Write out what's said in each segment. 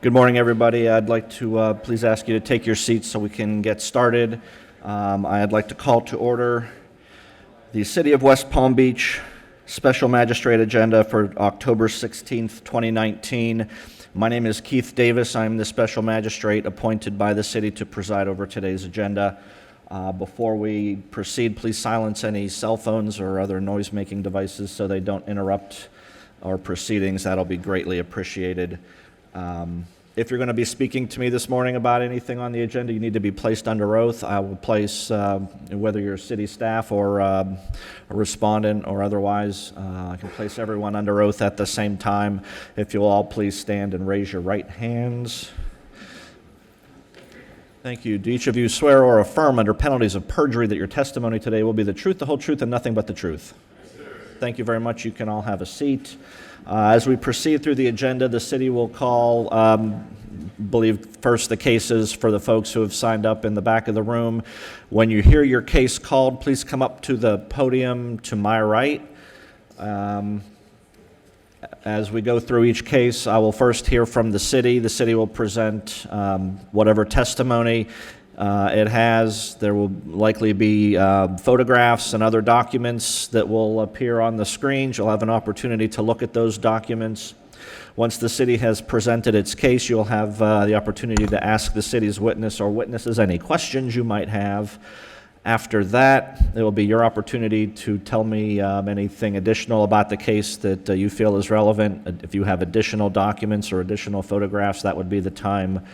Good morning, everybody. I'd like to please ask you to take your seats so we can get started. I'd like to call to order the City of West Palm Beach Special Magistrate Agenda for October 16th, 2019. My name is Keith Davis. I'm the Special Magistrate appointed by the City to preside over today's agenda. Before we proceed, please silence any cell phones or other noise-making devices so they don't interrupt our proceedings. That'll be greatly appreciated. If you're going to be speaking to me this morning about anything on the agenda, you need to be placed under oath. I will place, whether you're city staff or a respondent or otherwise, I can place everyone under oath at the same time. If you'll all please stand and raise your right hands. Thank you. Do each of you swear or affirm under penalties of perjury that your testimony today will be the truth, the whole truth, and nothing but the truth? Yes, sir. Thank you very much. You can all have a seat. As we proceed through the agenda, the city will call, believe first the cases for the folks who have signed up in the back of the room. When you hear your case called, please come up to the podium to my right. As we go through each case, I will first hear from the city. The city will present whatever testimony it has. There will likely be photographs and other documents that will appear on the screen. You'll have an opportunity to look at those documents. Once the city has presented its case, you'll have the opportunity to ask the city's witness or witnesses any questions you might have. After that, it will be your opportunity to tell me anything additional about the case that you feel is relevant. If you have additional documents or additional photographs, that would be the time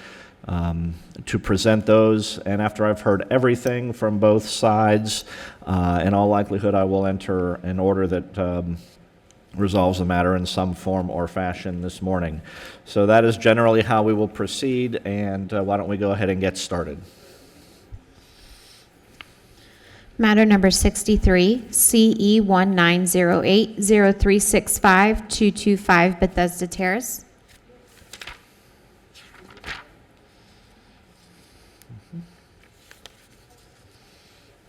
to present those. And after I've heard everything from both sides, in all likelihood, I will enter an order that resolves the matter in some form or fashion this morning. So that is generally how we will proceed, and why don't we go ahead and get started. Matter number 63, CE 1908-0365-225 Bethesda Terrace.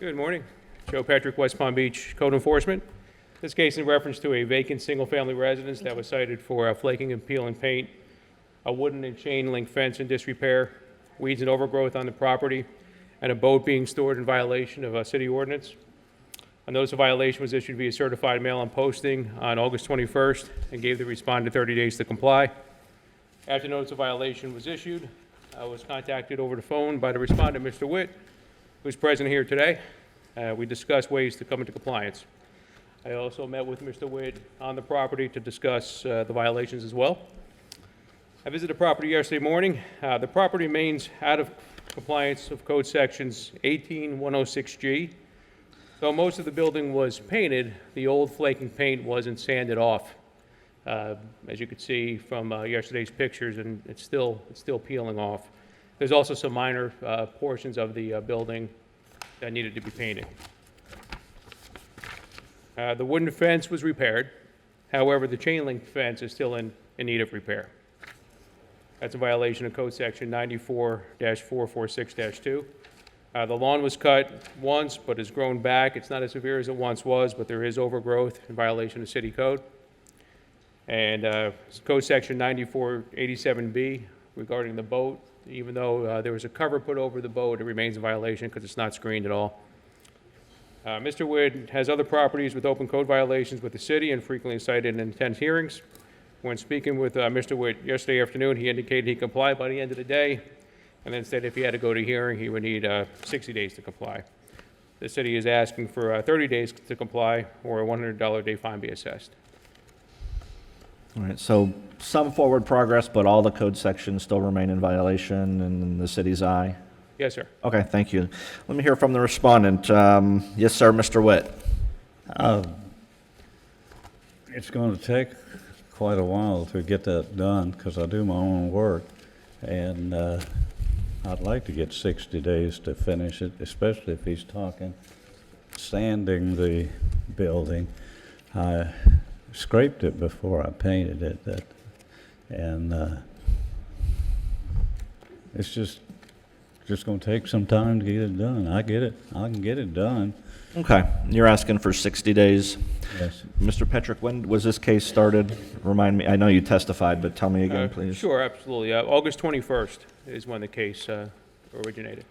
Good morning. Joe Patrick, West Palm Beach Code Enforcement. This case in reference to a vacant single-family residence that was cited for flaking and peel and paint, a wooden and chain link fence in disrepair, weeds and overgrowth on the property, and a boat being stored in violation of a city ordinance. A notice of violation was issued via certified mail and posting on August 21st and gave the respondent 30 days to comply. After notice of violation was issued, I was contacted over the phone by the respondent, Mr. Witt, who's present here today. We discussed ways to come into compliance. I also met with Mr. Witt on the property to discuss the violations as well. I visited the property yesterday morning. The property remains out of compliance of code sections 18106G. Though most of the building was painted, the old flaking paint wasn't sanded off. As you could see from yesterday's pictures, and it's still peeling off. There's also some minor portions of the building that needed to be painted. The wooden fence was repaired. However, the chain link fence is still in need of repair. That's a violation of code section 94-446-2. The lawn was cut once, but has grown back. It's not as severe as it once was, but there is overgrowth in violation of city code. And code section 9487B regarding the boat, even though there was a cover put over the boat, it remains in violation because it's not screened at all. Mr. Witt has other properties with open code violations with the city and frequently cited in intense hearings. When speaking with Mr. Witt yesterday afternoon, he indicated he complied by the end of the day, and then said if he had to go to hearing, he would need 60 days to comply. The city is asking for 30 days to comply, or a $100 a day fine be assessed. All right, so some forward progress, but all the code sections still remain in violation in the city's eye? Yes, sir. Okay, thank you. Let me hear from the respondent. Yes, sir, Mr. Witt. It's going to take quite a while to get that done because I do my own work, and I'd like to get 60 days to finish it, especially if he's talking sanding the building. I scraped it before I painted it, and it's just going to take some time to get it done. I get it. I can get it done. Okay, you're asking for 60 days. Yes. Mr. Petrick, when was this case started? Remind me, I know you testified, but tell me again, please. Sure, absolutely. August 21st is when the case originated.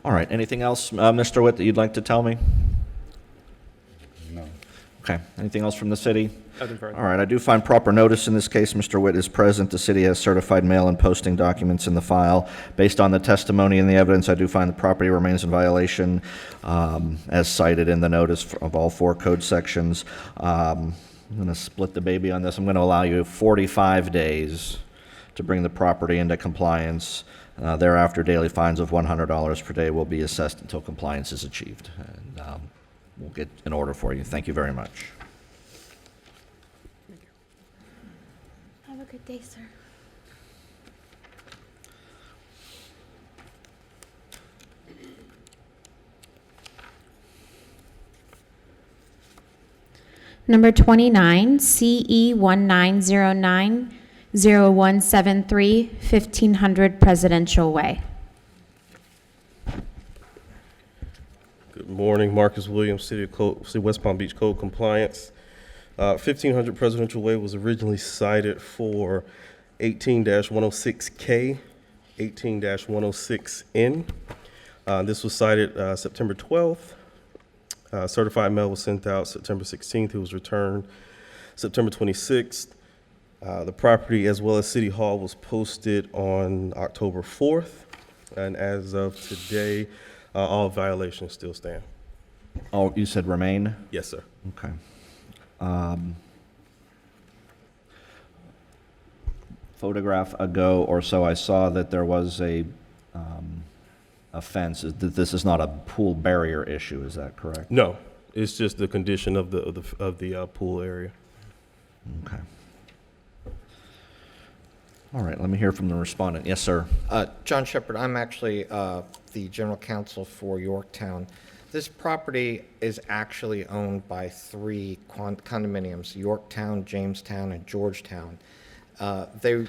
All right, anything else, Mr. Witt, that you'd like to tell me? No. Okay, anything else from the city? Nothing further. All right, I do find proper notice in this case. Mr. Witt is present. The city has certified mail and posting documents in the file. Based on the testimony and the evidence, I do find the property remains in violation as cited in the notice of all 4 code sections. I'm going to split the baby on this. I'm going to allow you 45 days to bring the property into compliance. Thereafter, daily fines of $100 per day will be assessed until compliance is achieved. And we'll get an order for you. Thank you very much. Have a good day, sir. Number 29, CE 1909-0173, 1500 Presidential Way. Good morning, Marcus Williams, City West Palm Beach Code Compliance. 1500 Presidential Way was originally cited for 18-106K, 18-106N. This was cited September 12th. Certified mail was sent out September 16th. It was returned September 26th. The property, as well as City Hall, was posted on October 4th. And as of today, all violations still stand. Oh, you said remain? Yes, sir. Okay. Photograph ago or so, I saw that there was a fence. This is not a pool barrier issue, is that correct? No, it's just the condition of the pool area. Okay. All right, let me hear from the respondent. Yes, sir. John Shepard, I'm actually the general counsel for Yorktown. This property is actually owned by 3 condominiums, Yorktown, Jamestown, and Georgetown. They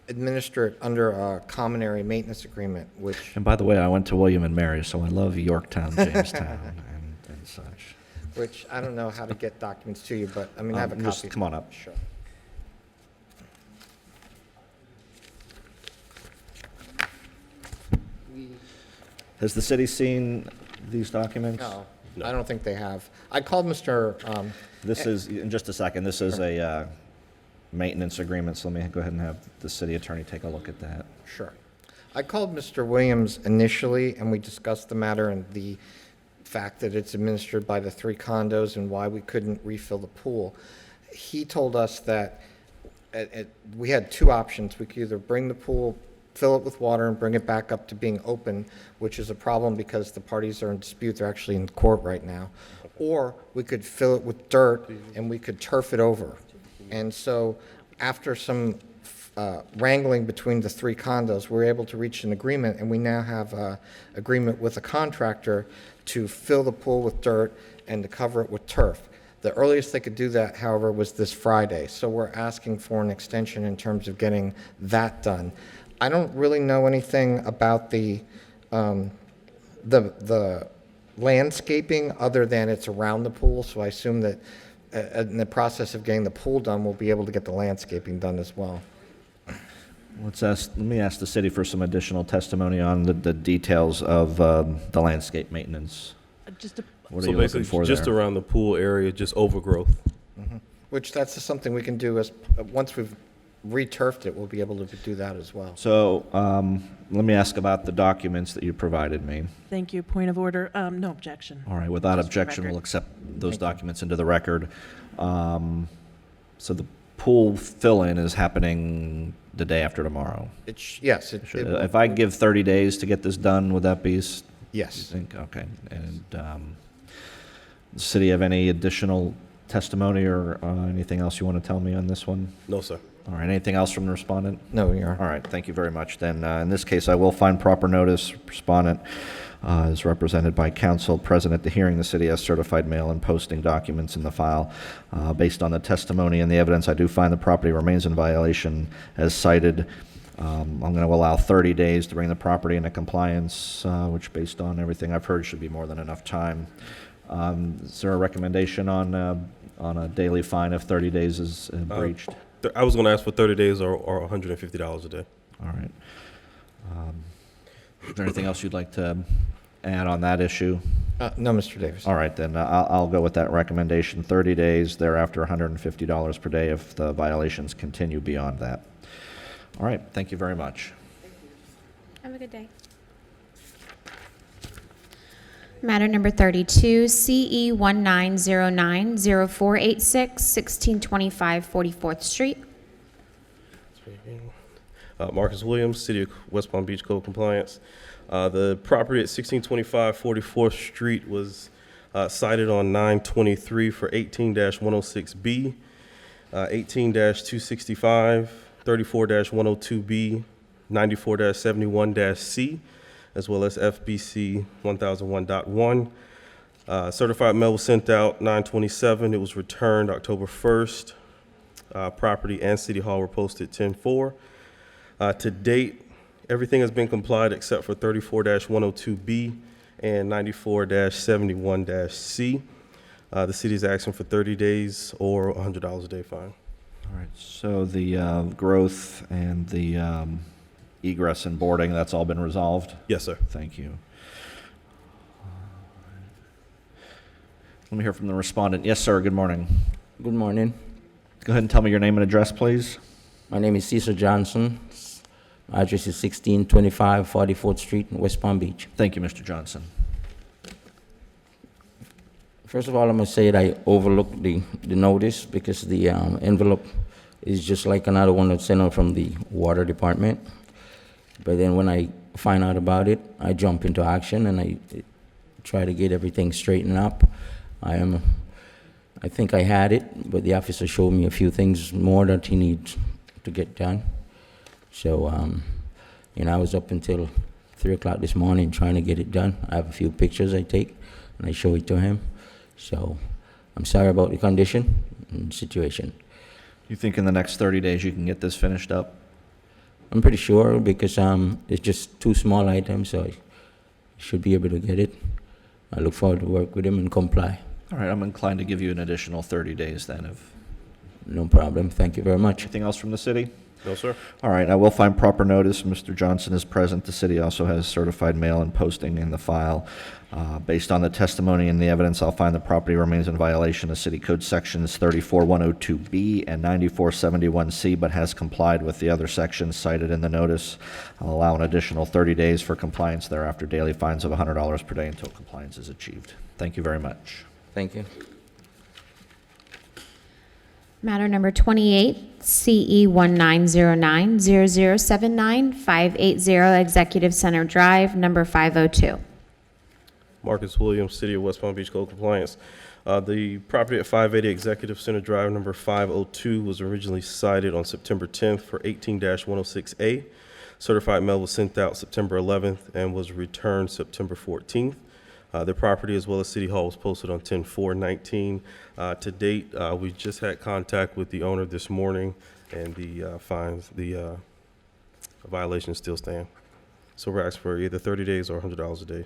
administer it under a common area maintenance agreement, which And by the way, I went to William and Mary, so I love Yorktown, Jamestown, and such. I don't know how to get documents to you, but I mean, I have a Just copy. come on up. Sure. Has the city seen these documents? No, I don't think they have. I called Mr. This is, in just a second, this is a maintenance agreement, so let me go ahead and have the city attorney take a look at that. Sure. I called Mr. Williams initially, and we discussed the matter and the fact that it's administered by the 3 condos and why we couldn't refill the pool. He told us that we had 2 options. We could either bring the pool, fill it with water, and bring it back up to being open, which is a problem because the parties are in dispute. They're actually in court right now. Or we could fill it with dirt, and we could turf it over. And so after some wrangling between the 3 condos, we were able to reach an agreement, and we now have an agreement with a contractor to fill the pool with dirt and to cover it with turf. The earliest they could do that, however, was this Friday. So we're asking for an extension in terms of getting that done. I don't really know anything about the landscaping other than it's around the pool, so I assume that in the process of getting the pool done, we'll be able to get the landscaping done as well. Let me ask the city for some additional testimony on the details of the landscape maintenance. What are you looking for just there? around the pool area, just overgrowth. Which that's just something we can do as, once we've re-turfed it, we'll be able to do that as well. So let me ask about the documents that you provided me. Thank you. Point of order. No objection. All right, without Just for objection, record. we'll accept those documents into the record. So the pool fill-in is happening the day after tomorrow. Yes. If I give 30 days to get this done, would that be, you Yes. think? Okay. And the city have any additional testimony or anything else you want to tell me on this one? No, sir. All right, anything else from the respondent? No, Your Honor. All right, thank you very much. Then, in this case, I will find proper notice. Respondent is represented by counsel present at the hearing. The city has certified mail and posting documents in the file. Based on the testimony and the evidence, I do find the property remains in violation as cited I'm going to allow 30 days to bring the property into compliance, which, based on everything I've heard, should be more than enough time. Is there a recommendation on a daily fine if 30 days is breached? I was going to ask for 30 days or $150 a day. All right. Is there anything else you'd like to add on that issue? No, Mr. Davis. All right, then I'll go with that recommendation, 30 days, thereafter $150 per day if the violations continue beyond that. All right, thank you very much. Have a good day. Matter number 32, CE 19090486, 1625 44th Street. Marcus Williams, City of West Palm Beach Code Compliance. The property at 1625 44th Street was cited on 9/23 for 18-106B, 18-265, 34-102B, 94-71-C, as well as FBC 1001.1. Certified mail was sent out 9/27. It was returned October 1st. Property and City Hall were posted 10/4. To date, everything has been complied except for 34-102B and 94-71-C. The city is asking for 30 days or $100 a day fine. All right, so the growth and the egress and boarding, that's all been resolved? Yes, sir. Thank you. Let me hear from the respondent. Yes, sir, good morning. Good morning. Go ahead and tell me your name and address, please. My name is Cesar Johnson. My address is 1625 44th Street in West Palm Beach. Thank you, Mr. Johnson. First of all, I'm going to say that I overlooked the notice because the envelope is just like another one that's sent out from the water department. But then when I find out about it, I jump into action and I try to get everything straightened up. I think I had it, but the officer showed me a few things more that he needs to get done. So, I was up until 3 o'clock this morning trying to get it done. I have a few pictures I take, and I show it to him. So, I'm sorry about the condition and situation. You think in the next 30 days you can get this finished up? I'm pretty sure because it's just 2 small items, so I should be able to get it. I look forward to work with him and comply. All right, I'm inclined to give you an additional 30 days then. If No problem. Thank you very much. anything else from the city? No, sir. All right, I will find proper notice. Mr. Johnson is present. The city also has certified mail and posting in the file. Based on the testimony and the evidence, I'll find the property remains in violation of City Code Sections 34102B and 9471C, but has complied with the other sections cited in the notice. I'll allow an additional 30 days for compliance thereafter, daily fines of $100 per day until compliance is achieved. Thank you very much. Thank you. Matter number 28, CE 19090079 Executive Center Drive, number 502. Marcus Williams, City of West Palm Beach Code Compliance. The property at 580 Executive Center Drive, number 502, was originally cited on September 10th for 18-106A. Certified mail was sent out September 11th and was returned September 14th. The property, as well as City Hall, was posted on 10/4/19. To date, we just had contact with the owner this morning, and the violations still stand. So we're asking for either 30 days or $100 a day.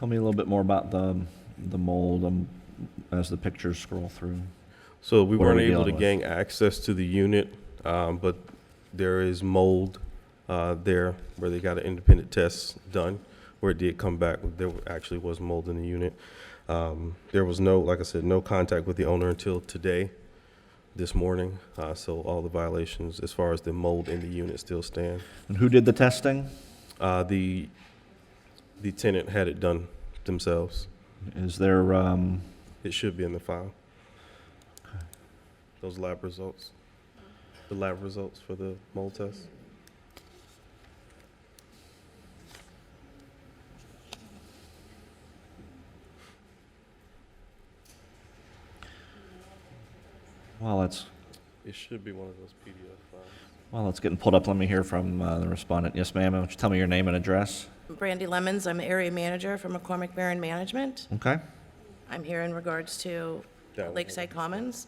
Tell me a little bit more about the mold as the pictures scroll through. So we What are weren't we able to dealing with? gain access to the unit, but there is mold there where they got an independent test done where it did come back. There actually was mold in the unit. There was no, like I said, no contact with the owner until today, this morning. So all the violations as far as the mold in the unit still stand. And who did the testing? The tenant had it done themselves. Is there, It should be in the file. Those lab results, the lab results for the mold test. while it's It should be one of those PDF files. While it's getting pulled up, let me hear from the respondent. Yes, ma'am. Why don't you tell me your name and address? Brandy Lemons, I'm area manager for McCormick Baron Management. Okay. I'm here in regards to That one. Lakeside Commons.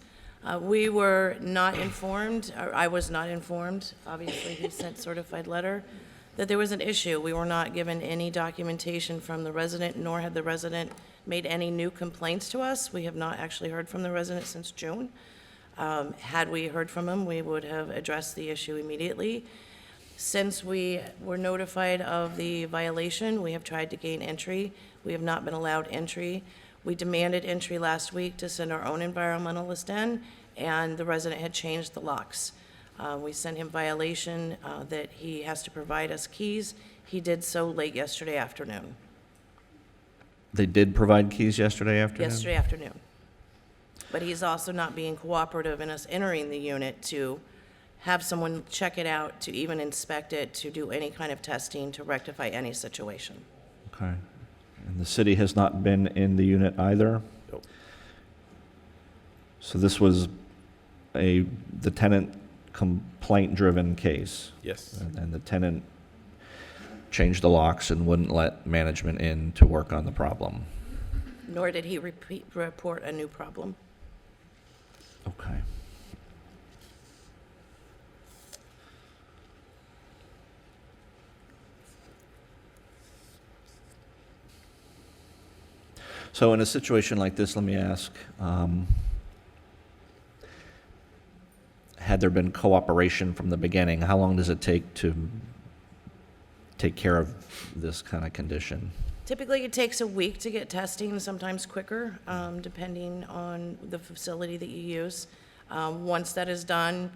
We were not informed, or I was not informed, obviously he sent certified letter, that there was an issue. We were not given any documentation from the resident, nor had the resident made any new complaints to us. We have not actually heard from the resident since June. Had we heard from him, we would have addressed the issue immediately. Since we were notified of the violation, we have tried to gain entry. We have not been allowed entry. We demanded entry last week to send our own environmentalist in, and the resident had changed the locks. We sent him violation that he has to provide us keys. He did so late yesterday afternoon. They did provide keys yesterday afternoon? Yesterday afternoon. But he's also not being cooperative in us entering the unit to have someone check it out, to even inspect it, to do any kind of testing, to rectify any situation. Okay. And the city has not been in the unit either? Nope. So this was the tenant complaint-driven case? Yes. And the tenant changed the locks and wouldn't let management in to work on the problem? Nor did he report a new problem. Okay. So in a situation like this, let me ask, had there been cooperation from the beginning, how long does it take to take care of this kind of condition? Typically, it takes a week to get testing, sometimes quicker, depending on the facility that you use. Once that is done,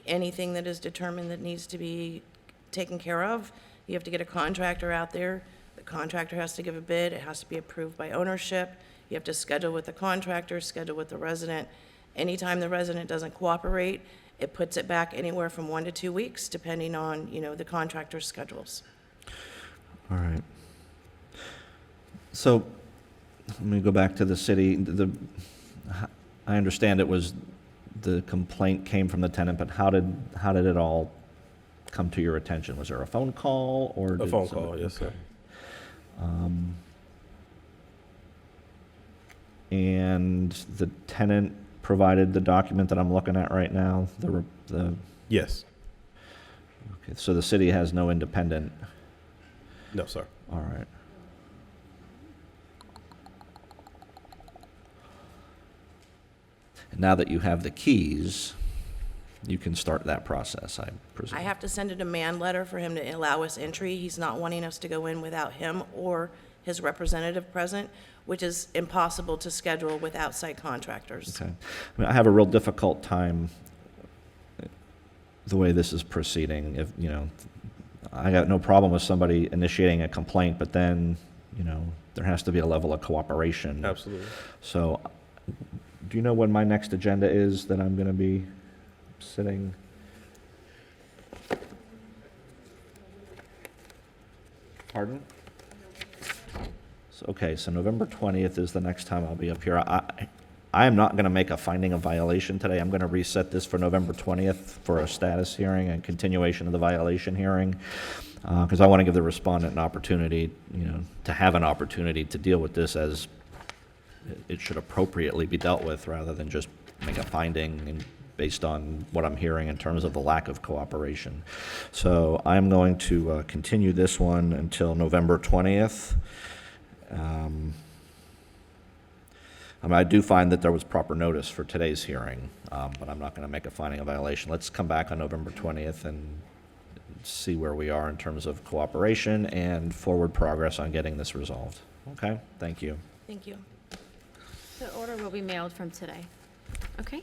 anything that is determined that needs to be taken care of, you have to get a contractor out there. The contractor has to give a bid. It has to be approved by ownership. You have to schedule with the contractor, schedule with the resident. Anytime the resident doesn't cooperate, it puts it back anywhere from 1 to 2 weeks, depending on, the contractor's schedules. All right. So, let me go back to the city. I understand it was, the complaint came from the tenant, but how did it all come to your attention? Was there a phone call or? A phone call, yes, sir. And the tenant provided the document that I'm looking at right now, the, Yes. okay, so the city has no independent, No, sir. all right. And now that you have the keys, you can start that process, I presume. I have to send a demand letter for him to allow us entry. He's not wanting us to go in without him or his representative present, which is impossible to schedule with outside contractors. Okay. I mean, I have a real difficult time the way this is proceeding. If, I got no problem with somebody initiating a complaint, but then, there has to be a level of cooperation. Absolutely. So, do you know when my next agenda is that I'm going to be sitting? Pardon? So, okay, so November 20th is the next time I'll be up here. I am not going to make a finding of violation today. I'm going to reset this for November 20th for a status hearing and continuation of the violation hearing, because I want to give the respondent an opportunity, to have an opportunity to deal with this as it should appropriately be dealt with, rather than just make a finding based on what I'm hearing in terms of the lack of cooperation. So I'm going to continue this one until November 20th. I do find that there was proper notice for today's hearing, but I'm not going to make a finding of violation. Let's come back on November 20th and see where we are in terms of cooperation and forward progress on getting this resolved. Okay? Thank you. Thank you. The order will be mailed from today. Okay?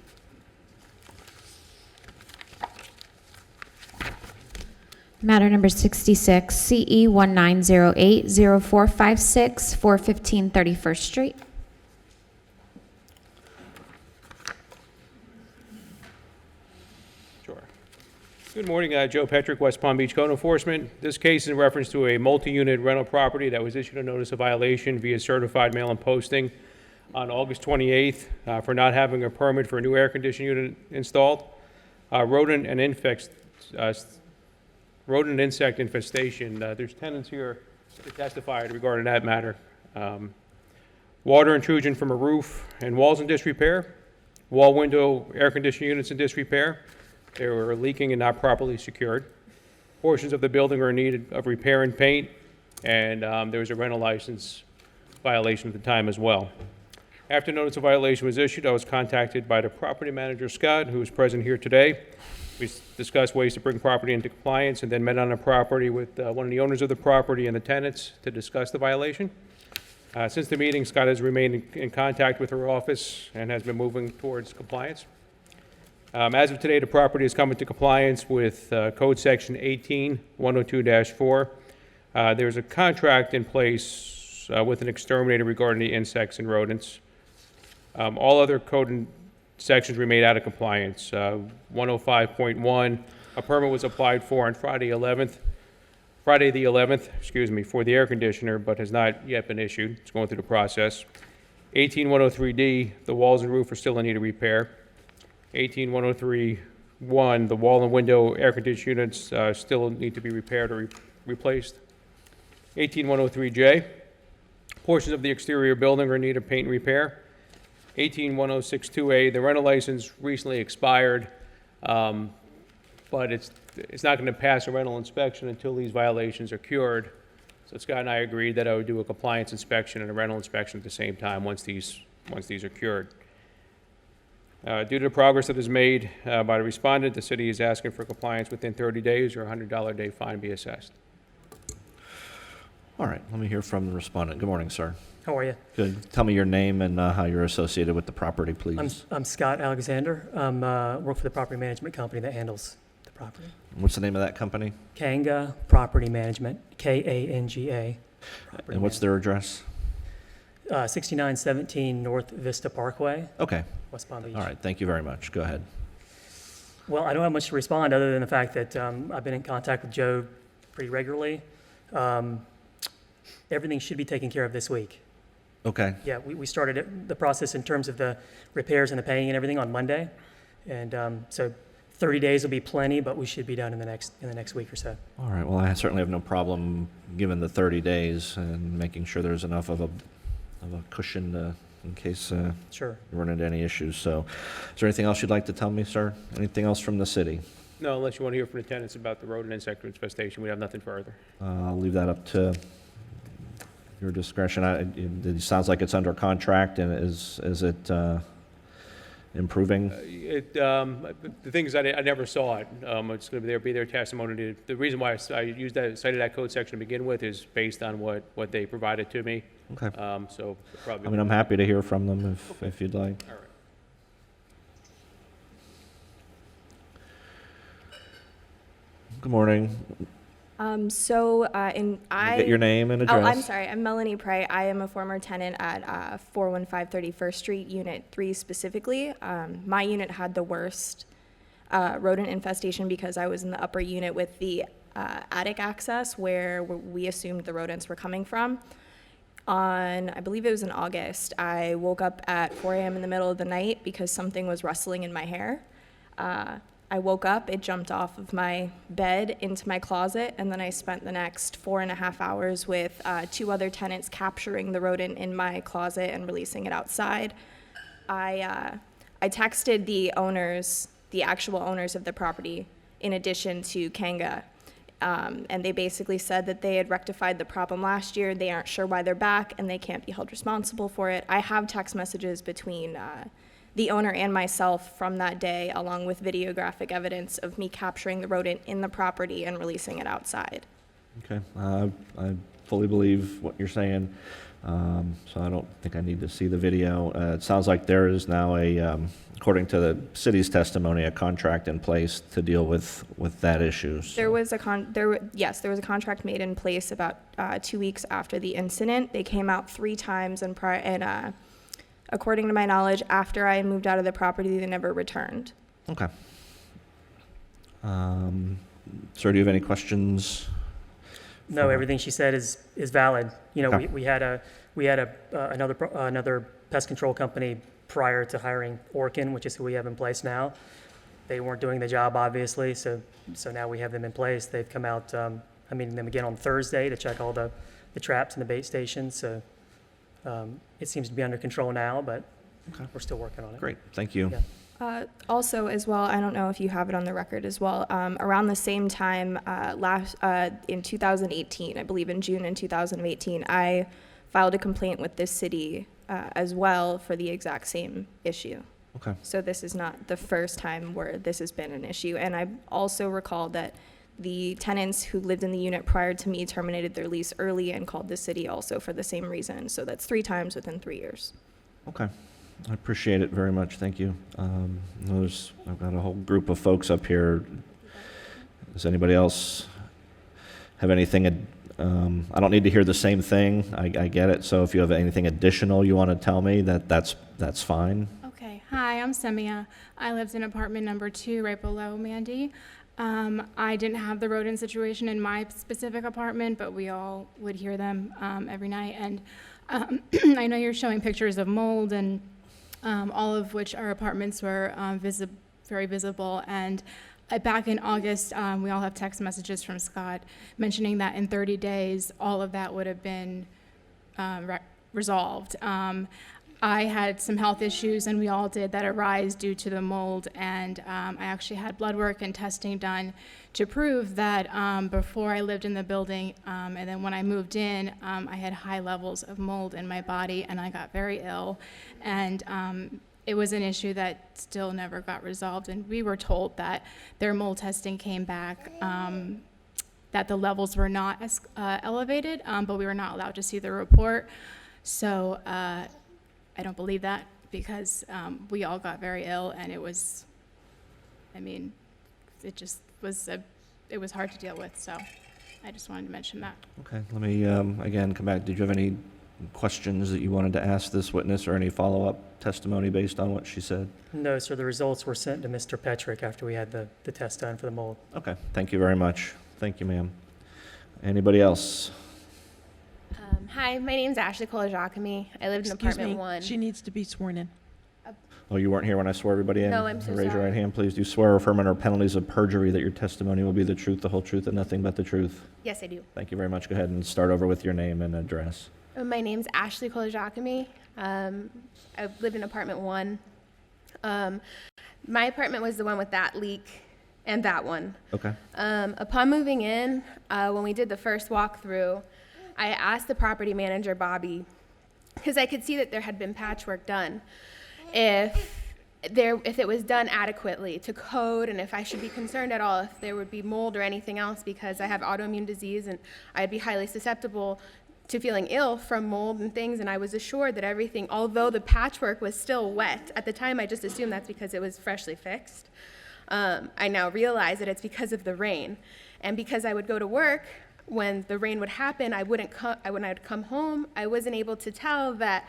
Matter number 66, CE 1908-0456, 415 31st Street. Sure. Good morning, Joe Petrick, West Palm Beach Code Enforcement. This case is in reference to a multi-unit rental property that was issued a notice of violation via certified mail and posting on August 28th for not having a permit for a new air conditioning unit installed. Rodent and insect infestation. There's tenants here to testify regarding that matter. Water intrusion from a roof and walls in disrepair. Wall, window, air conditioning units in disrepair. They were leaking and not properly secured. Portions of the building are in need of repair and paint, and there was a rental license violation at the time as well. After notice of violation was issued, I was contacted by the property manager, Scott, who is present here today. We discussed ways to bring property into compliance and then met on the property with one of the owners of the property and the tenants to discuss the violation. Since the meeting, Scott has remained in contact with her office and has been moving towards compliance. As of today, the property is coming to compliance with Code Section 18102-4. There's a contract in place with an exterminator regarding the insects and rodents. All other code sections remain out of compliance. 105.1, a permit was applied for on Friday the 11th, for the air conditioner, but has not yet been issued. It's going through the process. 18103D, the walls and roof are still in need of repair. 18103-1, the wall and window air conditioning units still need to be repaired or replaced. 18103J, portions of the exterior building are in need of paint and repair. 18106-2A, the rental license recently expired, but it's not going to pass a rental inspection until these violations are cured. So Scott and I agreed that I would do a compliance inspection and a rental inspection at the same time once these are cured. Due to the progress that is made by the respondent, the city is asking for compliance within 30 days or a $100 a day fine be assessed. All right, let me hear from the respondent. Good morning, sir. How are you? Good. Tell me your name and how you're associated with the property, please. I'm Scott Alexander. Work for the property management company that handles the property. What's the name of that company? Kanga Property Management, Kanga. And what's their address? 6917 North Vista Parkway, Okay. West Palm Beach. All right, thank you very much. Go ahead. Well, I don't have much to respond other than the fact that I've been in contact with Joe pretty regularly. Everything should be taken care of this week. Okay. Yeah, we started the process in terms of the repairs and the paying and everything on Monday. And so 30 days will be plenty, but we should be done in the next week or so. All right, well, I certainly have no problem given the 30 days and making sure there's enough of a cushion in case Sure. you run into any issues. So is there anything else you'd like to tell me, sir? Anything else from the city? No, unless you want to hear from the tenants about the rodent insect infestation, we have nothing further. I'll leave that up to your discretion. It sounds like it's under contract, and is it improving? The thing is, I never saw it. It's going to be their testimony. The reason why I cited that code section to begin with is based on what they provided to me. Okay. So probably. I mean, I'm happy to hear from them if you'd like. All right. Good morning. Get your name and address. Oh, I'm sorry. I'm Melanie Prey. I am a former tenant at 415 31st Street, Unit 3 specifically. My unit had the worst rodent infestation because I was in the upper unit with the attic access where we assumed the rodents were coming from. I believe it was in August, I woke up at 4 a.m. in the middle of the night because something was rustling in my hair. I woke up, it jumped off of my bed into my closet, and then I spent the next 4.5 hours with 2 other tenants capturing the rodent in my closet and releasing it outside. I texted the owners, the actual owners of the property, in addition to Kanga, and they basically said that they had rectified the problem last year, they aren't sure why they're back, and they can't be held responsible for it. I have text messages between the owner and myself from that day, along with videographic evidence of me capturing the rodent in the property and releasing it outside. Okay. I fully believe what you're saying, so I don't think I need to see the video. It sounds like there is now according to the city's testimony, a contract in place to deal with that issue. So. There was a contract made in place about 2 weeks after the incident. They came out 3 times, and according to my knowledge, after I moved out of the property, they never returned. Okay. Sir, do you have any questions? No, everything she said is valid. You know, Okay. we had another pest control company prior to hiring Orkin, which is who we have in place now. They weren't doing the job, obviously, so now we have them in place. They've come out, I'm meeting them again on Thursday to check all the traps and the bait stations, so it seems to be under control now, but we're still working on it. Great, thank you. Yeah. Also, as well, I don't know if you have it on the record as well, around the same time, in 2018, I believe in June in 2018, I filed a complaint with this city as well for the exact same issue. Okay. So this is not the first time where this has been an issue. And I also recall that the tenants who lived in the unit prior to me terminated their lease early and called the city also for the same reason. So that's 3 times within 3 years. Okay. I appreciate it very much. Thank you. I've got a whole group of folks up here. Does anybody else have anything? I don't need to hear the same thing. I get it. So if you have anything additional you want to tell me, that's fine. Okay. Hi, I'm Semia. I lived in apartment number 2 right below Mandy. I didn't have the rodent situation in my specific apartment, but we all would hear them every night. And I know you're showing pictures of mold, and all of which our apartments were very visible. And back in August, we all have text messages from Scott mentioning that in 30 days, all of that would have been resolved. I had some health issues, and we all did, that arise due to the mold, and I actually had blood work and testing done to prove that before I lived in the building, and then when I moved in, I had high levels of mold in my body, and I got very ill, and it was an issue that still never got resolved, and we were told that their mold testing came back that the levels were not as elevated, but we were not allowed to see the report. So I don't believe that, because we all got very ill, and it was, it just was, it was hard to deal with, so I just wanted to mention that. Okay, let me again come back. Did you have any questions that you wanted to ask this witness, or any follow-up testimony based on what she said? No, sir, the results were sent to Mr. Petrick after we had the test done for the mold. Okay, thank you very much. Thank you, ma'am. Anybody else? Hi, my name's Ashley Kolajakami. I lived in apartment 1. She needs to be sworn in. Oh, you weren't here when I swore everybody in? No, I'm so Raise your sorry. right hand, please. Do you swear or affirm under penalties of perjury that your testimony will be the truth, the whole truth, and nothing but the truth? Yes, I do. Thank you very much. Go ahead and start over with your name and address. My name's Ashley Kolajakami. I live in apartment 1. My apartment was the one with that leak and that one. Okay. Upon moving in, when we did the first walkthrough, I asked the property manager, Bobby, because I could see that there had been patchwork done, if it was done adequately to code, and if I should be concerned at all if there would be mold or anything else, because I have autoimmune disease and I'd be highly susceptible to feeling ill from mold and things. And I was assured that everything, although the patchwork was still wet, at the time I just assumed that's because it was freshly fixed. I now realize that it's because of the rain. And because I would go to work, when the rain would happen, when I'd come home, I wasn't able to tell that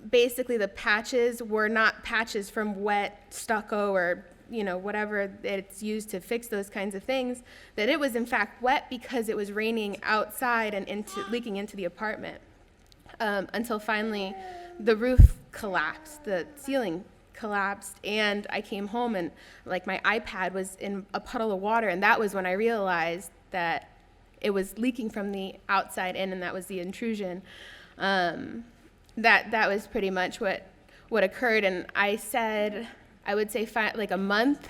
basically the patches were not patches from wet stucco or whatever it's used to fix those kinds of things, that it was in fact wet because it was raining outside and leaking into the apartment. Until finally the roof collapsed, the ceiling collapsed, and I came home and my iPad was in a puddle of water, and that was when I realized that it was leaking from the outside in, and that was the intrusion. That was pretty much what occurred. And I said, I would say a month.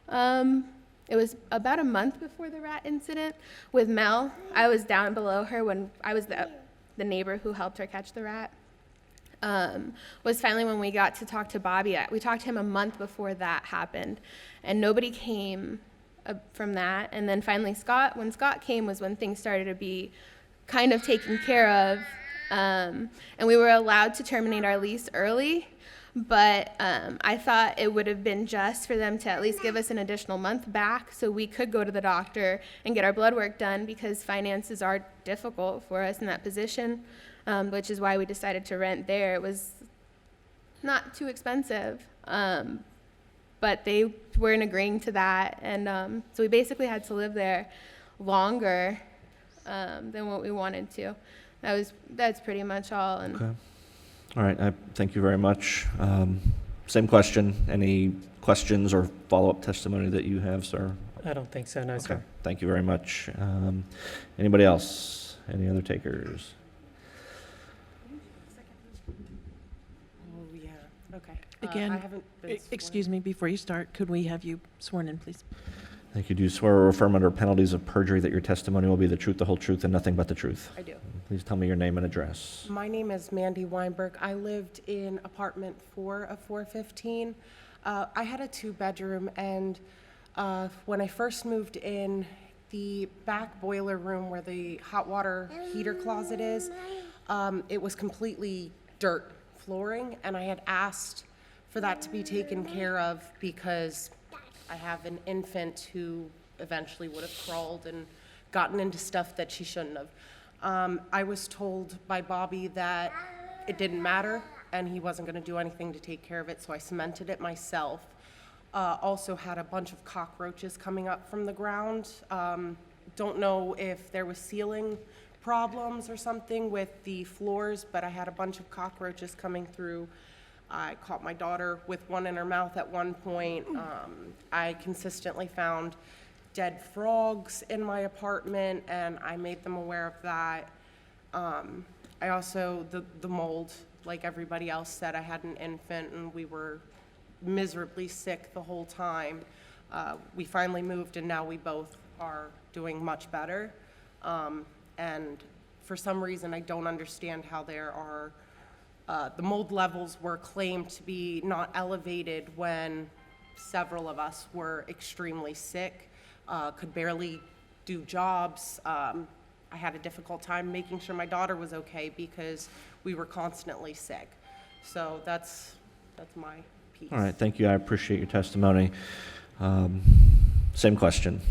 It was about a month before the rat incident with Mel. I was down below her when I was the neighbor who helped her catch the rat. Was finally when we got to talk to Bobby. We talked to him a month before that happened, and nobody came from that. And then finally when Scott came was when things started to be kind of taken care of. And we were allowed to terminate our lease early, but I thought it would have been just for them to at least give us an additional month back so we could go to the doctor and get our blood work done, because finances are difficult for us in that position, which is why we decided to rent there. It was not too expensive, but they weren't agreeing to that, and so we basically had to live there longer than what we wanted to. That's pretty much all. And Okay. All right. I thank you very much. Same question. Any questions or follow-up testimony that you have, sir? I don't think so, no, Okay, sir. thank you very much. Anybody else? Any other takers? Oh, yeah, okay. Again, I haven't been sworn. excuse me, before you start, could we have you sworn in, please? Thank you. Do you swear or affirm under penalties of perjury that your testimony will be the truth, the whole truth, and nothing but the truth? I do. Please tell me your name and address. My name is Mandy Weinberg. I lived in apartment 4 of 415. I had a 2-bedroom, and when I first moved in, the back boiler room where the hot water heater closet is, it was completely dirt flooring, and I had asked for that to be taken care of because I have an infant who eventually would have crawled and gotten into stuff that she shouldn't have. I was told by Bobby that it didn't matter and he wasn't going to do anything to take care of it, so I cemented it myself. Also had a bunch of cockroaches coming up from the ground. Don't know if there was ceiling problems or something with the floors, but I had a bunch of cockroaches coming through. I caught my daughter with one in her mouth at one point. I consistently found dead frogs in my apartment, and I made them aware of that. I also, the mold, like everybody else said, I had an infant, and we were miserably sick the whole time. We finally moved, and now we both are doing much better. And for some reason, I don't understand how there are the mold levels were claimed to be not elevated when several of us were extremely sick, could barely do jobs. I had a difficult time making sure my daughter was okay because we were constantly sick. So that's my piece. All right, thank you. I appreciate your testimony. Same question.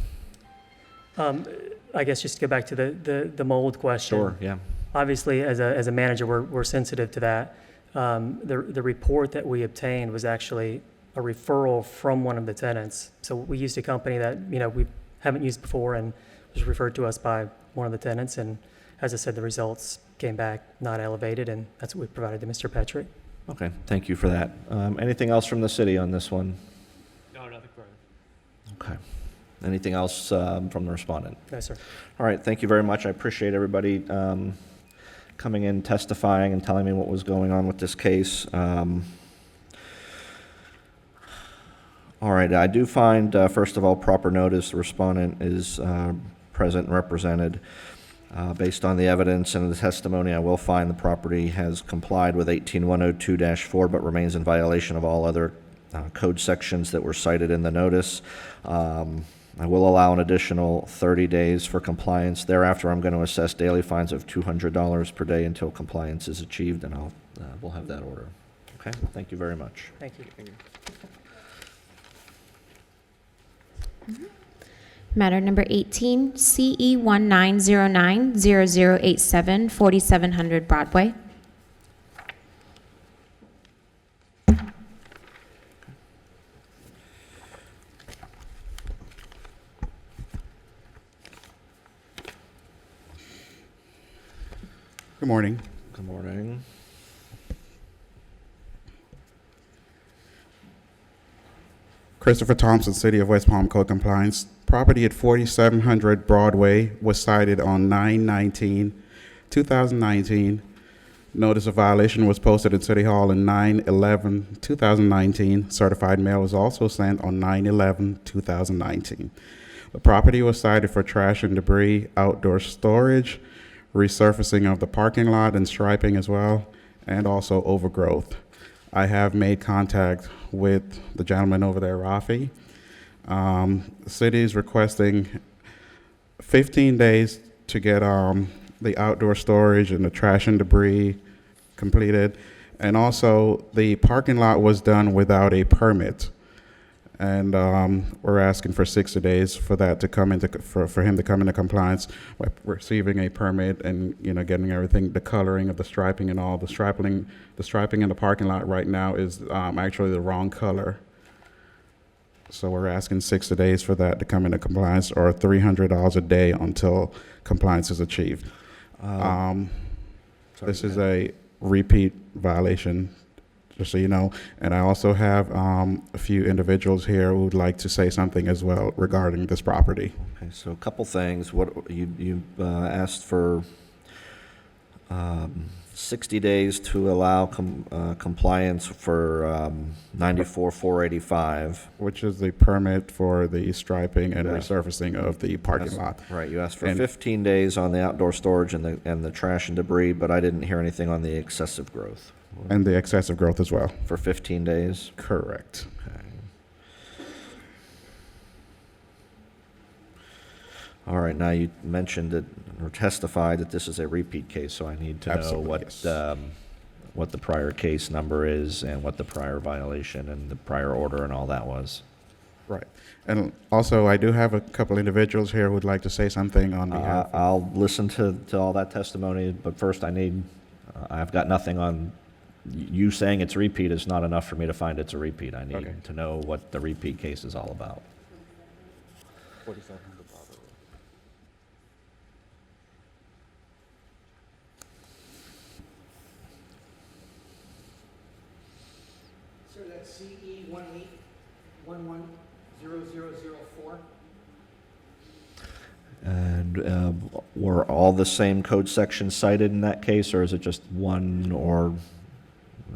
I guess just to go back to the mold question. Sure, yeah. Obviously, as a manager, we're sensitive to that. The report that we obtained was actually a referral from one of the tenants. So we used a company that, we haven't used before and was referred to us by one of the tenants. And as I said, the results came back not elevated, and that's what we provided to Mr. Patrick. Okay, thank you for that. Anything else from the city on this one? No, nothing further. Okay. Anything else from the respondent? No, sir. All right, thank you very much. I appreciate everybody coming in, testifying, and telling me what was going on with this case. All right, I do find, first of all, proper notice. The respondent is present and represented. Based on the evidence and the testimony, I will find the property has complied with 18102-4, but remains in violation of all other code sections that were cited in the notice. I will allow an additional 30 days for compliance. Thereafter, I'm going to assess daily fines of $200 per day until compliance is achieved, and we'll have that order. Okay, thank you very much. Thank you. Matter number 18, CE 19090087, 4700 Broadway. Good morning. Good morning. Christopher Thompson, City of West Palm Code Compliance. Property at 4700 Broadway was cited on 9/19/2019. Notice of violation was posted at City Hall on 9/11/2019. Certified mail was also sent on 9/11/2019. The property was cited for trash and debris, outdoor storage, resurfacing of the parking lot and striping as well, and also overgrowth. I have made contact with the gentleman over there, Rafi. The city is requesting 15 days to get the outdoor storage and the trash and debris completed. And also, the parking lot was done without a permit. And we're asking for 60 days for that to come into, for him to come into compliance by receiving a permit and, getting everything, the coloring of the striping and all. The striping in the parking lot right now is actually the wrong color. So we're asking 60 days for that to come into compliance, or $300 a day until compliance is achieved. This is a repeat violation, just so you know. And I also have a few individuals here who would like to say something as well regarding this property. Okay, so a couple things. What you asked for 60 days to allow compliance for 94-485. Which is the permit for the striping and Yes. resurfacing of the parking lot. Right, you asked for And- 15 days on the outdoor storage and the trash and debris, but I didn't hear anything on the excessive growth. And the excessive growth as well. For 15 days? Correct. Okay. All right, now you mentioned that, or testified that this is a repeat case, so I need to know Absolutely, what, yes. what the prior case number is and what the prior violation and the prior order and all that was. Right. And also, I do have a couple individuals here who would like to say something on behalf. I'll listen to all that testimony, but first I need, I've got nothing on, you saying it's repeat is not enough for me to find it's a repeat. I need Okay. to know what the repeat case is all about. 4700 Sir, that's CE 18110004. And were all the same code sections cited in that case, or is it just one, or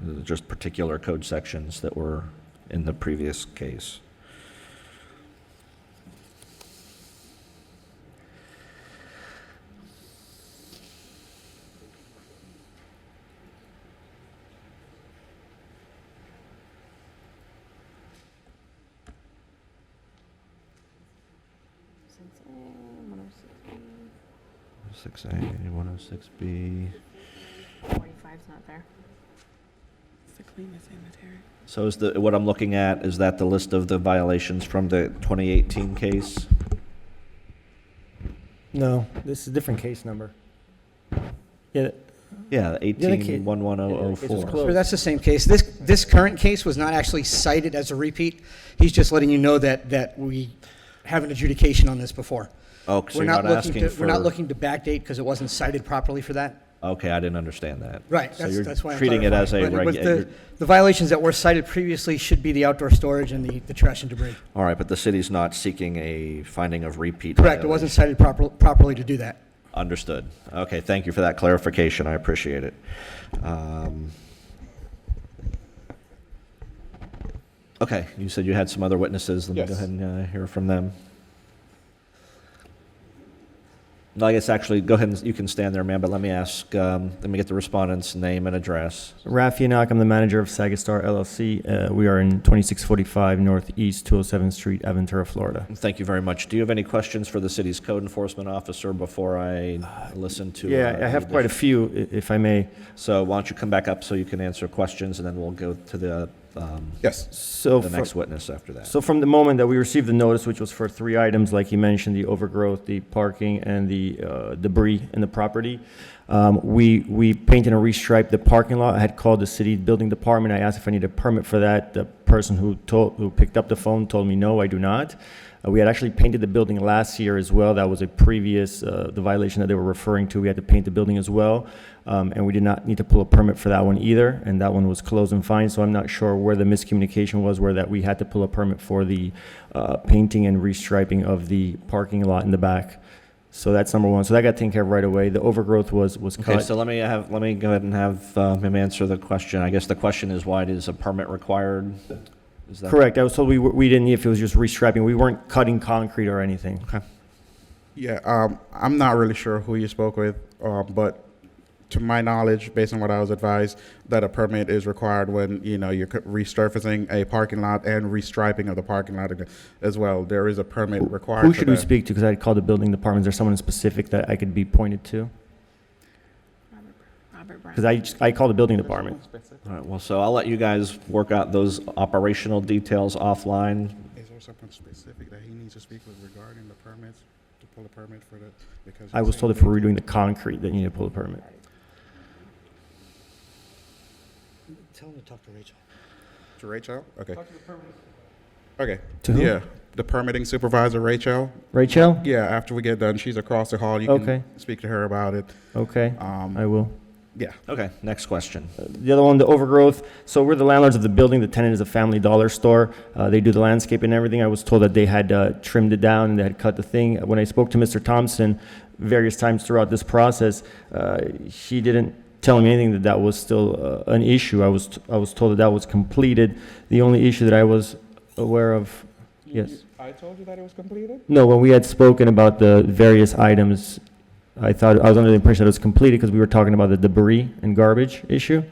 is it just particular code sections that were in the previous case? Six A, 106B. 45's not there. It's the clean sanitary. So is what I'm looking at, is that the list of the violations from the 2018 case? No, this is a different case number. Yeah, Yeah, other case- 18-11004. Sure, that's the same case. This current case was not actually cited as a repeat. He's just letting you know that we have an adjudication on this before. Oh, so We're you're not looking asking to- for... We're not looking to backdate because it wasn't cited properly for that. Okay, I didn't understand that. Right, So you're that's why I'm treating it as a clarifying. But it was regular... the violations that were cited previously should be the outdoor storage and the trash and debris. All right, but the city's not seeking a finding of repeat Correct, it wasn't violation. cited properly to do that. Understood. Okay, thank you for that clarification. I appreciate it. Okay, you said you had some other witnesses. Let me go Yes. ahead and hear from them. No, I guess actually, go ahead and you can stand there, ma'am, but let me ask, let me get the respondent's name and address. Rafi Anak, I'm the manager of Sagastar LLC. We are in 2645 Northeast 207th Street, Aventura, Florida. Thank you very much. Do you have any questions for the city's code enforcement officer before I listen to? Yeah, I have quite a few, if I may. So why don't you come back up so you can answer questions, and then we'll go to the Yes. So the next witness after that. So from the moment that we received the notice, which was for 3 items, like you mentioned, the overgrowth, the parking, and the debris in the property, we painted and restriped the parking lot. I had called the city building department. I asked if I needed a permit for that. The person who picked up the phone told me, no, I do not. We had actually painted the building last year as well. That was a previous, the violation that they were referring to. We had to paint the building as well. And we did not need to pull a permit for that one either. And that one was closed and fine. So I'm not sure where the miscommunication was, where that we had to pull a permit for the painting and restriping of the parking lot in the back. So that's number one. So that got taken care of right away. The overgrowth was cut. Okay, so let me go ahead and have him answer the question. I guess the question is, why is a permit required? Is that Correct. I was told we didn't need if it was just restriping. We weren't cutting concrete or anything. Okay. Yeah, I'm not really sure who you spoke with, but to my knowledge, based on what I was advised, that a permit is required when, you're resurfacing a parking lot and restriping of the parking lot as well. There is a permit required Who for should we that. speak to? Because I called the building department. Is there someone specific that I could be pointed to? Robert Brown. Because I called the building department. All right, well, so I'll let you guys work out those operational details offline. Is there something specific that he needs to speak with regarding the permits, to pull a permit for that? Because I was told if we were doing the concrete that you need to pull a permit. Tell him to talk to Rachel. To Rachel? Okay. Okay. To who? Yeah, the permitting supervisor, Rachel. Rachel? Yeah, after we get done, she's across the hall. You Okay. can speak to her about it. Okay, Um, I will. Yeah. Okay, next question. The other one, the overgrowth. So we're the landlords of the building. The tenant is a Family Dollar store. They do the landscape and everything. I was told that they had trimmed it down and they had cut the thing. When I spoke to Mr. Thompson various times throughout this process, he didn't tell me anything that was still an issue. I was told that was completed. The only issue that I was aware of, yes. I told you that it was completed? No, when we had spoken about the various items, I was under the impression that it was completed because we were talking about the debris and garbage issue.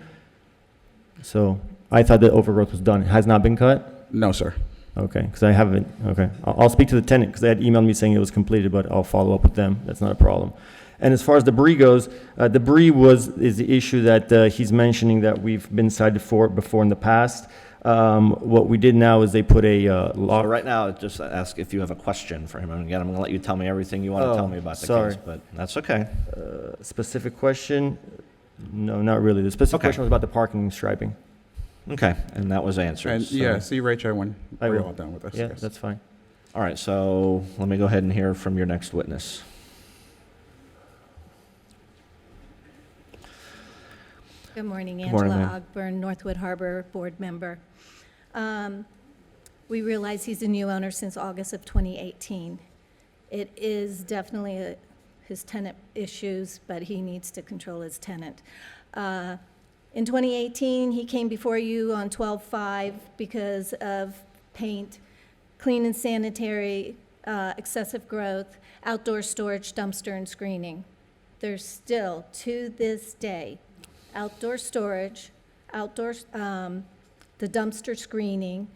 So I thought the overgrowth was done. It has not been cut? No, sir. Okay, because I haven't, okay. I'll speak to the tenant because they had emailed me saying it was completed, but I'll follow up with them. That's not a problem. And as far as debris goes, debris is the issue that he's mentioning that we've been cited for before in the past. What we did now is they put a law. So right now, just ask if you have a question for him. And again, I'm going to let you tell me everything you want to tell me about the case, but that's okay. Specific question? No, not really. The specific question was about the parking striping. Okay, and that was answered. And so- yeah, see Rachel when I we're will. all done with this. Yeah, yes. that's fine. All right, so let me go ahead and hear from your next witness. Good morning, Good morning, Angela ma'am. Ogburn, Northwood Harbor Board Member. We realize he's a new owner since August of 2018. It is definitely his tenant issues, but he needs to control his tenant. In 2018, he came before you on 12/5 because of paint, clean and sanitary, excessive growth, outdoor storage, dumpster, and screening. There's still, to this day, outdoor storage, the dumpster screening.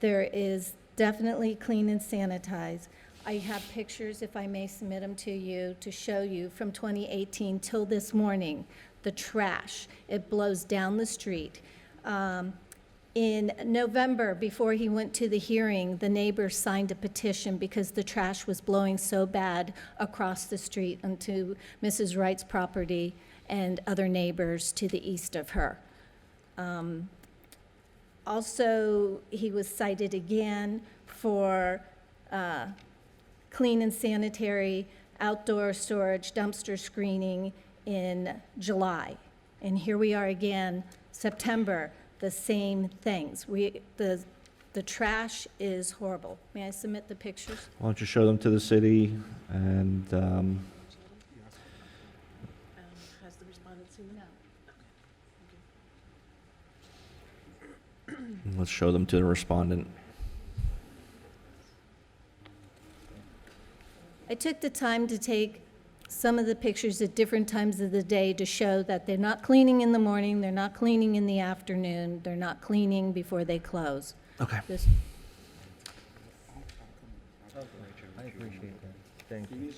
There is definitely clean and sanitized. I have pictures, if I may submit them to you, to show you from 2018 till this morning, the trash. It blows down the street. In November, before he went to the hearing, the neighbors signed a petition because the trash was blowing so bad across the street onto Mrs. Wright's property and other neighbors to the east of her. Also, he was cited again for clean and sanitary, outdoor storage, dumpster screening in July. And here we are again, September, the same things. The trash is horrible. May I submit the pictures? Why don't you show them to the city and Has the respondent seen them? let's show them to the respondent. I took the time to take some of the pictures at different times of the day to show that they're not cleaning in the morning, they're not cleaning in the afternoon, they're not cleaning before they close. Okay. This- I appreciate that. Thank you.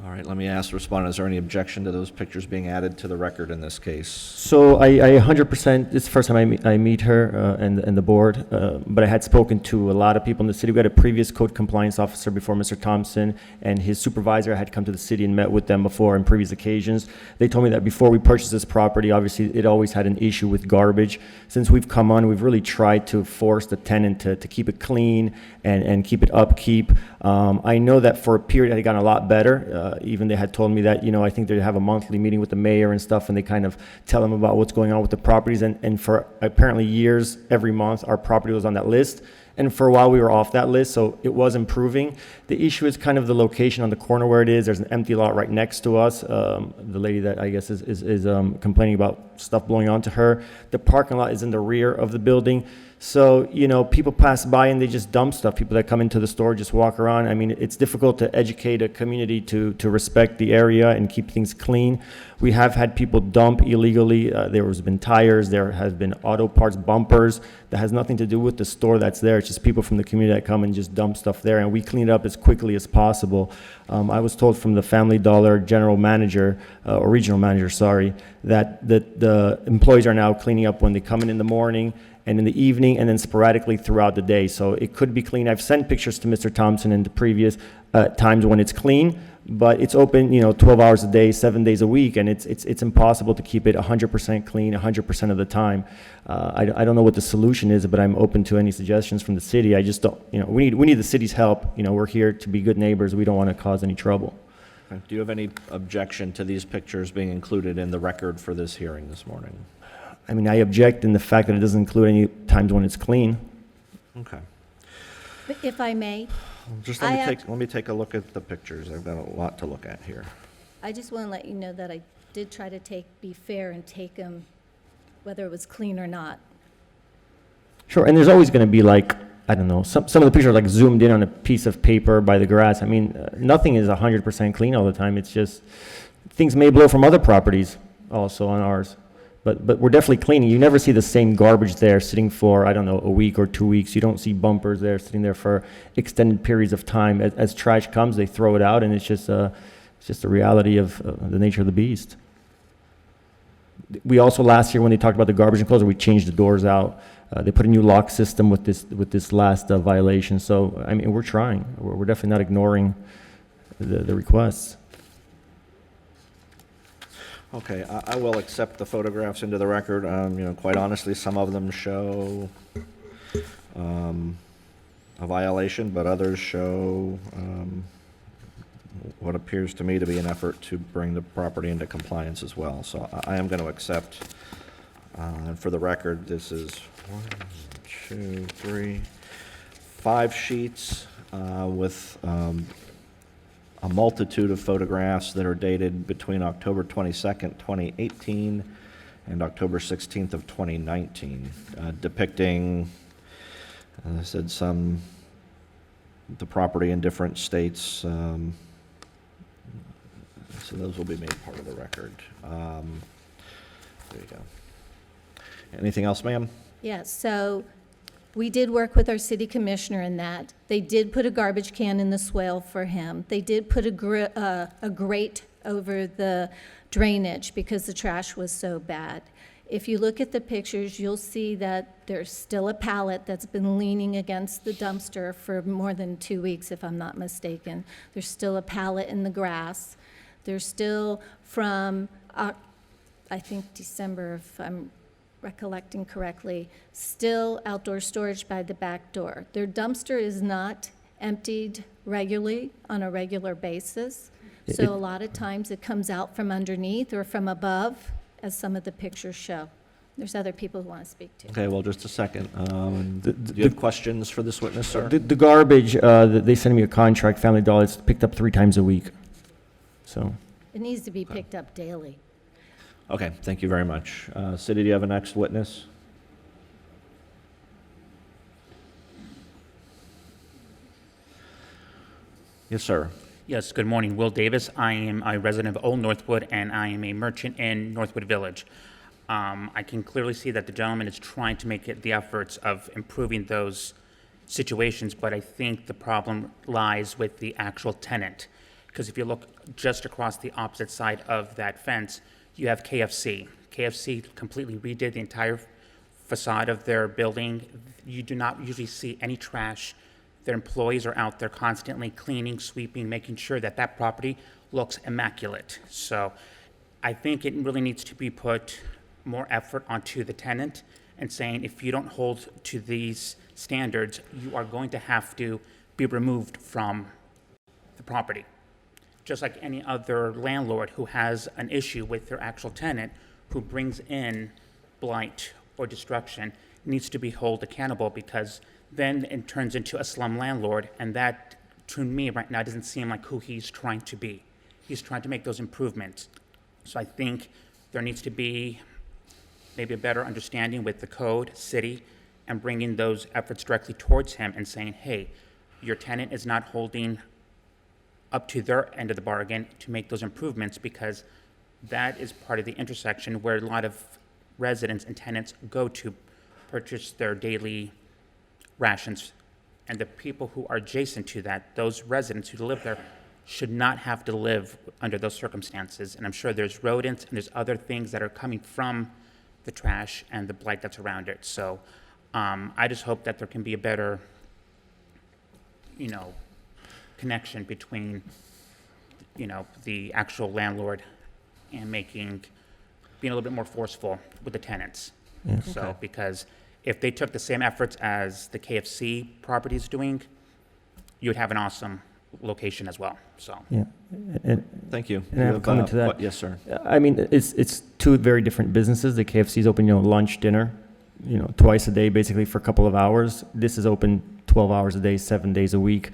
All right, let me ask the respondent, is there any objection to those pictures being added to the record in this case? So I 100%, this is the first time I meet her and the board, but I had spoken to a lot of people in the city. We had a previous code compliance officer before Mr. Thompson, and his supervisor had come to the city and met with them before on previous occasions. They told me that before we purchased this property, obviously it always had an issue with garbage. Since we've come on, we've really tried to force the tenant to keep it clean and keep it upkeep. I know that for a period it had gotten a lot better. Even they had told me that, I think they have a monthly meeting with the mayor and stuff, and they kind of tell them about what's going on with the properties. And for apparently years, every month, our property was on that list. And for a while, we were off that list, so it was improving. The issue is kind of the location on the corner where it is. There's an empty lot right next to us. The lady that I guess is complaining about stuff blowing onto her. The parking lot is in the rear of the building. So, people pass by and they just dump stuff. People that come into the store just walk around. I mean, it's difficult to educate a community to respect the area and keep things clean. We have had people dump illegally. There has been tires. There has been auto parts bumpers. That has nothing to do with the store that's there. It's just people from the community that come and just dump stuff there. And we clean it up as quickly as possible. I was told from the Family Dollar general manager, or regional manager, sorry, that the employees are now cleaning up when they come in the morning and in the evening, and then sporadically throughout the day. So it could be clean. I've sent pictures to Mr. Thompson in the previous times when it's clean, but it's open, 12 hours a day, 7 days a week, and it's impossible to keep it 100% clean 100% of the time. I don't know what the solution is, but I'm open to any suggestions from the city. I just don't, we need the city's help. We're here to be good neighbors. We don't want to cause any trouble. Okay. Do you have any objection to these pictures being included in the record for this hearing this morning? I mean, I object in the fact that it doesn't include any times when it's clean. Okay. But if I may, Just I let me take a look at the pictures. I've got a lot to look at here. I just want to let you know that I did try to be fair and take them, whether it was clean or not. Sure, and there's always going to be like, I don't know, some of the pictures are like zoomed in on a piece of paper by the grass. I mean, nothing is 100% clean all the time. It's just, things may blow from other properties also on ours. But we're definitely cleaning. You never see the same garbage there sitting for, I don't know, a week or 2 weeks. You don't see bumpers there sitting there for extended periods of time. As trash comes, they throw it out, and it's just a reality of the nature of the beast. We also, last year, when they talked about the garbage enclosure, we changed the doors out. They put a new lock system with this last violation. So, I mean, we're trying. We're definitely not ignoring the requests. Okay, I will accept the photographs into the record. Quite honestly, some of them show a violation, but others show what appears to me to be an effort to bring the property into compliance as well. So I am going to accept, and for the record, this is 1, 2, 3, 5 sheets with a multitude of photographs that are dated between October 22nd, 2018 and October 16th of 2019, depicting, as I said, the property in different states. So those will be made part of the record. There you go. Anything else, ma'am? Yeah, so we did work with our city commissioner in that. They did put a garbage can in the swale for him. They did put a grate over the drainage because the trash was so bad. If you look at the pictures, you'll see that there's still a pallet that's been leaning against the dumpster for more than 2 weeks, if I'm not mistaken. There's still a pallet in the grass. There's still from, I think, December, if I'm recollecting correctly, still outdoor storage by the back door. Their dumpster is not emptied regularly on a regular basis. So a lot of times it comes out from underneath or from above, as some of the pictures show. There's other people who want to speak to. Okay, well, just a second. Do you have questions for this witness, sir? The garbage, they send me a contract, Family Dollar, it's picked up 3 times a week. So. It needs to be picked up daily. Okay, thank you very much. City, do you have a next witness? Yes, sir. Yes, good morning. Will Davis. I am a resident of Old Northwood, and I am a merchant in Northwood Village. I can clearly see that the gentleman is trying to make the efforts of improving those situations, but I think the problem lies with the actual tenant. Because if you look just across the opposite side of that fence, you have KFC. KFC completely redid the entire facade of their building. You do not usually see any trash. Their employees are out there constantly cleaning, sweeping, making sure that that property looks immaculate. So I think it really needs to be put more effort onto the tenant and saying, if you don't hold to these standards, you are going to have to be removed from the property. Just like any other landlord who has an issue with their actual tenant who brings in blight or destruction needs to be held accountable, because then it turns into a slum landlord, and that, to me right now, doesn't seem like who he's trying to be. He's trying to make those improvements. So I think there needs to be maybe a better understanding with the code, city, and bringing those efforts directly towards him and saying, hey, your tenant is not holding up to their end of the bargain to make those improvements, because that is part of the intersection where a lot of residents and tenants go to purchase their daily rations. And the people who are adjacent to that, those residents who live there, should not have to live under those circumstances. And I'm sure there's rodents and there's other things that are coming from the trash and the blight that's around it. So I just hope that there can be a better, connection between, the actual landlord and being a little bit more forceful with the tenants. Yeah. So, Okay. because if they took the same efforts as the KFC property is doing, you'd have an awesome location as well, so. Yeah. And, Thank you. and I have a comment to that. Yes, sir. I mean, it's two very different businesses. The KFC's open, lunch, dinner, twice a day, basically for a couple of hours. This is open 12 hours a day, 7 days a week.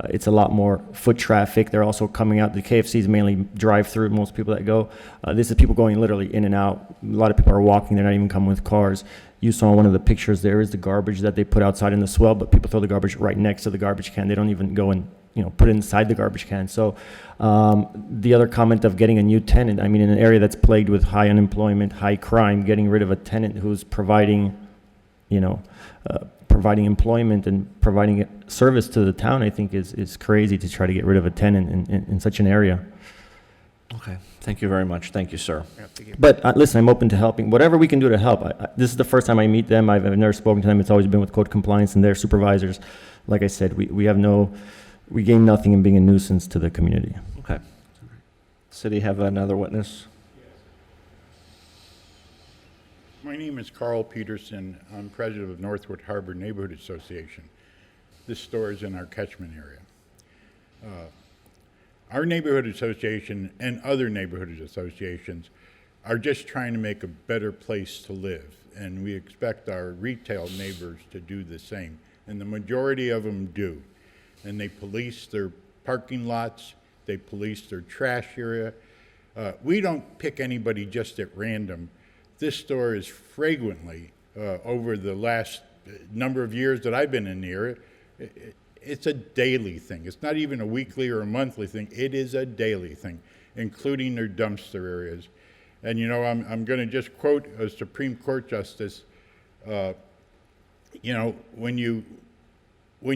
It's a lot more foot traffic. They're also coming out. The KFC is mainly drive-through, most people that go. This is people going literally in and out. A lot of people are walking. They're not even coming with cars. You saw one of the pictures. There is the garbage that they put outside in the swell, but people throw the garbage right next to the garbage can. They don't even go and, put it inside the garbage can. So the other comment of getting a new tenant, I mean, in an area that's plagued with high unemployment, high crime, getting rid of a tenant who's providing, providing employment and providing service to the town, I think is crazy to try to get rid of a tenant in such an area. Okay. Thank you very much. Thank you, sir. But listen, I'm open to helping. Whatever we can do to help. This is the first time I meet them. I've never spoken to them. It's always been with code compliance and their supervisors. Like I said, we gain nothing in being a nuisance to the community. Okay. City have another witness? My name is Carl Peterson. I'm president of Northwood Harbor Neighborhood Association. This store is in our catchment area. Our neighborhood association and other neighborhood associations are just trying to make a better place to live, and we expect our retail neighbors to do the same, and the majority of them do. And they police their parking lots, they police their trash area. We don't pick anybody just at random. This store is frequently, over the last number of years that I've been in the area, it's a daily thing. It's not even a weekly or a monthly thing. It is a daily thing, including their dumpster areas. And I'm going to just quote a Supreme Court justice. When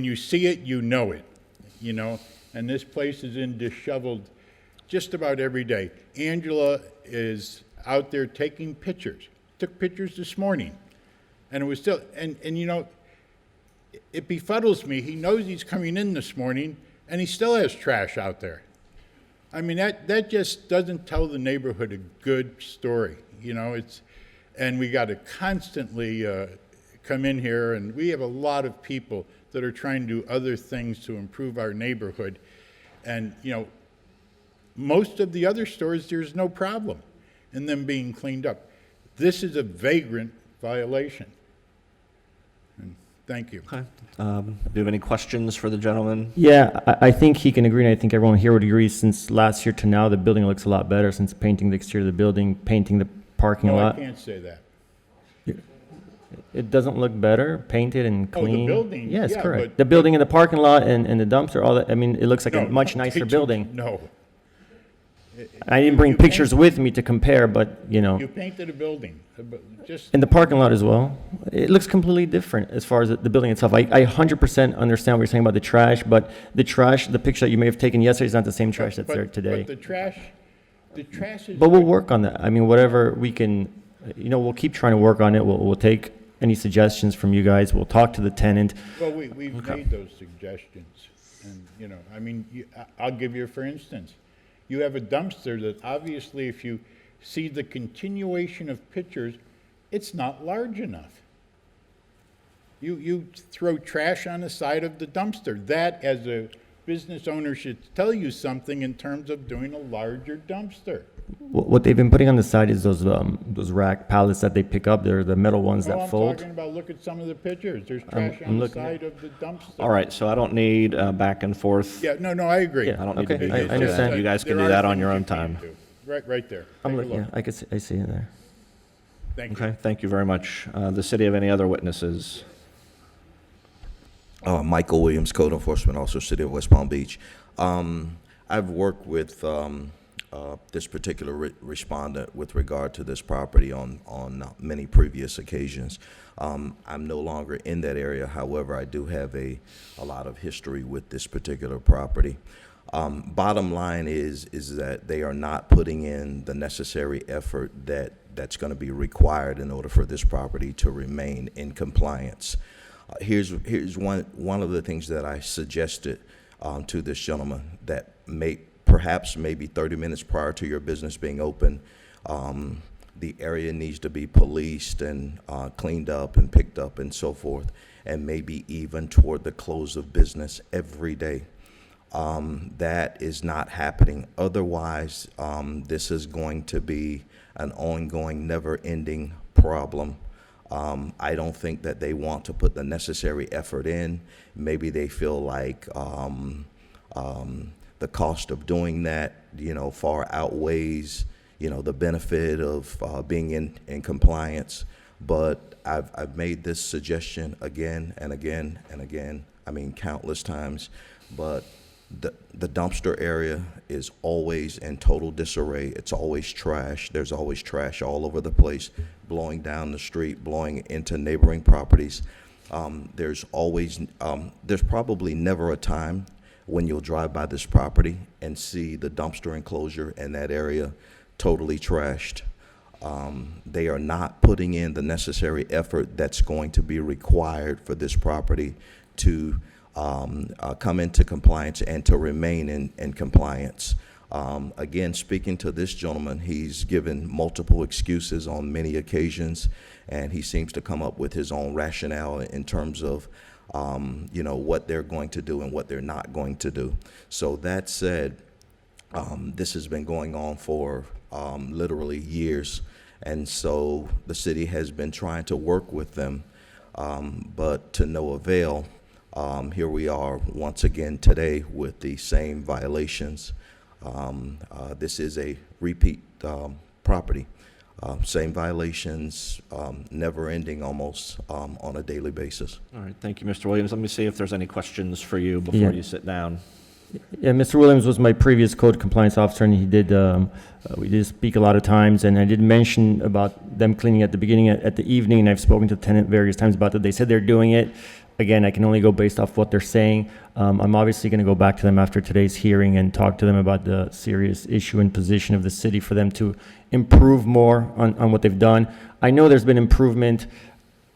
you see it, you know it. And this place is in disheveled just about every day. Angela is out there taking pictures. Took pictures this morning, and it was still. And it befuddles me. He knows he's coming in this morning, and he still has trash out there. I mean, that just doesn't tell the neighborhood a good story. And we got to constantly come in here, and we have a lot of people that are trying to do other things to improve our neighborhood. And, most of the other stores, there's no problem in them being cleaned up. This is a vagrant violation. Thank you. Okay. Do you have any questions for the gentleman? Yeah, I think he can agree, and I think everyone here would agree, since last year to now, the building looks a lot better, since painting the exterior of the building, painting the parking No, lot. I can't say that. It doesn't look better, painted and Oh, the clean? building, Yes, yeah, correct. but- The building and the parking lot and the dumpster, all that, I mean, it looks like a No, much nicer building. No. I didn't bring pictures with me to compare, but, You painted a building, just. in the parking lot as well, it looks completely different as far as the building itself. I 100% understand what you're saying about the trash, but the picture that you may have taken yesterday is not the same trash that's there today. But the trash is. But we'll work on that. I mean, whatever we can, we'll keep trying to work on it. We'll take any suggestions from you guys. We'll talk to the tenant. Well, we've made those suggestions, and, I'll give you, for instance, you have a dumpster that obviously, if you see the continuation of pictures, it's not large enough. You throw trash on the side of the dumpster. That, as a business owner, should tell you something in terms of doing a larger dumpster. What they've been putting on the side is those rack pallets that they pick up. They're the metal ones Oh, that I'm fold. talking about, look at some of the pictures. There's trash I'm on the looking. side of the dumpster. All right, so I don't need back and forth. Yeah, no, I agree. Yeah, I don't need okay, to be I here for that. understand. You guys can There do are that on things your you own can time. do. Right there. I'm Take a looking, look. yeah, I see it there. Thank you. Okay, thank you very much. The city have any other witnesses? Michael Williams, Code Enforcement Officer, City of West Palm Beach. I've worked with this particular respondent with regard to this property on many previous occasions. I'm no longer in that area. However, I do have a lot of history with this particular property. Bottom line is that they are not putting in the necessary effort that's going to be required in order for this property to remain in compliance. Here's one of the things that I suggested to this gentleman, that perhaps maybe 30 minutes prior to your business being open, the area needs to be policed and cleaned up and picked up and so forth, and maybe even toward the close of business every day. That is not happening. Otherwise, this is going to be an ongoing, never-ending problem. I don't think that they want to put the necessary effort in. Maybe they feel like the cost of doing that, far outweighs, the benefit of being in compliance. But I've made this suggestion again and again and again, countless times, but the dumpster area is always in total disarray. It's always trash. There's always trash all over the place, blowing down the street, blowing into neighboring properties. There's probably never a time when you'll drive by this property and see the dumpster enclosure in that area totally trashed. They are not putting in the necessary effort that's going to be required for this property to come into compliance and to remain in compliance. Again, speaking to this gentleman, he's given multiple excuses on many occasions, and he seems to come up with his own rationale in terms of what they're going to do and what they're not going to do. So that said, this has been going on for literally years, and so the city has been trying to work with them, but to no avail. Here we are once again today with the same violations. This is a repeat property. Same violations, never ending almost on a daily basis. All right, thank you, Mr. Williams. Let me see if there's any questions for you before you sit down. Yeah, Mr. Williams was my previous code compliance officer, and he did, we did speak a lot of times, and I did mention about them cleaning at the beginning, at the evening, and I've spoken to the tenant various times about that. They said they're doing it. Again, I can only go based off what they're saying. I'm obviously going to go back to them after today's hearing and talk to them about the serious issue and position of the city for them to improve more on what they've done. I know there's been improvement.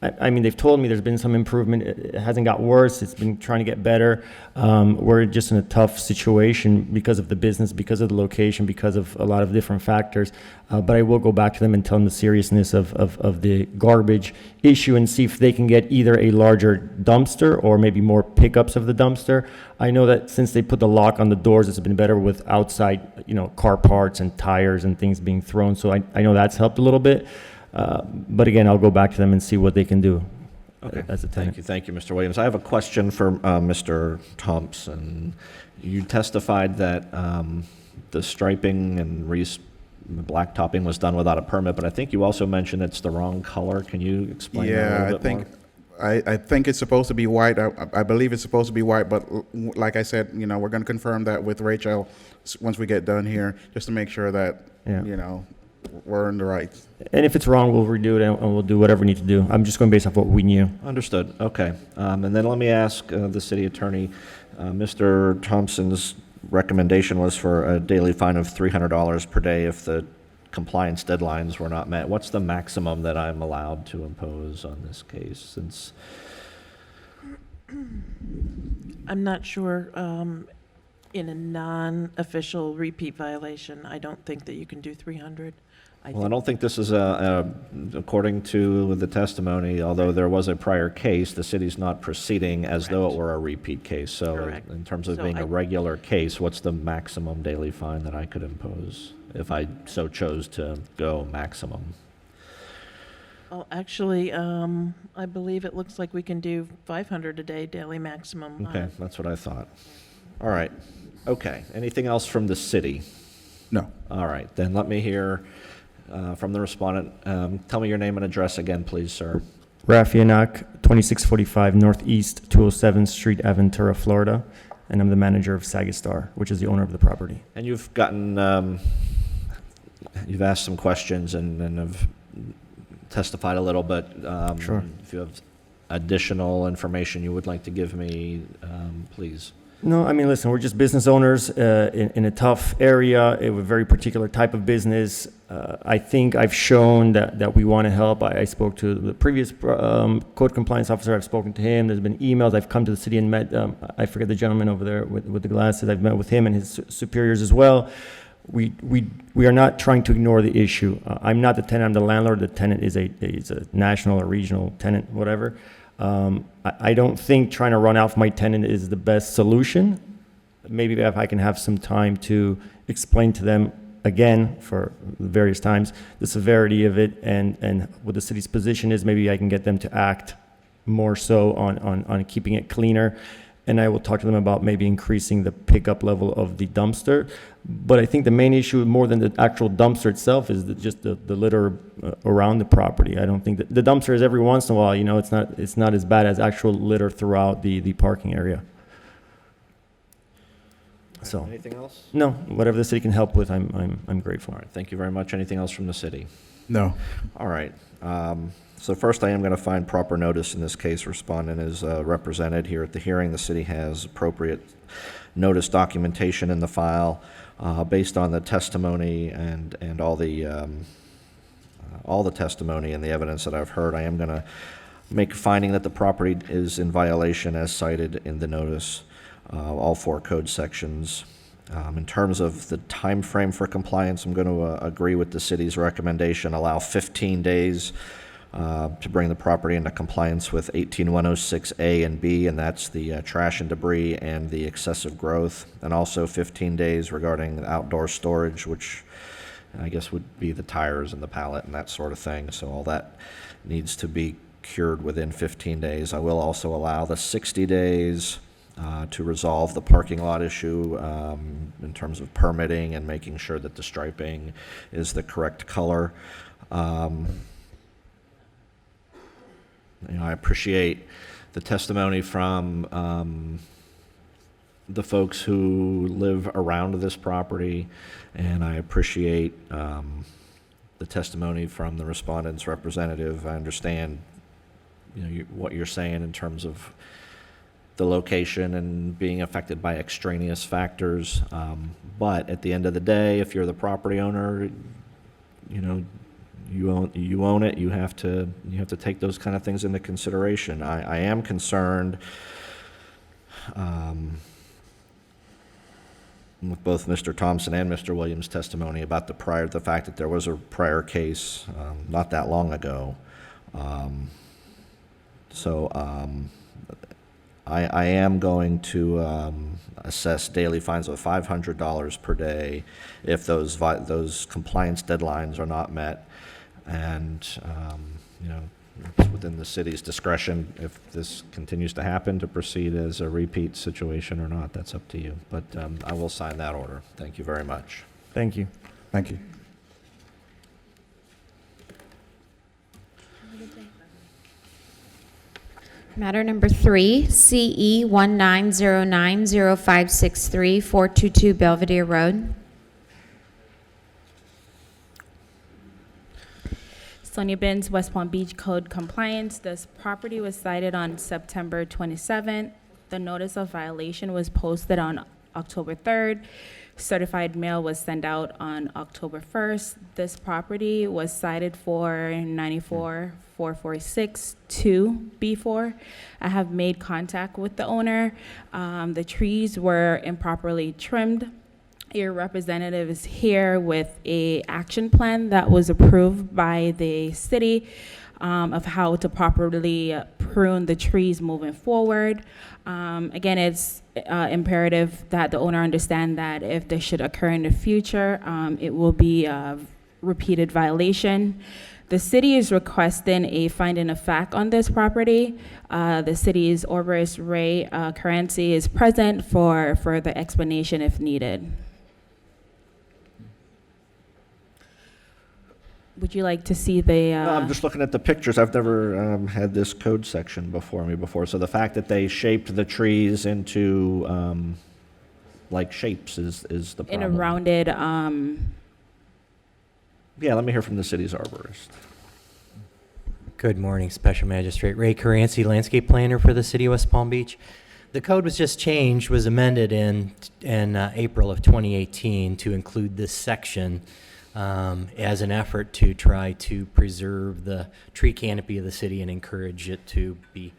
I mean, they've told me there's been some improvement. It hasn't got worse. It's been trying to get better. We're just in a tough situation because of the business, because of the location, because of a lot of different factors. But I will go back to them and tell them the seriousness of the garbage issue and see if they can get either a larger dumpster or maybe more pickups of the dumpster. I know that since they put the lock on the doors, it's been better with outside, car parts and tires and things being thrown. So I know that's helped a little bit. But again, I'll go back to them and see what they can do as a tenant. Thank you, Mr. Williams. I have a question for Mr. Thompson. You testified that the striping and blacktopping was done without a permit, but I think you also mentioned it's the wrong color. Can you explain that a little bit more? I think it's supposed to be white. I believe it's supposed to be white, but like I said, we're going to confirm that with Rachel once we get done here, just to make sure that, we're in the right. And if it's wrong, we'll redo it and we'll do whatever we need to do. I'm just going based off what we knew. Understood. Okay. And then let me ask the city attorney, Mr. Thompson's recommendation was for a daily fine of $300 per day if the compliance deadlines were not met. What's the maximum that I'm allowed to impose on this case? Since I'm not sure. In a non-official repeat violation, I don't think that you can do 300. I don't think this is according to the testimony, although there was a prior case, the city's not proceeding as though it were a repeat case. So in terms of being a regular case, what's the maximum daily fine that I could impose if I so chose to go maximum? Oh, actually, I believe it looks like we can do 500 a day daily maximum. Okay, that's what I thought. All right. Okay. Anything else from the city? No. All right. Then let me hear from the respondent. Tell me your name and address again, please, sir. Rafianak, 2645 Northeast 207th Street, Aventura, Florida. And I'm the manager of Sagastar, which is the owner of the property. And you've gotten, you've asked some questions and have testified a little, but Sure. If you have additional information you would like to give me, please. No, I mean, listen, we're just business owners in a tough area, a very particular type of business. I think I've shown that we want to help. I spoke to the previous code compliance officer. I've spoken to him. There's been emails. I've come to the city and met, I forget the gentleman over there with the glasses. I've met with him and his superiors as well. We are not trying to ignore the issue. I'm not the tenant. I'm the landlord. The tenant is a national or regional tenant, whatever. I don't think trying to run off my tenant is the best solution. maybe if I can have some time to explain to them again for various times the severity of it and what the city's position is, maybe I can get them to act more so on keeping it cleaner. And I will talk to them about maybe increasing the pickup level of the dumpster. But I think the main issue, more than the actual dumpster itself, is just the litter around the property. I don't think that the dumpster is every once in a while, it's not as bad as actual litter throughout the parking area. So, Anything else? no, whatever the city can help with, I'm grateful. All right, thank you very much. Anything else from the city? No. All right. So first, I am going to find proper notice in this case. Respondent is represented here at the hearing. The city has appropriate notice documentation in the file based on the testimony and all the testimony and the evidence that I've heard. I am going to make a finding that the property is in violation as cited in the notice, all 4 code sections. In terms of the time frame for compliance, I'm going to agree with the city's recommendation, allow 15 days to bring the property into compliance with 18106A and B, and that's the trash and debris and the excessive growth, and also 15 days regarding outdoor storage, which I guess would be the tires and the pallet and that sort of thing. So all that needs to be cured within 15 days. I will also allow the 60 days to resolve the parking lot issue in terms of permitting and making sure that the striping is the correct color. I appreciate the testimony from the folks who live around this property, and I appreciate the testimony from the respondent's representative. I understand, what you're saying in terms of the location and being affected by extraneous factors. But at the end of the day, if you're the property owner, you own it. You have to take those kind of things into consideration. I am concerned with both Mr. Thompson and Mr. Williams' testimony about the fact that there was a prior case not that long ago. I am going to assess daily fines of $500 per day if those compliance deadlines are not met, and it's within the city's discretion if this continues to happen to proceed as a repeat situation or not. That's up to you. But I will sign that order. Thank you very much. Thank you. Thank you. Matter number 3, CE 19090563, 422 Belvedere Road. Sonia Benz, West Palm Beach Code Compliance. This property was cited on September 27th. The notice of violation was posted on October 3rd. Certified mail was sent out on October 1st. This property was cited for 94,446-2B4. I have made contact with the owner. The trees were improperly trimmed. Your representative is here with a action plan that was approved by the city of how to properly prune the trees moving forward. Again, it's imperative that the owner understand that if this should occur in the future, it will be a repeated violation. The city is requesting a finding of fact on this property. The city's Orvis Ray Currency is present for further explanation if needed. Would you like to see the? No, I'm just looking at the pictures. I've never had this code section before. So the fact that they shaped the trees into like shapes is the problem. In a rounded. Yeah, let me hear from the city's arborist. Good morning, Special Magistrate Ray Caranci, landscape planner for the city of West Palm Beach. The code was just changed, was amended in April of 2018 to include this section. As an effort to try to preserve the tree canopy of the city and encourage it to be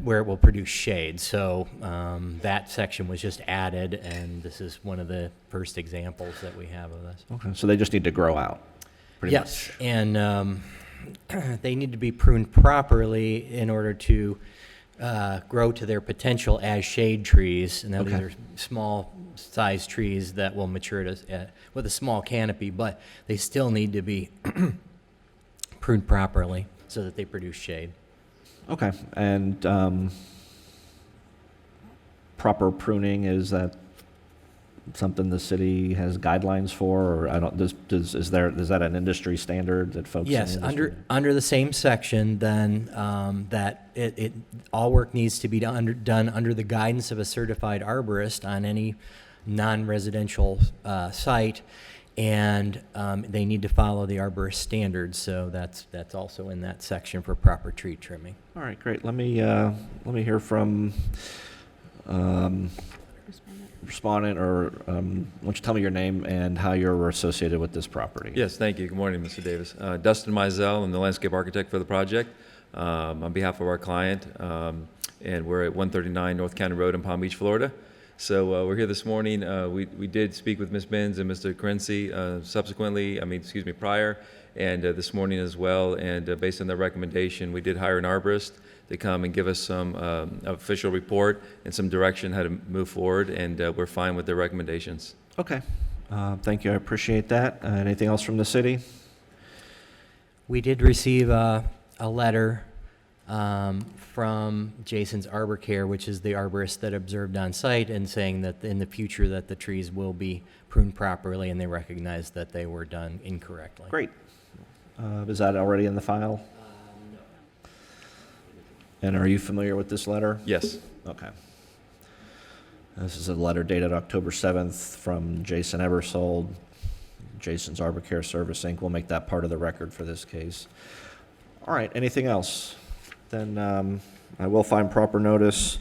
where it will produce shade. So that section was just added, and this is one of the first examples that we have of this. Okay, so they just need to grow out, pretty yes, much. and they need to be pruned properly in order to grow to their potential as shade trees. And these Okay. are small size trees that will mature to, with a small canopy, but they still need to be pruned properly so that they produce shade. Okay, and proper pruning, is that something the city has guidelines for, or I don't, is that an industry standard that folks in Yes, the industry? under the same section, then that all work needs to be done under the guidance of a certified arborist on any non-residential site, and they need to follow the arborist standards. So that's also in that section for proper tree trimming. All right, great. Let me hear from respondent, or why don't you tell me your name and how you're associated with this property? Yes, thank you. Good morning, Mr. Davis. Dustin Mizell, I'm the landscape architect for the project on behalf of our client, and we're at 139 North County Road in Palm Beach, Florida. So we're here this morning. We did speak with Ms. Binns and Mr. Corinci prior, and this morning as well. And based on their recommendation, we did hire an arborist to come and give us some official report and some direction how to move forward, and we're fine with their recommendations. Okay. Thank you. I appreciate that. Anything else from the city? We did receive a letter from Jason's Arbor Care, which is the arborist that observed on site, and saying that in the future that the trees will be pruned properly, and they recognize that they were done incorrectly. Great. Is that already in the file? No. And are you familiar with this letter? Yes. Okay. This is a letter dated October 7th from Jason Ebersold, Jason's Arbor Care Service, Inc. We'll make that part of the record for this case. All right, anything else? Then I will find proper notice,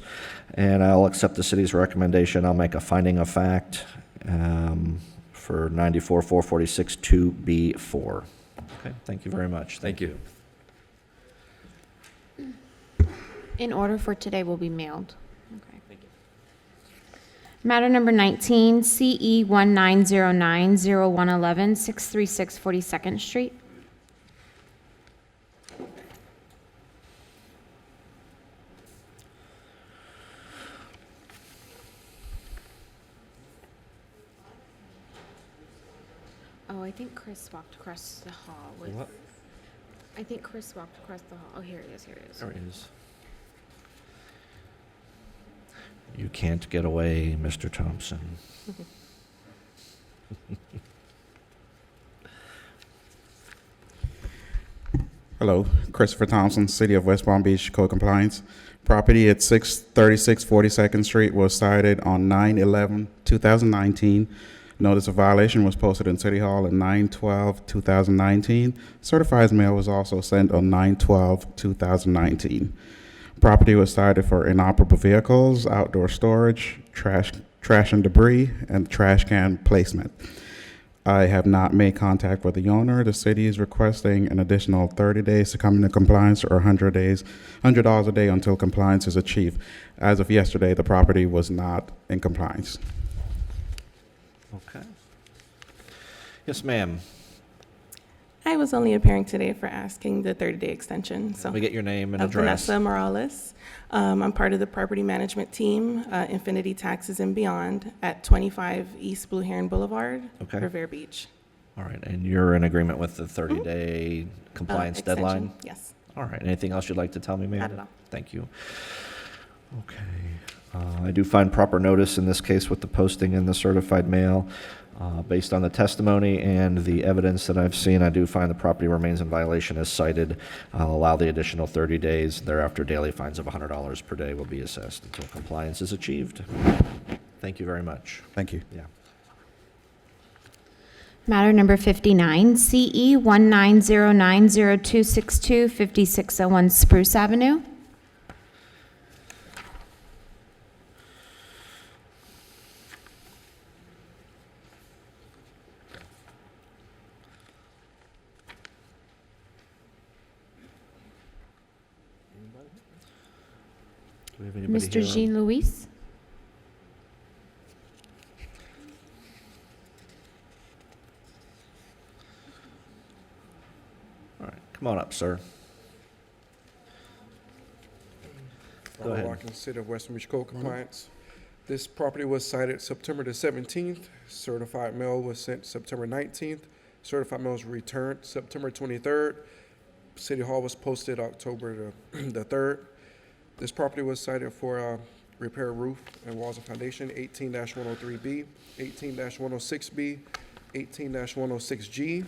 and I'll accept the city's recommendation. I'll make a finding of fact for 94-446 2B4. Okay, thank you very much. Thank you. In order for today will be mailed. Okay. Thank you. Matter number 19, CE 1909-0111, 636 42nd Street. Oh, I think Chris walked across the hall with... What? I think Chris walked across the hall. Oh, here he is, here he is. There it is. You can't get away, Mr. Thompson. Hello, Christopher Thompson, City of West Palm Beach, Code Compliance. Property at 636 42nd Street was cited on 9/11/2019. Notice of violation was posted in City Hall at 9/12/2019. Certified mail was also sent on 9/12/2019. Property was cited for inoperable vehicles, outdoor storage, trash and debris, and trash can placement. I have not made contact with the owner. The city is requesting an additional 30 days to come into compliance, or $100 a day until compliance is achieved. As of yesterday, the property was not in compliance. Okay. Yes, ma'am. I was only appearing today for asking the 30-day extension. So Let me get your name and address. Vanessa Morales. I'm part of the property management team, Infinity Taxes and Beyond, at 25 East Blue Heron Boulevard, Okay. Revere Beach. All right, and you're in agreement with the 30-day compliance Extension, deadline? yes. All right, anything else you'd like to tell me, ma'am? Not at all. Thank you. Okay. I do find proper notice in this case with the posting in the certified mail. Based on the testimony and the evidence that I've seen, I do find the property remains in violation as cited. I'll allow the additional 30 days. Thereafter, daily fines of $100 per day will be assessed until compliance is achieved. Thank you very much. Thank you. Yeah. Matter number 59, CE 1909-0262, 5601 Spruce Avenue. Do we have anybody Mr. here? Jean-Louis? All right, come on up, sir. Go ahead. Watkins, City of West Palm Beach Code Compliance. This property was cited September the 17th. Certified mail was sent September 19th. Certified mail was returned September 23rd. City Hall was posted October the 3rd. This property was cited for repair roof and walls and foundation, 18-103B, 18-106B, 18-106G.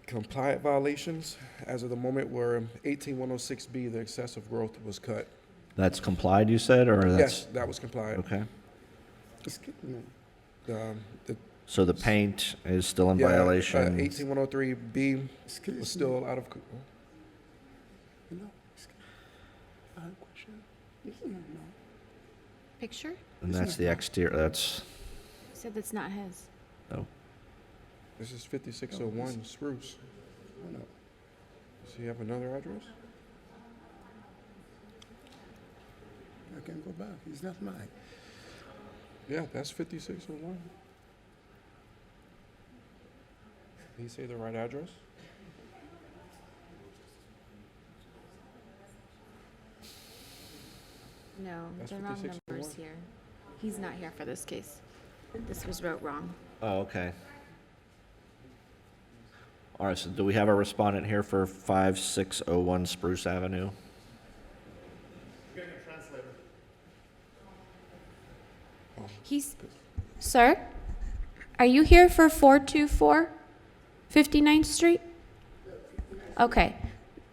Compliant violations, as of the moment, were 18-106B, the excessive growth was cut. That's complied, you said, or that's? Yes, that was compliant. Okay. The So the paint is still in violation? 18-103B was still out of. Picture? And that's the exterior, that's, He said that's not his. oh. This is 5601 Spruce. Does he have another address? I can go back. It's not mine. Yeah, that's 5601. Did he say the right address? No, That's the wrong 5601. number's here. He's not here for this case. This was wrote wrong. Oh, okay. All right, so do we have a respondent here for 5601 Spruce Avenue? He's, sir, are you here for 424 59th Street? Okay,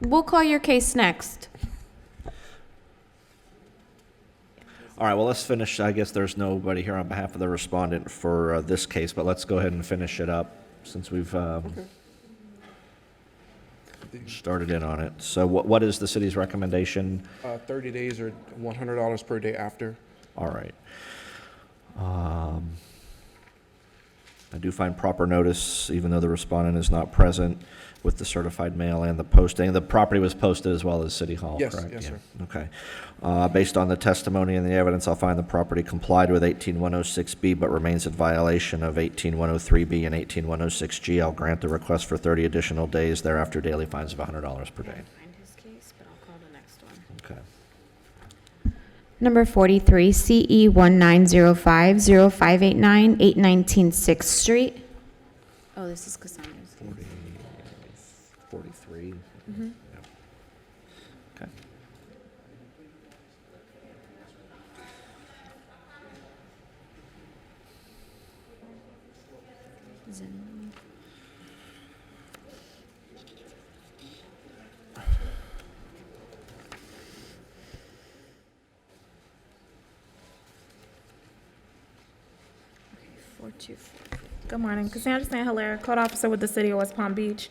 we'll call your case next. All right, well, let's finish. I guess there's nobody here on behalf of the respondent for this case, but let's go ahead and finish it up since we've started in on it. So what is the city's recommendation? 30 days or $100 per day after. All right. I do find proper notice, even though the respondent is not present, with the certified mail and the posting. The property was posted as well as City Hall, Yes, correct? yes, Yeah. sir. Okay. Based on the testimony and the evidence, I'll find the property complied with 18106B, but remains in violation of 18103B and 18106G. I'll grant the request for 30 additional days, thereafter daily fines of $100 per day. Find his case, but I'll call the next one. Okay. Number 43, CE 1905-0589, 819 6th Street. Oh, this is Cassandra's case. 43. Mhm. Okay. Zen- Okay, 424. Good morning. Cassandra St. Hilaire, Code Officer with the City of West Palm Beach.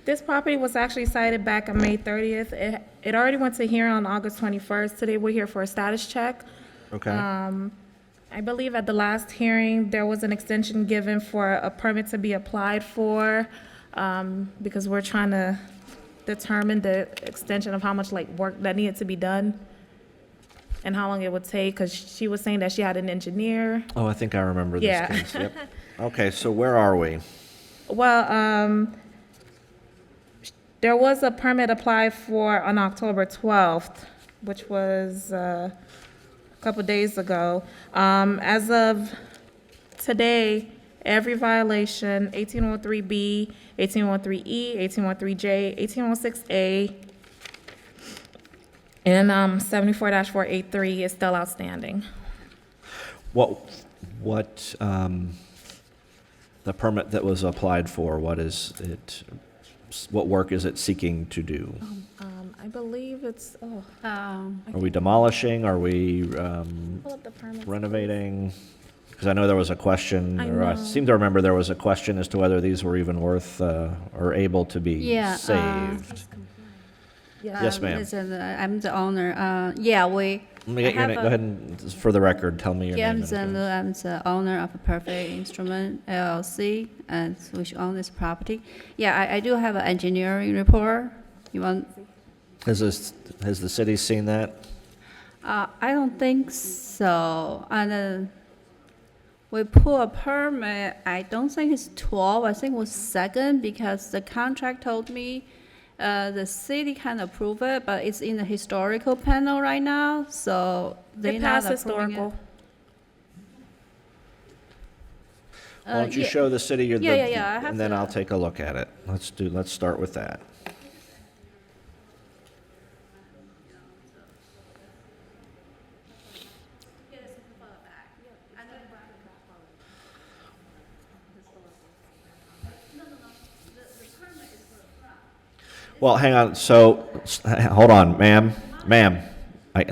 This property was actually cited back on May 30th. It already went to hearing on August 21st. Today, we're here for a status check. Okay. I believe at the last hearing, there was an extension given for a permit to be applied for, because we're trying to determine the extension of how much work that needed to be done and how long it would take, because she was saying that she had an engineer. Oh, I think I remember this Yeah. case. Yep. Okay, so where are we? Well, there was a permit applied for on October 12th, which was a couple days ago. As of today, every violation, 1803B, 1803E, 1803J, 1806A, and 74-483 is still outstanding. What, the permit that was applied for, what is it, what work is it seeking to do? I believe it's, Are we demolishing, are we pull up the permit. renovating? Because I know there was a question, I or I know. seem to remember there was a question as to whether these were even worth, or able to be saved. Yes, ma'am. Listen, I'm the owner. Yeah, we. Let me get your name, go ahead and, for the record, tell me your name. and I'm the owner of Perfect Instrument LLC, and which own this property. Yeah, I do have an engineering report. You want? Has the city seen that? I don't think so. And we pull a permit. I don't think it's 12. I think it was 2nd, because the contract told me The city can approve it, but it's in the historical panel right now, so they're It not passed approving historical. it. Why don't you Yeah. show the city your, Yeah, yeah, yeah, I have and then the- I'll take a look at it. Let's start with that. Well, hang on. So, hold on, ma'am.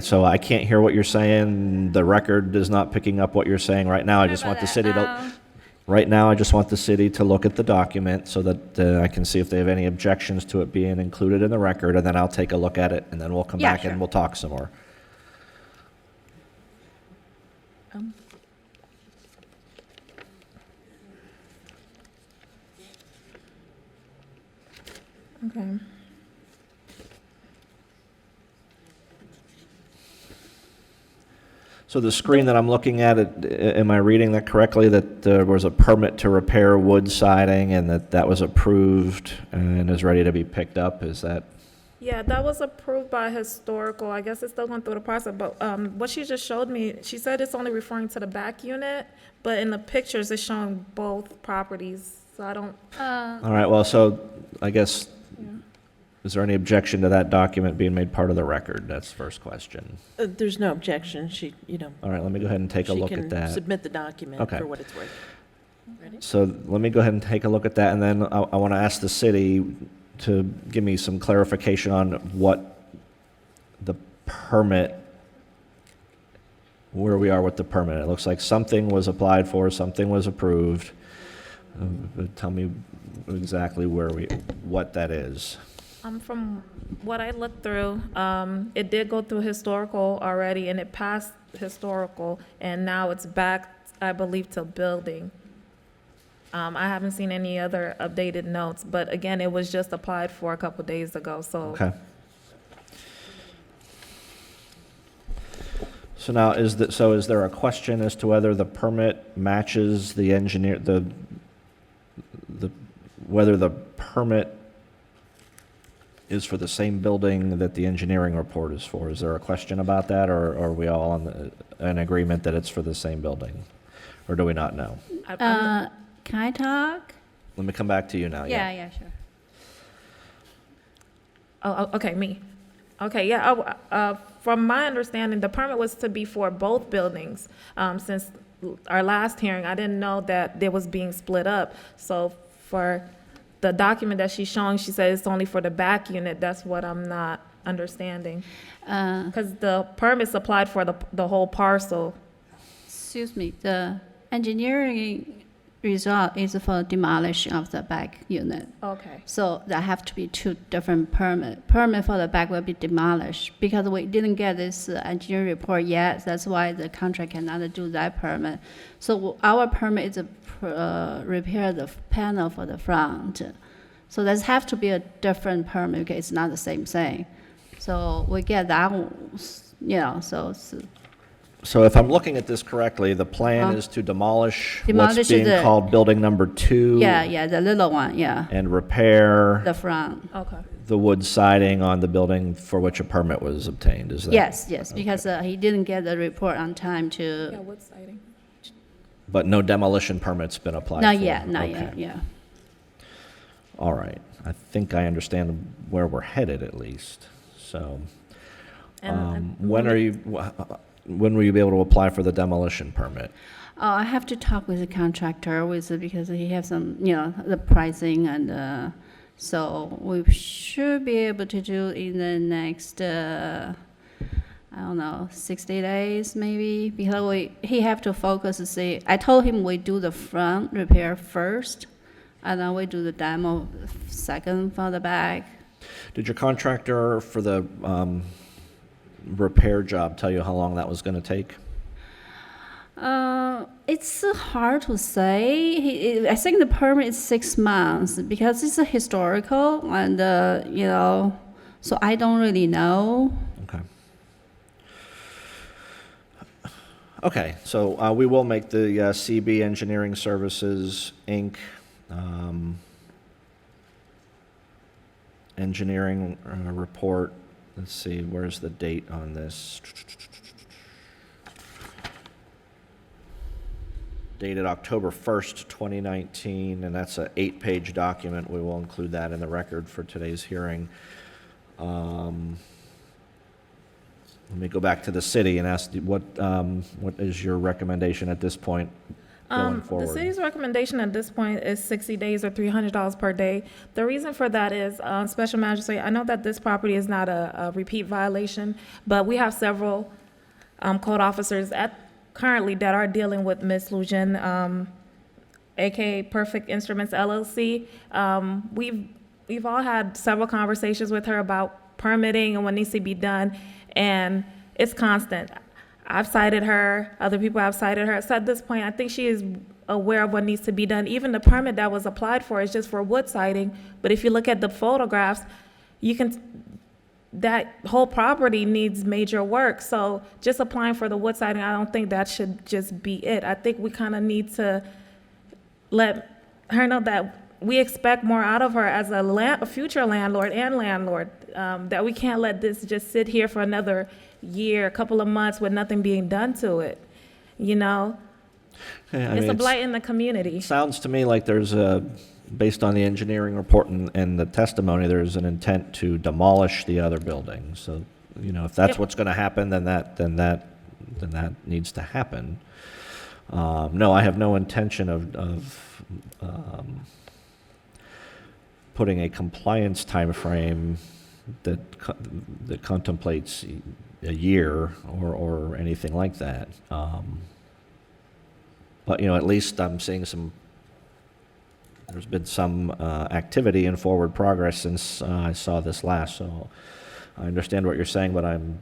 So I can't hear what you're saying. The record is not picking up what you're saying right now. I just want the city to. Right now, I just want the city to look at the document so that I can see if they have any objections to it being included in the record, and then I'll take a look at it, and then we'll come Yeah, back sure. and we'll talk some more. Okay. So the screen that I'm looking at, am I reading that correctly, that there was a permit to repair wood siding and that was approved and is ready to be picked up? Is that? Yeah, that was approved by historical. I guess it's still going through the process, but what she just showed me, she said it's only referring to the back unit, but in the pictures, it's showing both properties, so I don't. All right, well, so I guess, is there any objection to that document being made part of the record? That's the first question. There's no objection. She, All right, let me go ahead and take a look at She can that. submit the document Okay. for what it's worth. Ready? So let me go ahead and take a look at that, and then I want to ask the city to give me some clarification on what the permit, where we are with the permit. It looks like something was applied for, something was approved. But tell me exactly what that is. From what I looked through, it did go through historical already, and it passed historical, and now it's back, I believe, to building. I haven't seen any other updated notes, but again, it was just applied for a couple days ago, so. Okay. So now, is there a question as to whether the permit matches the engineer, whether the permit is for the same building that the engineering report is for? Is there a question about that, or are we all in agreement that it's for the same building? Or do we not know? Can I talk? Let me come back to you now. Yeah, sure. Oh, okay, me. Okay, yeah, from my understanding, the permit was to be for both buildings. Since our last hearing, I didn't know that it was being split up. So for the document that she's showing, she said it's only for the back unit. That's what I'm not understanding. Because the permit's applied for the whole parcel. Excuse me, the engineering result is for demolition of the back unit. Okay. So there have to be two different permit. Permit for the back will be demolished because we didn't get this engineering report yet. That's why the contract cannot do that permit. So our permit is to repair the panel for the front. So there have to be a different permit because it's not the same thing. So we get that, so. So if I'm looking at this correctly, the plan is to demolish what's Demolish being the- called building number 2. Yeah, the little one, yeah, And repair the front. Okay. the wood siding on the building for which a permit was obtained, is that? Yes, because he didn't get the report on time to. Yeah, wood siding. But no demolition permit's been applied for? Not yet, Okay. yeah. All right. I think I understand where we're headed at least. So, when will you be able to apply for the demolition permit? I have to talk with the contractor because he has some, the pricing and, so we should be able to do in the next, 60 days maybe, because he have to focus to see, I told him we do the front repair first, and then we do the demo second for the back. Did your contractor for the repair job tell you how long that was going to take? It's hard to say. I think the permit is 6 months because it's a historical and, so I don't really know. Okay. Okay, so we will make the CB Engineering Services, Inc. engineering report. Let's see, where's the date on this? Dated October 1st, 2019, and that's an 8-page document. We will include that in the record for today's hearing. Let me go back to the city and ask, what is your recommendation at this point going forward? The city's recommendation at this point is 60 days or $300 per day. The reason for that is, Special Magistrate, I know that this property is not a repeat violation, but we have several code officers currently that are dealing with Ms. Lujan, aka Perfect Instruments LLC. We've all had several conversations with her about permitting and what needs to be done, and it's constant. I've cited her, other people have cited her. So at this point, I think she is aware of what needs to be done. Even the permit that was applied for is just for wood siding, but if you look at the photographs, that whole property needs major work. So just applying for the wood siding, I don't think that should just be it. I think we kind of need to let her know that we expect more out of her as a future landlord, that we can't let this just sit here for another year, a couple of months with nothing being done to it. It's a blight in the community. Sounds to me like there's based on the engineering report and the testimony, there's an intent to demolish the other building. So, if that's what's going to happen, then that needs to happen. No, I have no intention of putting a compliance time frame that contemplates a year or anything like that. But at least I'm seeing there's been some activity and forward progress since I saw this last. So I understand what you're saying, but I'm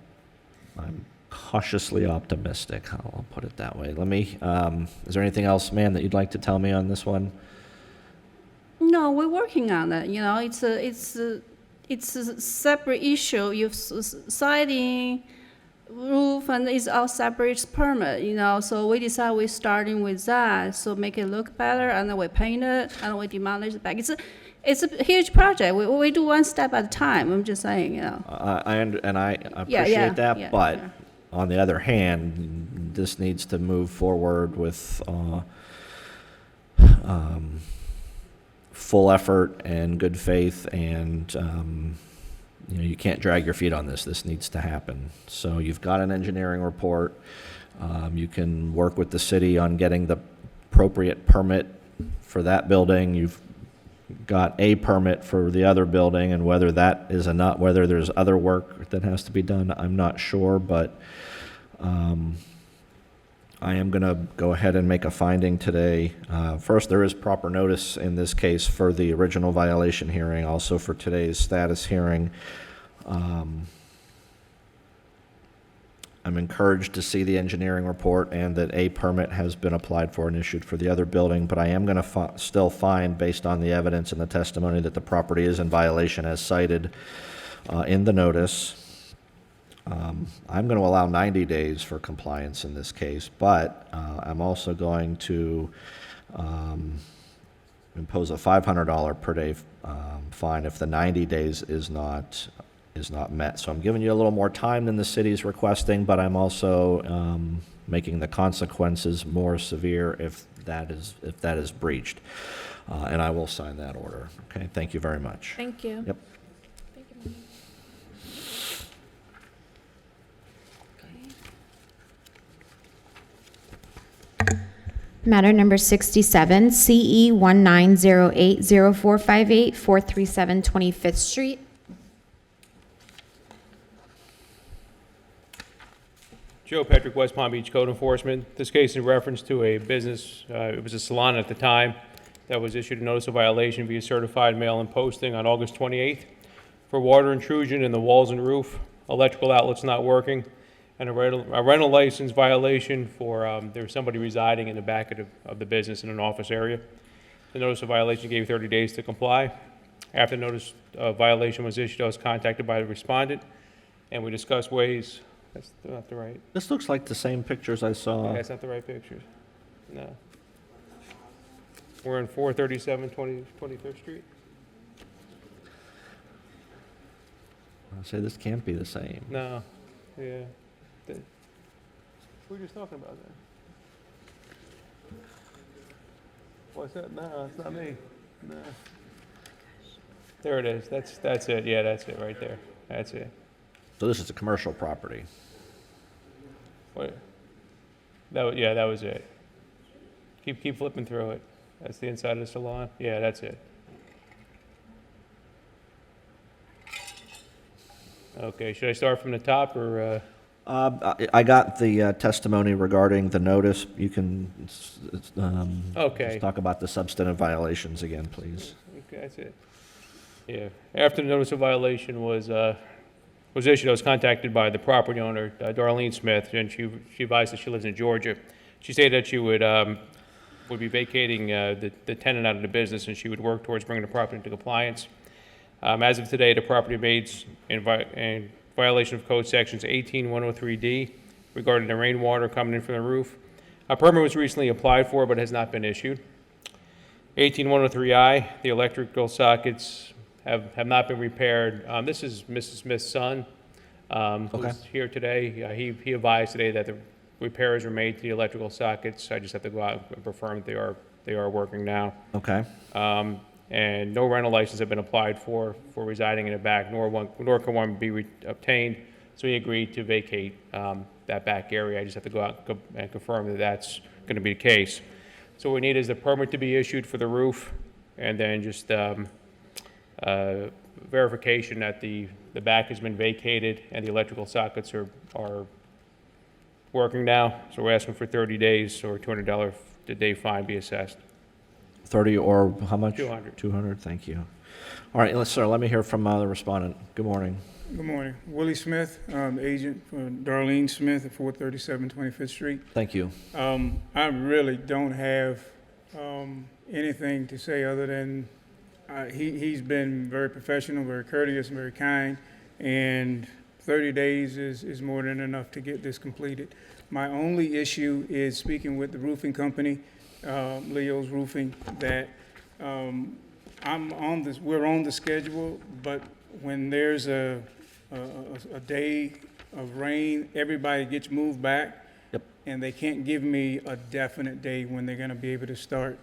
cautiously optimistic. I'll put it that way. Is there anything else, ma'am, that you'd like to tell me on this one? No, we're working on it. It's a separate issue. You've siding, roof, and it's all separate permit. So we decided we're starting with that, so make it look better, and then we paint it, and we demolish it back. It's a huge project. We do one step at a time. I'm just saying, I appreciate that, but on the other hand, this needs to move forward with full effort and good faith, and you can't drag your feet on this. This needs to happen. So you've got an engineering report. You can work with the city on getting the appropriate permit for that building. You've got a permit for the other building, and whether that is enough, whether there's other work that has to be done, I'm not sure, but I am going to go ahead and make a finding today. First, there is proper notice in this case for the original violation hearing, also for today's status hearing. I'm encouraged to see the engineering report and that a permit has been applied for and issued for the other building, but I am going to still find, based on the evidence and the testimony, that the property is in violation as cited in the notice. I'm going to allow 90 days for compliance in this case, but I'm also going to impose a $500 per day fine if the 90 days is not met. So I'm giving you a little more time than the city's requesting, but I'm also making the consequences more severe if that is breached. And I will sign that order. Okay, thank you very much. Thank you. Yep. Matter number 67, CE 19080458, 437 25th Street. Joe Patrick, West Palm Beach Code Enforcement. This case in reference to a business, it was a salon at the time, that was issued a notice of violation via certified mail and posting on August 28th for water intrusion in the walls and roof, electrical outlets not working, and a rental license violation for there was somebody residing in the back of the business in an office area. The notice of violation gave 30 days to comply. After notice of violation was issued, I was contacted by the respondent, and we discussed ways. That's not the right. This looks like the same pictures I saw. That's not the right pictures. No. We're in 437 25th Street. I say this can't be the same. No, yeah. The- We were just talking about that. What's that? No, it's not me. No. There it is. That's it. Yeah, that's it right there. That's it. So this is a commercial property. What? Yeah, that was it. Keep flipping through it. That's the inside of the salon. Yeah, that's it. Okay, should I start from the top or? I got the testimony regarding the notice. You can Okay. just talk about the substantive violations again, please. Okay, that's it. Yeah, after the notice of violation was issued, I was contacted by the property owner, Darlene Smith, and she advised that she lives in Georgia. She stated that she would be vacating the tenant out of the business, and she would work towards bringing the property into compliance. As of today, the property remains in violation of code sections 18103D regarding the rainwater coming in from the roof. A permit was recently applied for, but has not been issued. 18103I, the electrical sockets have not been repaired. This is Mrs. Smith's son, who's here today. He advised today that the repairs were made to the electrical sockets. I just have to go out and confirm that they are working now. Okay. And no rental license have been applied for residing in the back, nor can one be obtained. So he agreed to vacate that back area. I just have to go out and confirm that that's going to be the case. So what we need is the permit to be issued for the roof, and then just verification that the back has been vacated and the electrical sockets are working now. So we're asking for 30 days or $200 a day fine be assessed. 30 or how much? 200. 200, thank you. All right, sir, let me hear from the respondent. Good morning. Good morning. Willie Smith, agent for Darlene Smith at 437 25th Street. Thank you. I really don't have anything to say other than he's been very professional, very courteous, and very kind, and 30 days is more than enough to get this completed. My only issue is speaking with the roofing company, Leo's Roofing, that we're on the schedule, but when there's a day of rain, everybody gets moved back. Yep. And they can't give me a definite day when they're going to be able to start.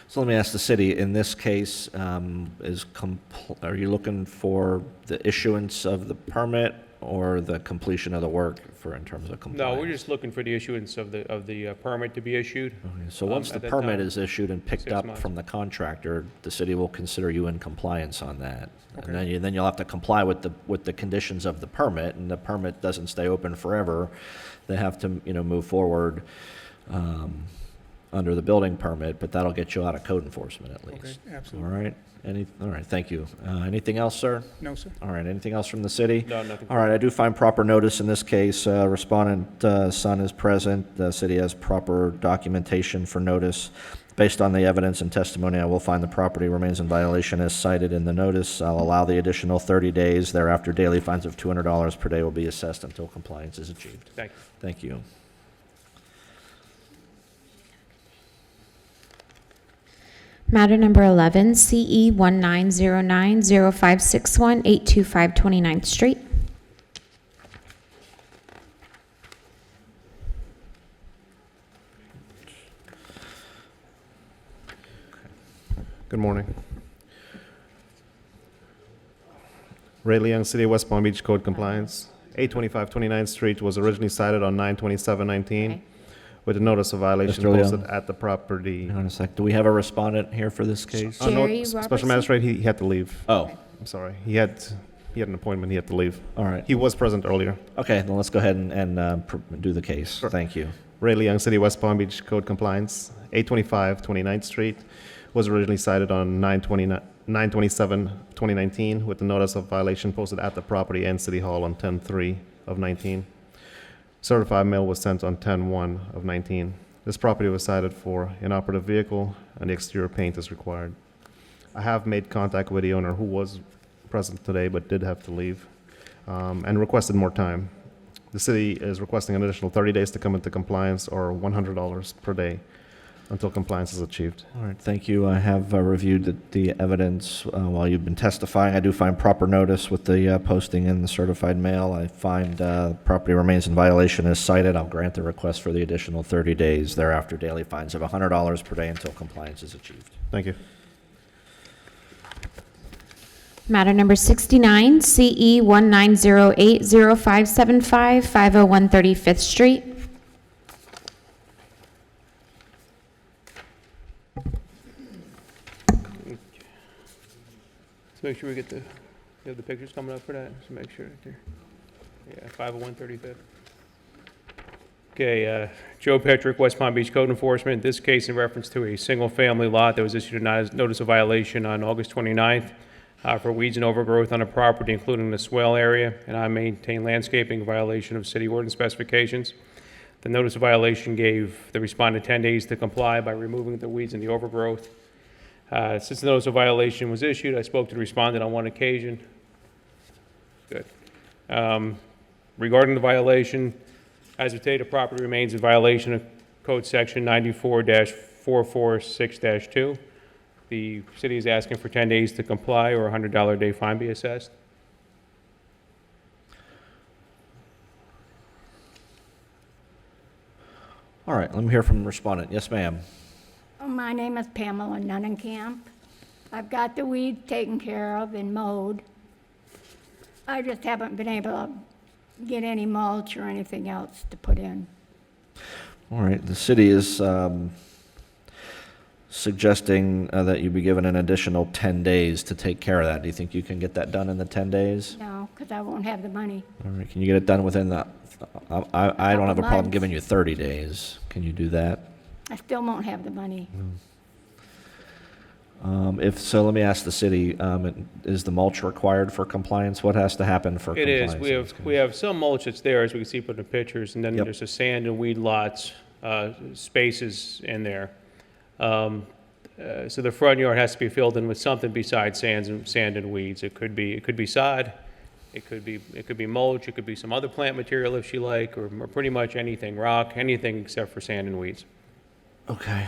So let me ask the city, in this case, are you looking for the issuance of the permit or the completion of the work in terms of compliance? No, we're just looking for the issuance of the permit to be issued. Okay, so once the at that permit time. is issued and picked 6 up months. from the contractor, the city will consider you in compliance on that. Okay. And then you'll have to comply with the conditions of the permit, and the permit doesn't stay open forever. They have to, move forward under the building permit, but that'll get you out of code enforcement at least. Okay, absolutely. All right? All right, thank you. Anything else, sir? No, sir. All right, anything else from the city? No, nothing. All right, I do find proper notice in this case. Respondent son is present. The city has proper documentation for notice. Based on the evidence and testimony, I will find the property remains in violation as cited in the notice. I'll allow the additional 30 days. Thereafter, daily fines of $200 per day will be assessed until compliance is achieved. Thank you. Thank you. Matter number 11, CE 19090561, 825 29th Street. Good morning. Ray Leung, City of West Palm Beach Code Compliance. 825 29th Street was originally cited on 9/27/19 with a notice of violation Mr. Leung. posted at the property. Hang on a sec. Do we have a respondent here for this case? Oh, no, Jerry Special Robertson? Magistrate, he had to leave. Oh, I'm sorry. He had an appointment, he had to leave. all right. He was present earlier. Okay, then let's go ahead and do the case. Thank you. Ray Leung, City of West Palm Beach Code Compliance. 825 29th Street was originally cited on 9/27/2019 with the notice of violation posted at the property and City Hall on 10/3/19. Certified mail was sent on 10/1/19. This property was cited for inoperative vehicle and the exterior paint is required. I have made contact with the owner who was present today but did have to leave and requested more time. The city is requesting an additional 30 days to come into compliance or $100 per day. until compliance is achieved. All right, thank you. I have reviewed the evidence while you've been testifying. I do find proper notice with the posting in the certified mail. I find property remains in violation as cited. I'll grant the request for the additional 30 days. Thereafter, daily fines of $100 per day until compliance is achieved. Thank you. Matter number 69, CE 19080575, 501 35th Street. Let's make sure we get you have the pictures coming up for that, so make sure that they're, yeah, 501 35th. Okay, Joe Petrick, West Palm Beach Code Enforcement. This case in reference to a single-family lot that was issued a notice of violation on August 29th for weeds and overgrowth on a property, including the swale area, and unmaintained landscaping, violation of city ordinance specifications. The notice of violation gave the respondent 10 days to comply by removing the weeds and the overgrowth. Since the notice of violation was issued, I spoke to the respondent on one occasion. Good. Regarding the violation, as of today, the property remains in violation of Code Section 94-446-2. The city is asking for 10 days to comply or a $100 a day fine be assessed. All right, let me hear from the respondent. Yes, ma'am. My name is Pamela Nunnenkamp. I've got the weeds taken care of and mowed. I just haven't been able to get any mulch or anything else to put in. All right, the city is suggesting that you be given an additional 10 days to take care of that. Do you think you can get that done in the 10 days? No, because I won't have the money. All right, can you get it done within the, I don't have a problem months. giving you 30 days. Can you do that? I still won't have the money. If so, let me ask the city, is the mulch required for compliance? What has to happen for It compliance? is. We have some mulch that's there, as we can see from the pictures, and then Yep. there's a sand and weed lots, spaces in there. So the front yard has to be filled in with something besides sand and weeds. It could be sod, it could be mulch, it could be some other plant material if you like, or pretty much anything, rock, anything except for sand and weeds. Okay.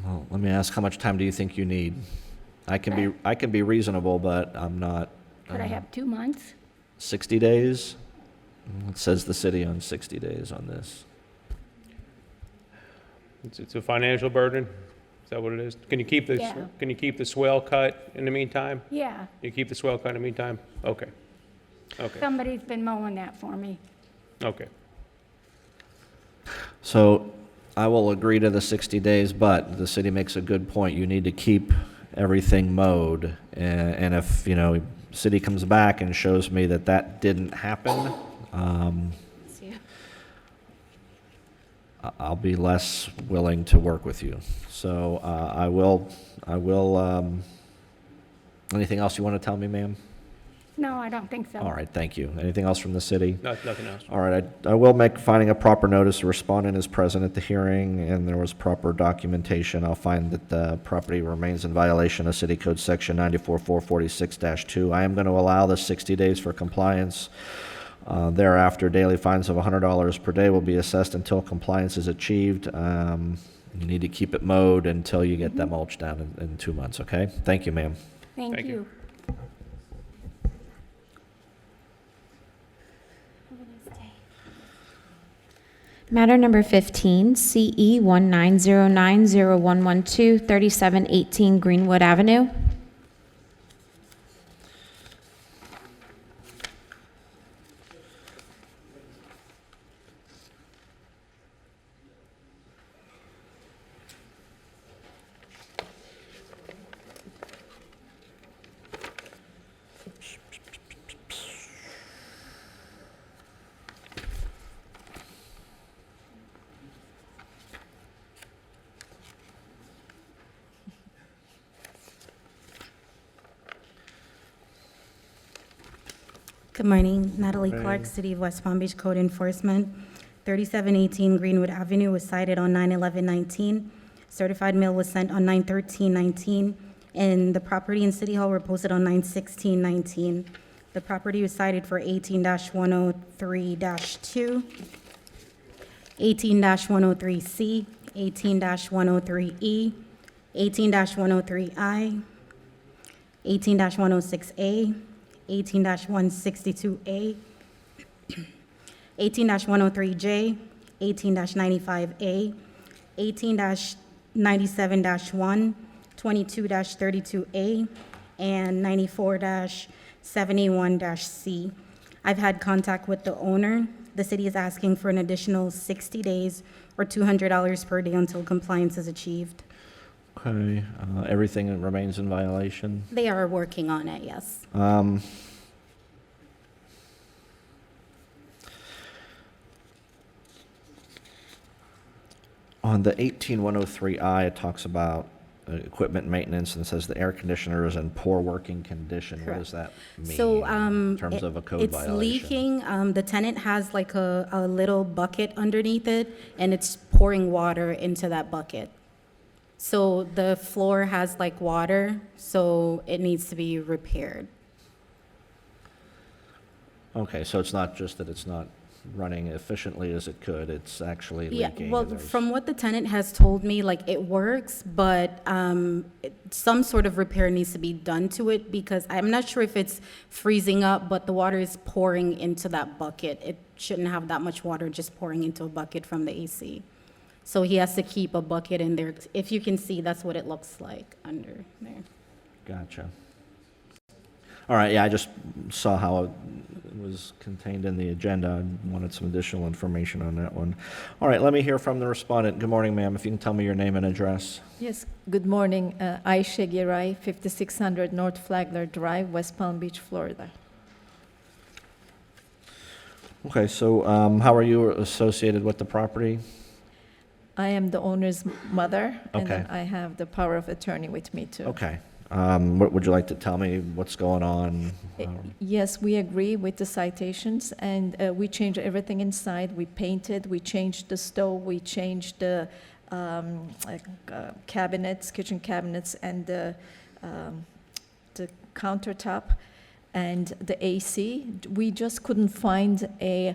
Well, let me ask, how much time do you think you need? I can be reasonable, but I'm not. Could I have 2 months? 60 days? It says the city on 60 days on this. It's a financial burden. Is that what it is? Can you keep the Yeah. Can you keep the swale cut in the meantime? Yeah. You keep the swale cut in the meantime? Okay. Okay. Somebody's been mowing that for me. Okay. So I will agree to the 60 days, but the city makes a good point. You need to keep everything mowed. And if, city comes back and shows me that that didn't happen, I'll be less willing to work with you. So I will, anything else you want to tell me, ma'am? No, I don't think so. All right, thank you. Anything else from the city? Nothing else. All right, I will make finding a proper notice. The respondent is present at the hearing, and there was proper documentation. I'll find that the property remains in violation of City Code Section 94-446-2. I am going to allow the 60 days for compliance. Thereafter, daily fines of $100 per day will be assessed until compliance is achieved. You need to keep it mowed until you get that mulch down in 2 months, okay? Thank you, ma'am. Thank you. Matter number 15, CE 19090112, 3718 Greenwood Avenue. Good morning, Natalie Clark, City of West Palm Beach Code Enforcement. 3718 Greenwood Avenue was cited on 9/11/19. Certified mail was sent on 9/13/19, and the property and City Hall were posted on 9/16/19. The property was cited for 18-103-2, 18-103C, 18-103E, 18-103I, 18-106A, 18-162A, 18-103J, 18-95A, 18-97-1, 22-32A, and 94-71-C. I've had contact with the owner. The city is asking for an additional 60 days or $200 per day until compliance is achieved. Okay, everything remains in violation. They are working on it, yes. On the 18103I, it talks about equipment maintenance and says the air conditioner is in poor working condition. What does that mean So, in terms of a code violation? It's leaking. The tenant has like a little bucket underneath it, and it's pouring water into that bucket. So the floor has like water, so it needs to be repaired. Okay, so it's not just that it's not running efficiently as it could, it's actually leaking. Yeah, well, and there's- from what the tenant has told me, like, it works, but some sort of repair needs to be done to it, because I'm not sure if it's freezing up, but the water is pouring into that bucket. It shouldn't have that much water just pouring into a bucket from the AC. So he has to keep a bucket in there. If you can see, that's what it looks like under there. Gotcha. All right, yeah, I just saw how it was contained in the agenda. I wanted some additional information on that one. All right, let me hear from the respondent. Good morning, ma'am. If you can tell me your name and address. Yes, good morning. Aisha Giray, 5600 North Flagler Drive, West Palm Beach, Florida. Okay, so how are you associated with the property? I am the owner's mother, and Okay. then I have the power of attorney with me, too. Okay. What would you like to tell me? What's going on? Yes, we agree with the citations, and we changed everything inside. We painted, we changed the stove, we changed the cabinets, kitchen cabinets, and the countertop, and the AC. We just couldn't find a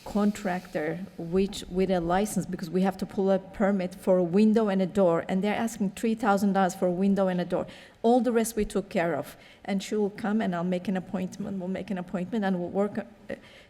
contractor with a license, because we have to pull a permit for a window and a door, and they're asking $3,000 for a window and a door. All the rest we took care of, and she will come and I'll make an appointment. We'll make an appointment and we'll work.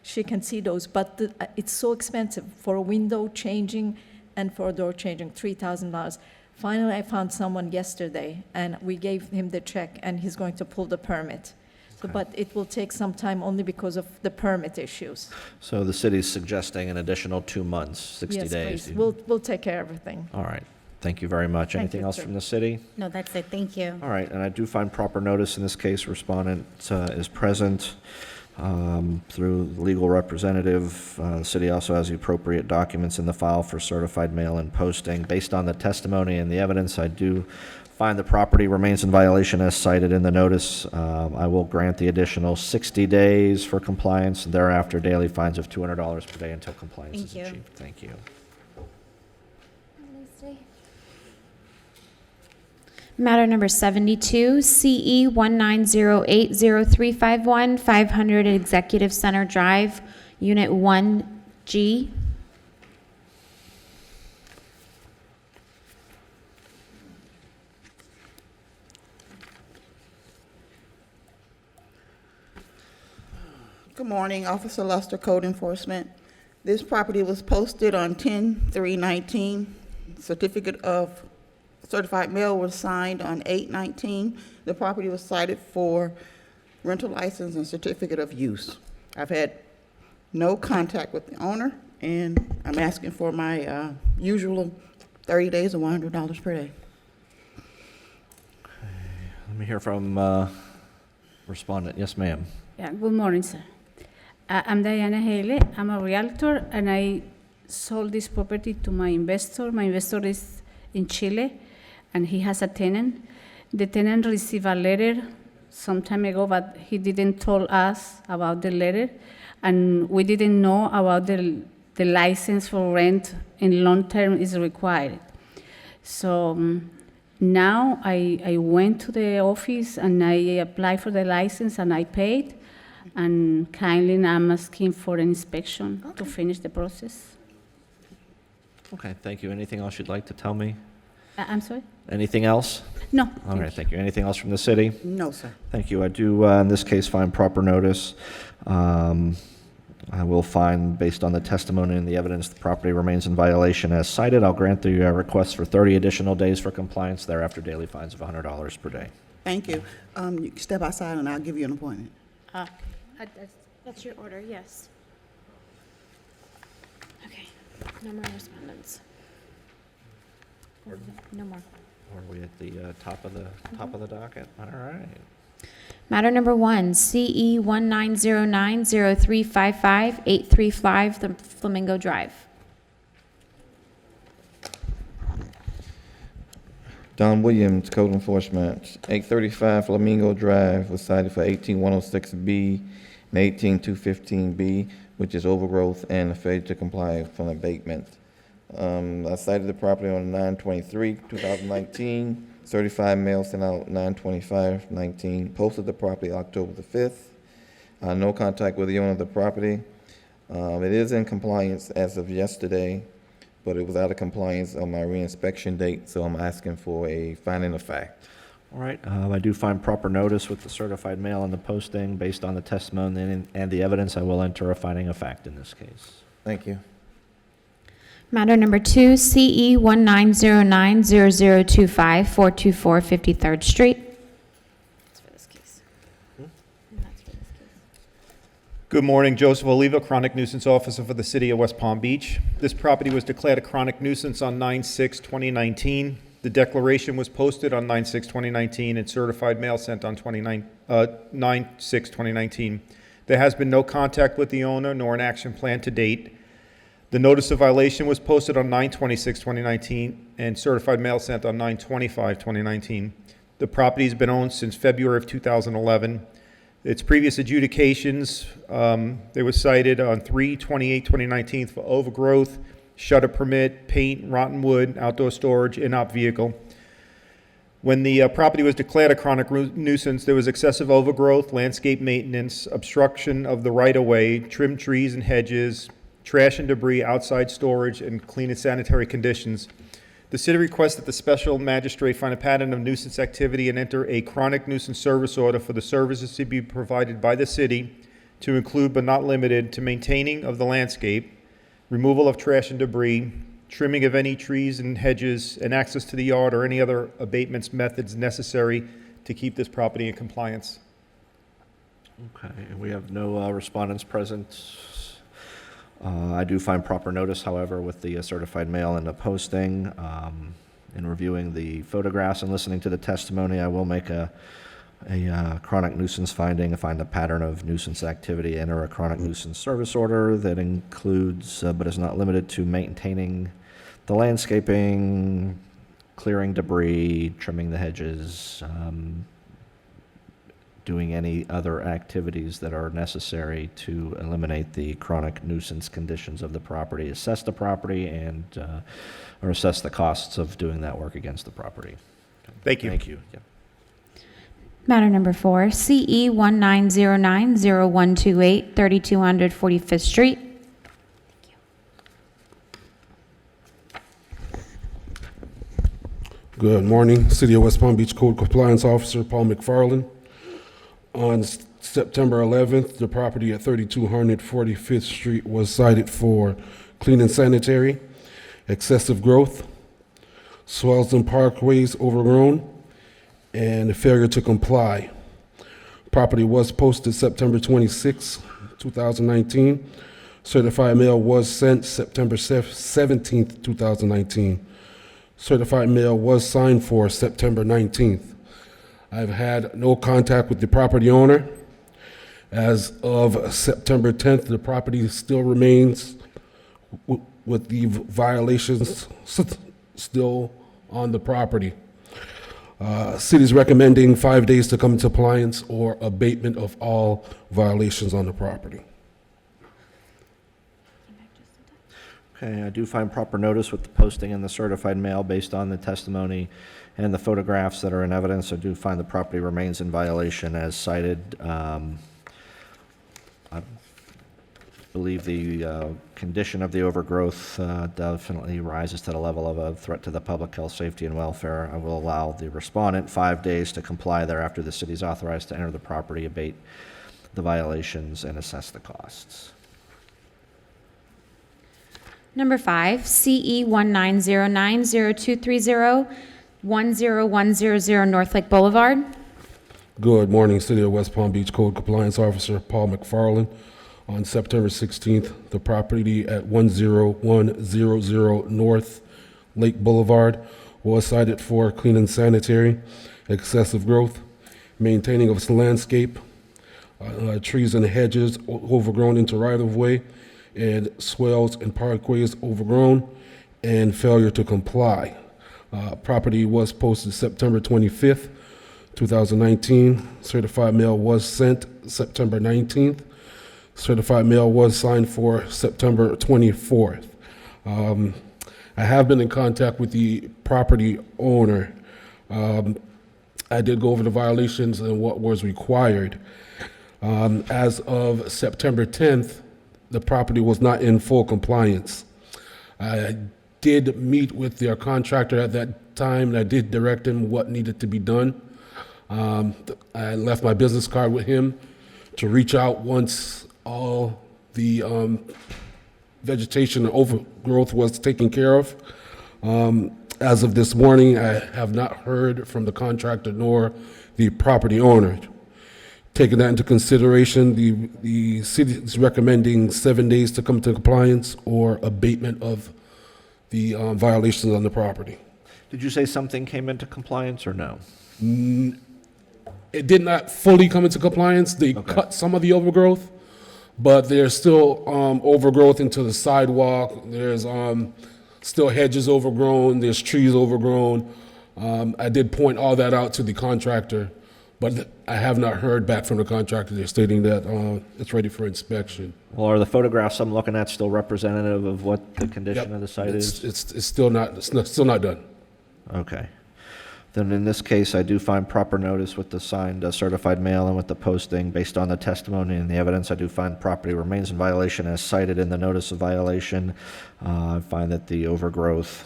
She can see those, but it's so expensive for a window changing and for a door changing, $3,000. Finally, I found someone yesterday, and we gave him the check, and he's going to pull the permit. So, but it will take some time only because of the permit issues. So the city's suggesting an additional 2 months, 60 Yes, days. please. We'll take care of everything. All right. Thank you very much. Thank Anything you, else sir. from the city? No, that's it. Thank you. All right, and I do find proper notice in this case. Respondent is present through the legal representative. The city also has the appropriate documents in the file for certified mail and posting. Based on the testimony and the evidence, I do find the property remains in violation as cited in the notice. I will grant the additional 60 days for compliance, and thereafter daily fines of $200 per day until compliance Thank is you. achieved. Thank you. Matter number 72, CE 19080351, 500 Executive Center Drive, Unit 1G. Good morning, Officer Luster, Code Enforcement. This property was posted on 10/3/19. Certificate of certified mail was signed on 8/19. The property was cited for rental license and certificate of use. I've had no contact with the owner, and I'm asking for my usual 30 days or $100 per day. Let me hear from respondent. Yes, ma'am. Yeah, good morning, sir. I'm Diana Haley. I'm a realtor, and I sold this property to my investor. My investor is in Chile, and he has a tenant. The tenant received a letter some time ago, but he didn't tell us about the letter, and we didn't know about the license for rent in long term is required. So now I went to the office and I applied for the license and I paid, and kindly I'm asking for an inspection to finish the process. Okay, thank you. Anything else you'd like to tell me? I'm sorry? Anything else? No. All right, thank you. Anything else from the city? No, sir. Thank you. I do, in this case, find proper notice. I will find, based on the testimony and the evidence, the property remains in violation as cited. I'll grant the request for 30 additional days for compliance, thereafter daily fines of $100 per day. Thank you. You can step outside and I'll give you an appointment. That's your order, yes. Okay, no more respondents. No more. Are we at the top of the docket? All right. Matter number 1, CE 19090355, 835 the Flamingo Drive. Don Williams, Code Enforcement, 835 Flamingo Drive was cited for 18106B and 18215B, which is overgrowth and a failure to comply from abatement. I cited the property on 9/23/2019, certified mail sent out 9/25/19, posted the property October the 5th. No contact with the owner of the property. It is in compliance as of yesterday, but it was out of compliance on my reinspection date, so I'm asking for a finding of fact. All right. I do find proper notice with the certified mail and the posting. Based on the testimony and the evidence, I will enter a finding of fact in this case. Thank you. Matter number 2, CE 19090025, 424 53rd Street. That's for this case. Good morning, Joseph Oliva, Chronic Nuisance Officer for the City of West Palm Beach. This property was declared a chronic nuisance on 9/6/2019. The declaration was posted on 9/6/2019 and certified mail sent on 9/6/2019. There has been no contact with the owner nor an action plan to date. The notice of violation was posted on 9/26/2019 and certified mail sent on 9/25/2019. The property has been owned since February of 2011. Its previous adjudications, they were cited on 3/28/2019 for overgrowth, shutter permit, paint, rotten wood, outdoor storage, in-op vehicle. When the property was declared a chronic nuisance, there was excessive overgrowth, landscape maintenance, obstruction of the right-of-way, trimmed trees and hedges, trash and debris, outside storage, and clean and sanitary conditions. The city requests that the special magistrate find a pattern of nuisance activity and enter a chronic nuisance service order for the services to be provided by the city to include but not limited to maintaining of the landscape, removal of trash and debris, trimming of any trees and hedges, and access to the yard or any other abatements methods necessary to keep this property in compliance. Okay, and we have no respondents present. I do find proper notice, however, with the certified mail and the posting. In reviewing the photographs and listening to the testimony, I will make a chronic nuisance finding, find a pattern of nuisance activity, enter a chronic nuisance service order that includes, but is not limited to, maintaining the landscaping, clearing debris, trimming the hedges, doing any other activities that are necessary to eliminate the chronic nuisance conditions of the property, assess the property, and or assess the costs of doing that work against the property. Thank you. Thank you. Yeah. Matter number 4, CE 19090128, 3200 45th Street. Good morning, City of West Palm Beach Code Compliance Officer Paul McFarland. On September 11th, the property at 3200 45th Street was cited for clean and sanitary, excessive growth, swales and parkways overgrown, and a failure to comply. Property was posted September 26, 2019. Certified mail was sent September 17th, 2019. Certified mail was signed for September 19th. I've had no contact with the property owner. As of September 10th, the property still remains with the violations still on the property. City's recommending 5 days to come into compliance or abatement of all violations on the property. Okay, I do find proper notice with the posting and the certified mail based on the testimony and the photographs that are in evidence. I do find the property remains in violation as cited. I believe the condition of the overgrowth definitely rises to the level of a threat to the public health, safety, and welfare. I will allow the respondent 5 days to comply thereafter. The city is authorized to enter the property, abate the violations, and assess the costs. Number 5, CE 19090230, 10100 North Lake Boulevard. Good morning, City of West Palm Beach Code Compliance Officer Paul McFarland. On September 16th, the property at 10100 North Lake Boulevard was cited for clean and sanitary, excessive growth, maintaining of its landscape, trees and hedges overgrown into right-of-way, and swales and parkways overgrown, and failure to comply. Property was posted September 25th, 2019. Certified mail was sent September 19th. Certified mail was signed for September 24th. I have been in contact with the property owner. I did go over the violations and what was required. As of September 10th, the property was not in full compliance. I did meet with their contractor at that time, and I did direct him what needed to be done. I left my business card with him to reach out once all the vegetation and overgrowth was taken care of. As of this morning, I have not heard from the contractor nor the property owner. Taking that into consideration, the city is recommending 7 days to come to compliance or abatement of the violations on the property. Did you say something came into compliance or no? It did not fully come into compliance. They cut some of the overgrowth, but there's still overgrowth into the sidewalk. There's still hedges overgrown. There's trees overgrown. I did point all that out to the contractor, but I have not heard back from the contractor. They're stating that it's ready for inspection. Well, are the photographs I'm looking at still representative of what the condition of the site is? It's still not done. Okay. Then in this case, I do find proper notice with the signed certified mail and with the posting. Based on the testimony and the evidence, I do find property remains in violation as cited in the notice of violation. I find that the overgrowth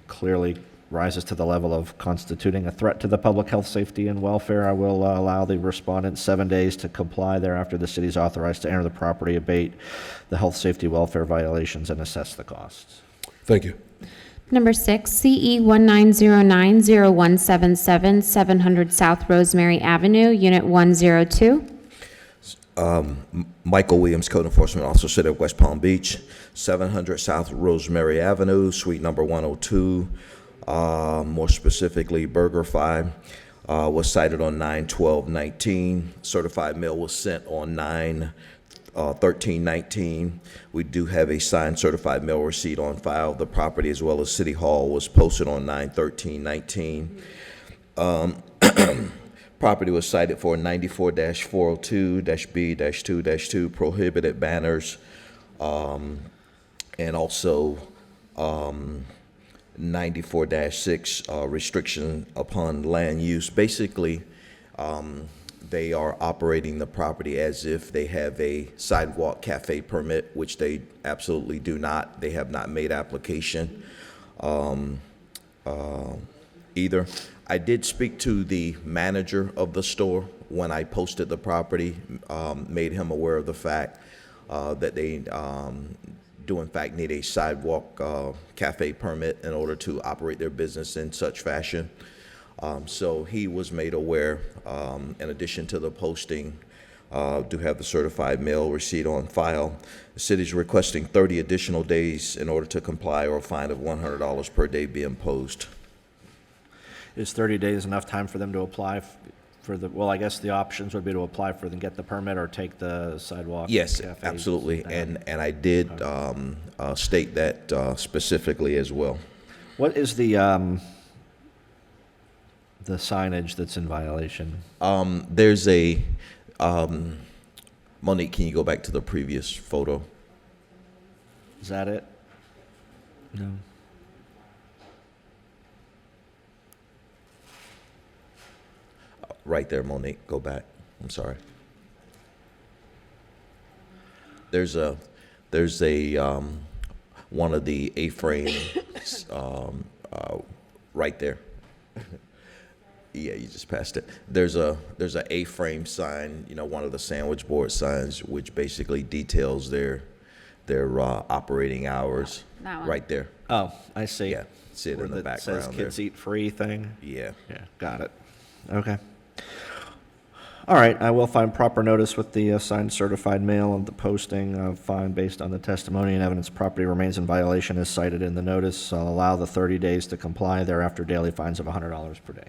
clearly rises to the level of constituting a threat to the public health, safety, and welfare. I will allow the respondent 7 days to comply. Thereafter, the city is authorized to enter the property, abate the health, safety, welfare violations, and assess the costs. Thank you. Number 6, CE 19090177, 700 South Rosemary Avenue, Unit 102. Michael Williams, Code Enforcement Officer, City of West Palm Beach, 700 South Rosemary Avenue, Suite number 102. More specifically, BurgerFi was cited on 9/12/19. Certified mail was sent on 9/13/19. We do have a signed certified mail receipt on file. The property, as well as City Hall, was posted on 9/13/19. Property was cited for 94-402-B-2-2 prohibited banners, and also 94-6 restriction upon land use. Basically, they are operating the property as if they have a sidewalk cafe permit, which they absolutely do not. They have not made application either. I did speak to the manager of the store when I posted the property, made him aware of the fact that they do in fact need a sidewalk cafe permit in order to operate their business in such fashion. So he was made aware. In addition to the posting, do have the certified mail receipt on file. The city is requesting 30 additional days in order to comply, or a fine of $100 per day be imposed. Is 30 days enough time for them to apply for the, well, I guess the options would be to apply for them, get the permit, or take the sidewalk? Yes, cafes absolutely. down? And I did state that specifically as well. What is the signage that's in violation? There's a, Monique, can you go back to the previous photo? Is that it? No. Right there, Monique, go back. I'm sorry. There's a one of the A-frame right there. Yeah, you just passed it. There's a A-frame sign, one of the sandwich board signs, which basically details their operating hours. That one. Right there. Oh, I see. Yeah, see it in the background says there. kids eat free thing? Yeah. Yeah, got it. Okay. All right, I will find proper notice with the signed certified mail and the posting. I'll find based on the testimony and evidence property remains in violation as cited in the notice. I'll allow the 30 days to comply. Thereafter, daily fines of $100 per day.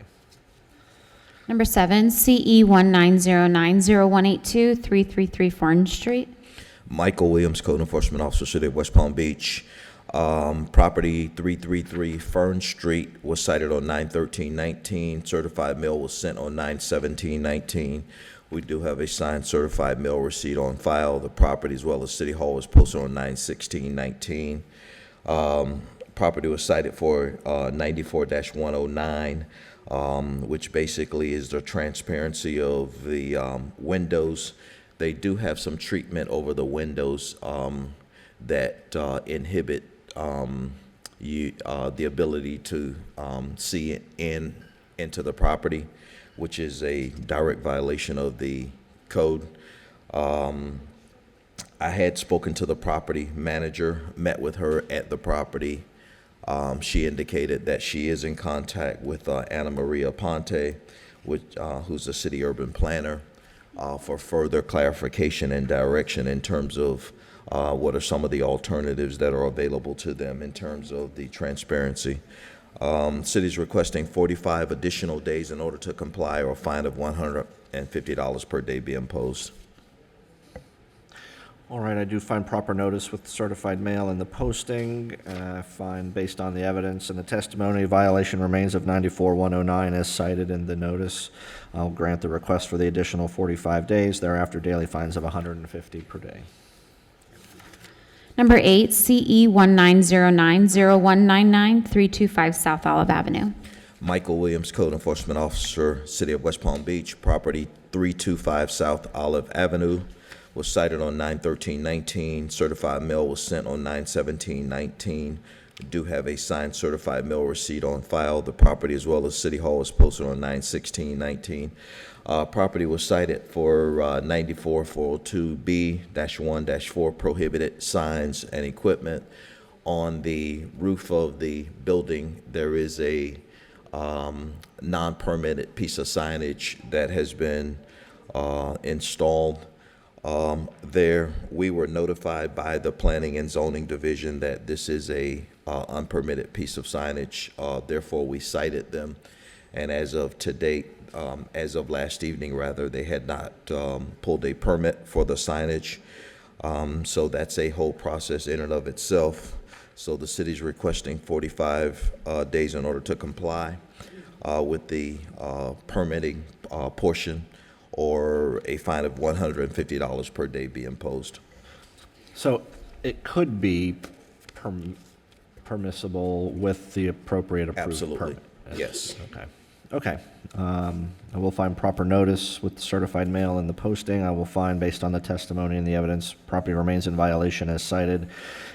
Number 7, CE 19090182, 333 Fern Street. Michael Williams, Code Enforcement Officer, City of West Palm Beach. Property 333 Fern Street was cited on 9/13/19. Certified mail was sent on 9/17/19. We do have a signed certified mail receipt on file. The property, as well as City Hall, was posted on 9/16/19. Property was cited for 94-109, which basically is the transparency of the windows. They do have some treatment over the windows that inhibit the ability to see into the property, which is a direct violation of the code. I had spoken to the property manager, met with her at the property. She indicated that she is in contact with Anna Maria Ponte, who's the city urban planner, for further clarification and direction in terms of what are some of the alternatives that are available to them in terms of the transparency. City's requesting 45 additional days in order to comply, or a fine of $150 per day be imposed. All right, I do find proper notice with certified mail and the posting. I find based on the evidence and the testimony, violation remains of 94-109 as cited in the notice. I'll grant the request for the additional 45 days. Thereafter, daily fines of $150 per day. Number 8, CE 19090199, 325 South Olive Avenue. Michael Williams, Code Enforcement Officer, City of West Palm Beach. Property 325 South Olive Avenue was cited on 9/13/19. Certified mail was sent on 9/17/19. We do have a signed certified mail receipt on file. The property, as well as City Hall, was posted on 9/16/19. Property was cited for 94-402B-1-4 prohibited signs and equipment. On the roof of the building, there is a non-permitted piece of signage that has been installed. There, we were notified by the Planning and Zoning Division that this is a unpermitted piece of signage. Therefore, we cited them, and as of to date, as of last evening rather, they had not pulled a permit for the signage. So that's a whole process in and of itself. So the city's requesting 45 days in order to comply with the permitting portion, or a fine of $150 per day be imposed. So it could be permissible with the appropriate approved Absolutely. permit? Yes. Okay. I will find proper notice with the certified mail and the posting. I will find, based on the testimony and the evidence, property remains in violation as cited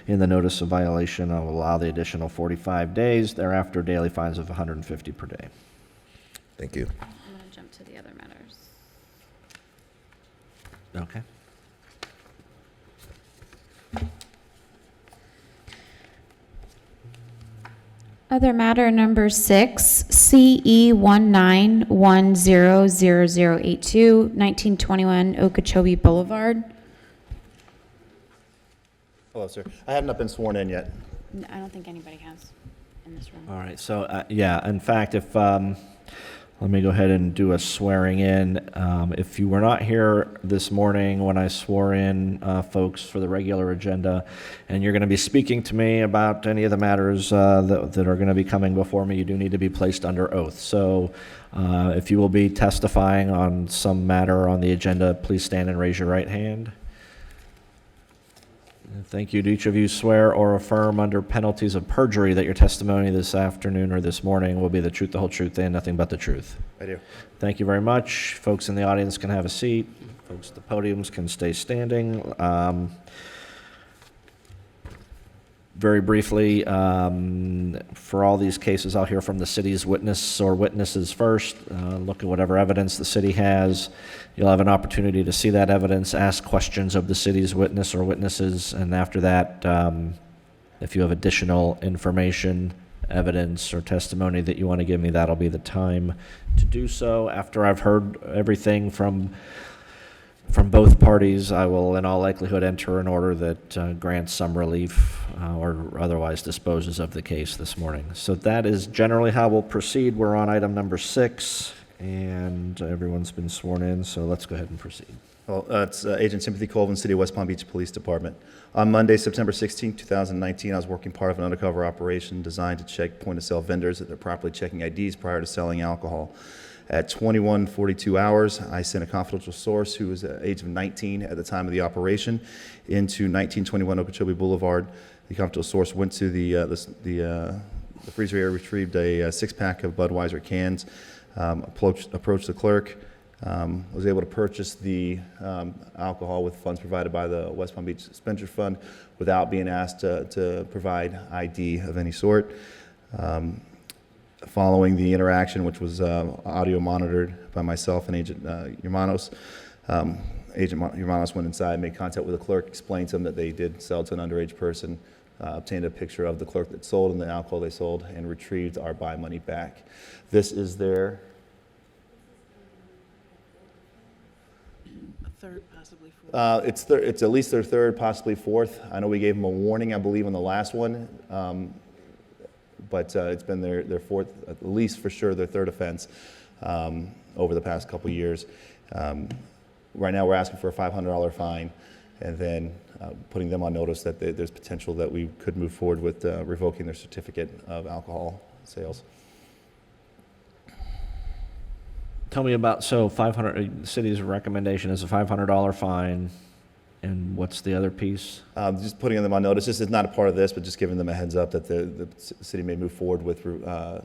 in the notice of violation. I will allow the additional 45 days. Thereafter, daily fines of $150 per day. Thank you. I'm going to jump to the other matters. Okay. Other matter number 6, CE 19100082, 1921 Okeechobee Boulevard. Hello, sir. I have not been sworn in yet. I don't think anybody has in this room. All right. So, yeah, in fact, if let me go ahead and do a swearing in. If you were not here this morning when I swore in folks for the regular agenda, and you're going to be speaking to me about any of the matters that are going to be coming before me, you do need to be placed under oath. So if you will be testifying on some matter on the agenda, please stand and raise your right hand. Thank you. Do each of you swear or affirm under penalties of perjury that your testimony this afternoon or this morning will be the truth, the whole truth, and nothing but the truth? I do. Thank you very much. Folks in the audience can have a seat. Folks at the podiums can stay standing. Very briefly, for all these cases, I'll hear from the city's witness or witnesses first, look at whatever evidence the city has. You'll have an opportunity to see that evidence, ask questions of the city's witness or witnesses, and after that, if you have additional information, evidence, or testimony that you want to give me, that'll be the time to do so. After I've heard everything from both parties, I will in all likelihood enter an order that grants some relief or otherwise disposes of the case this morning. So that is generally how we'll proceed. We're on item number 6, and everyone's been sworn in, so let's go ahead and proceed. Well, it's Agent Timothy Colvin, City of West Palm Beach Police Department. On Monday, September 16, 2019, I was working part of an undercover operation designed to check point-of-sale vendors that they're properly checking IDs prior to selling alcohol. At 21:42 hours, I sent a confidential source who was at the age of 19 at the time of the operation into 1921 Okeechobee Boulevard. The confidential source went to the freezer area, retrieved a 6-pack of Budweiser cans, approached the clerk, was able to purchase the alcohol with funds provided by the West Palm Beach Spender Fund without being asked to provide ID of any sort. Following the interaction, which was audio monitored by myself and Agent Hermanos, Agent Hermanos went inside, made contact with the clerk, explained to him that they did sell to an underage person, obtained a picture of the clerk that sold and the alcohol they sold, and retrieved our buy money back. This is their third, possibly fourth. It's at least their third, possibly fourth. I know we gave them a warning, I believe, on the last one. But it's been their fourth, at least for sure, their third offense over the past couple years. Right now, we're asking for a $500 fine, and then putting them on notice that there's potential that we could move forward with revoking their certificate of alcohol sales. Tell me about, so 500, the city's recommendation is a $500 fine, and what's the other piece? Just putting them on notice. This is not a part of this, but just giving them a heads up that the city may move forward with oh,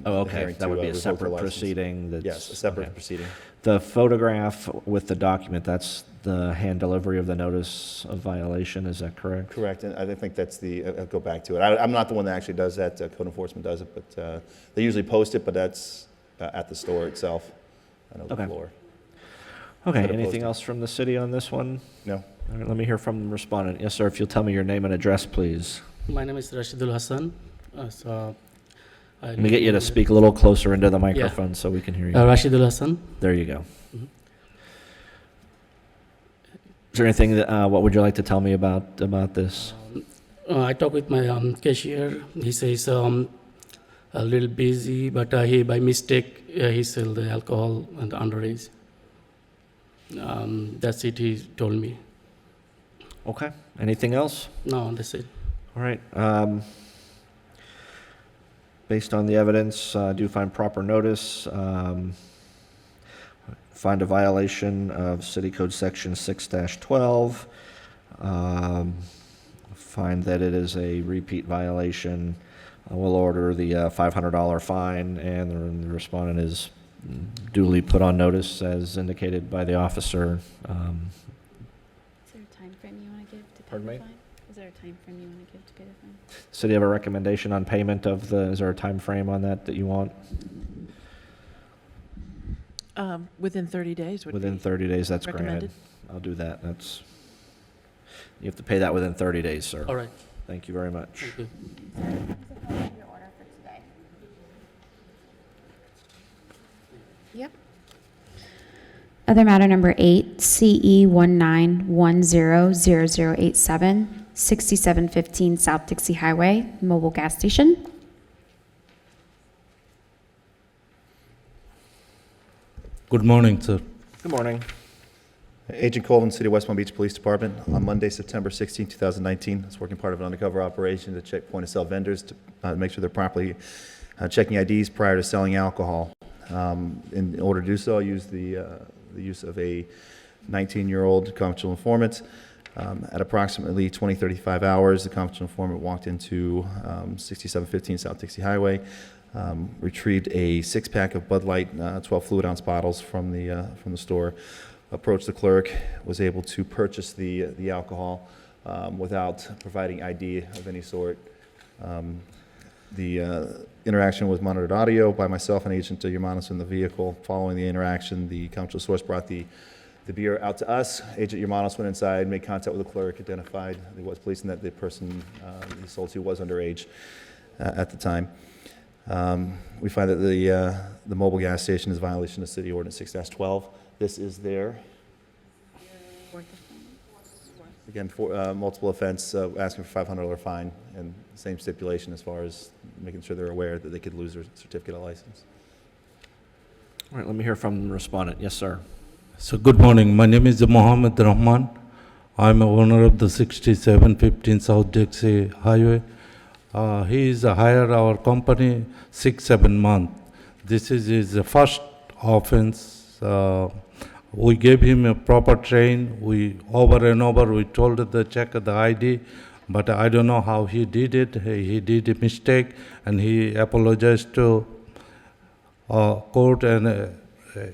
okay, that would be a separate proceeding. Yes, a separate proceeding. The photograph with the document, that's the hand delivery of the notice of violation, is that correct? Correct, and I think that's I'll go back to it. I'm not the one that actually does that, code enforcement does it, but they usually post it, but that's at the store itself, on the floor. Okay, anything else from the city on this one? No. All right, let me hear from the respondent. Yes, sir, if you'll tell me your name and address, please. My name is Rashidul Hassan. Let me get you to speak a little closer into the microphone so we can hear you. Rashidul Hassan. There you go. Mm-hmm. Is there anything that, what would you like to tell me about this? I talked with my cashier. He says a little busy, but he by mistake he sold the alcohol and underage. That's it, he told me. Okay. Anything else? No, that's it. All right. Based on the evidence, I do find proper notice. Find a violation of City Code Section 6-12. Find that it is a repeat violation. I will order the $500 fine, and the respondent is duly put on notice as indicated by the officer. Is there a time frame you want to give to pay Pardon the me? fine? Is there a time frame you want to give to pay the fine? So do you have a recommendation on payment of is there a time frame on that you want? Within 30 days would Within be 30 days, that's granted. recommended. I'll do that. You have to pay that within 30 days, sir. All right. Thank you very much. Thank you. Your order for today. Yep. Other matter number 8, CE 19100087, 6715 South Dixie Highway, mobile gas station. Good morning, sir. Good morning. Agent Colvin, City of West Palm Beach Police Department. On Monday, September 16, 2019, I was working part of an undercover operation to check point-of-sale vendors to make sure they're properly checking IDs prior to selling alcohol. In order to do so, I used the use of a 19-year-old confidential informant. At approximately 20:35 hours, the confidential informant walked into 6715 South Dixie Highway, retrieved a 6-pack of Bud Light 12 fluid ounce bottles from the store, approached the clerk, was able to purchase the alcohol without providing ID of any sort. The interaction was monitored audio by myself and Agent Yamanos in the vehicle. Following the interaction, the confidential source brought the beer out to us. Agent Yamanos went inside, made contact with the clerk, identified the was police, and that the person he sold to was underage at the time. We find that the mobile gas station is a violation of City Ordinance 6-12. This is there. Again, for multiple offense, asking for $500 fine, and same stipulation as far as making sure they're aware that they could lose their certificate of license. All right, let me hear from the respondent. Yes, sir. So good morning. My name is Mohammed Rahman. I'm a owner of the 6715 South Dixie Highway. He is hired our company 6-7 months. This is his first offense. We gave him a proper train. We over and over we told the check the ID, but I don't know how he did it. He did a mistake, and he apologized to court and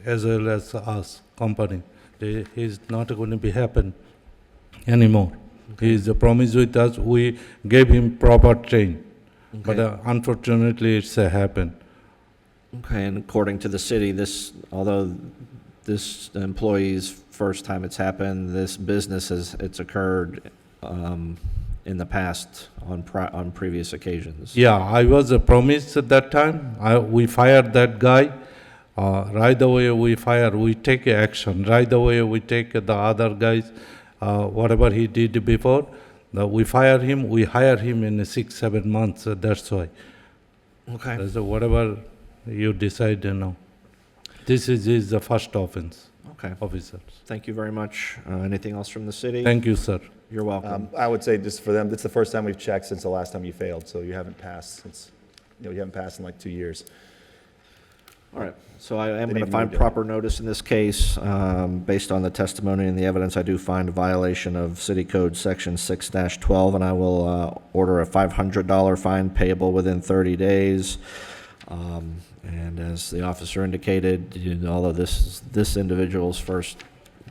as well as us company. He's not going to be happen anymore. He's promised with us. We gave him proper train, but unfortunately it's happened. Okay, and according to the city, although this employee's first time it's happened, this business it's occurred in the past on previous occasions. Yeah, I was promised at that time. We fired that guy. Right away we take action. Right away we take the other guys, whatever he did before. We fire him. We hire him in 6-7 months. That's why. Okay. That's whatever you decide now. This is the first offense. Okay. Officers. Thank you very much. Anything else from the city? Thank you, sir. You're welcome. I would say just for them, it's the first time we've checked since the last time you failed, so you haven't passed since, you haven't passed in like 2 years. All right, so I am They going to need find to- proper notice in this case. Based on the testimony and the evidence, I do find a violation of City Code Section 6-12, and I will order a $500 fine payable within 30 days. And as the officer indicated, although this individual's first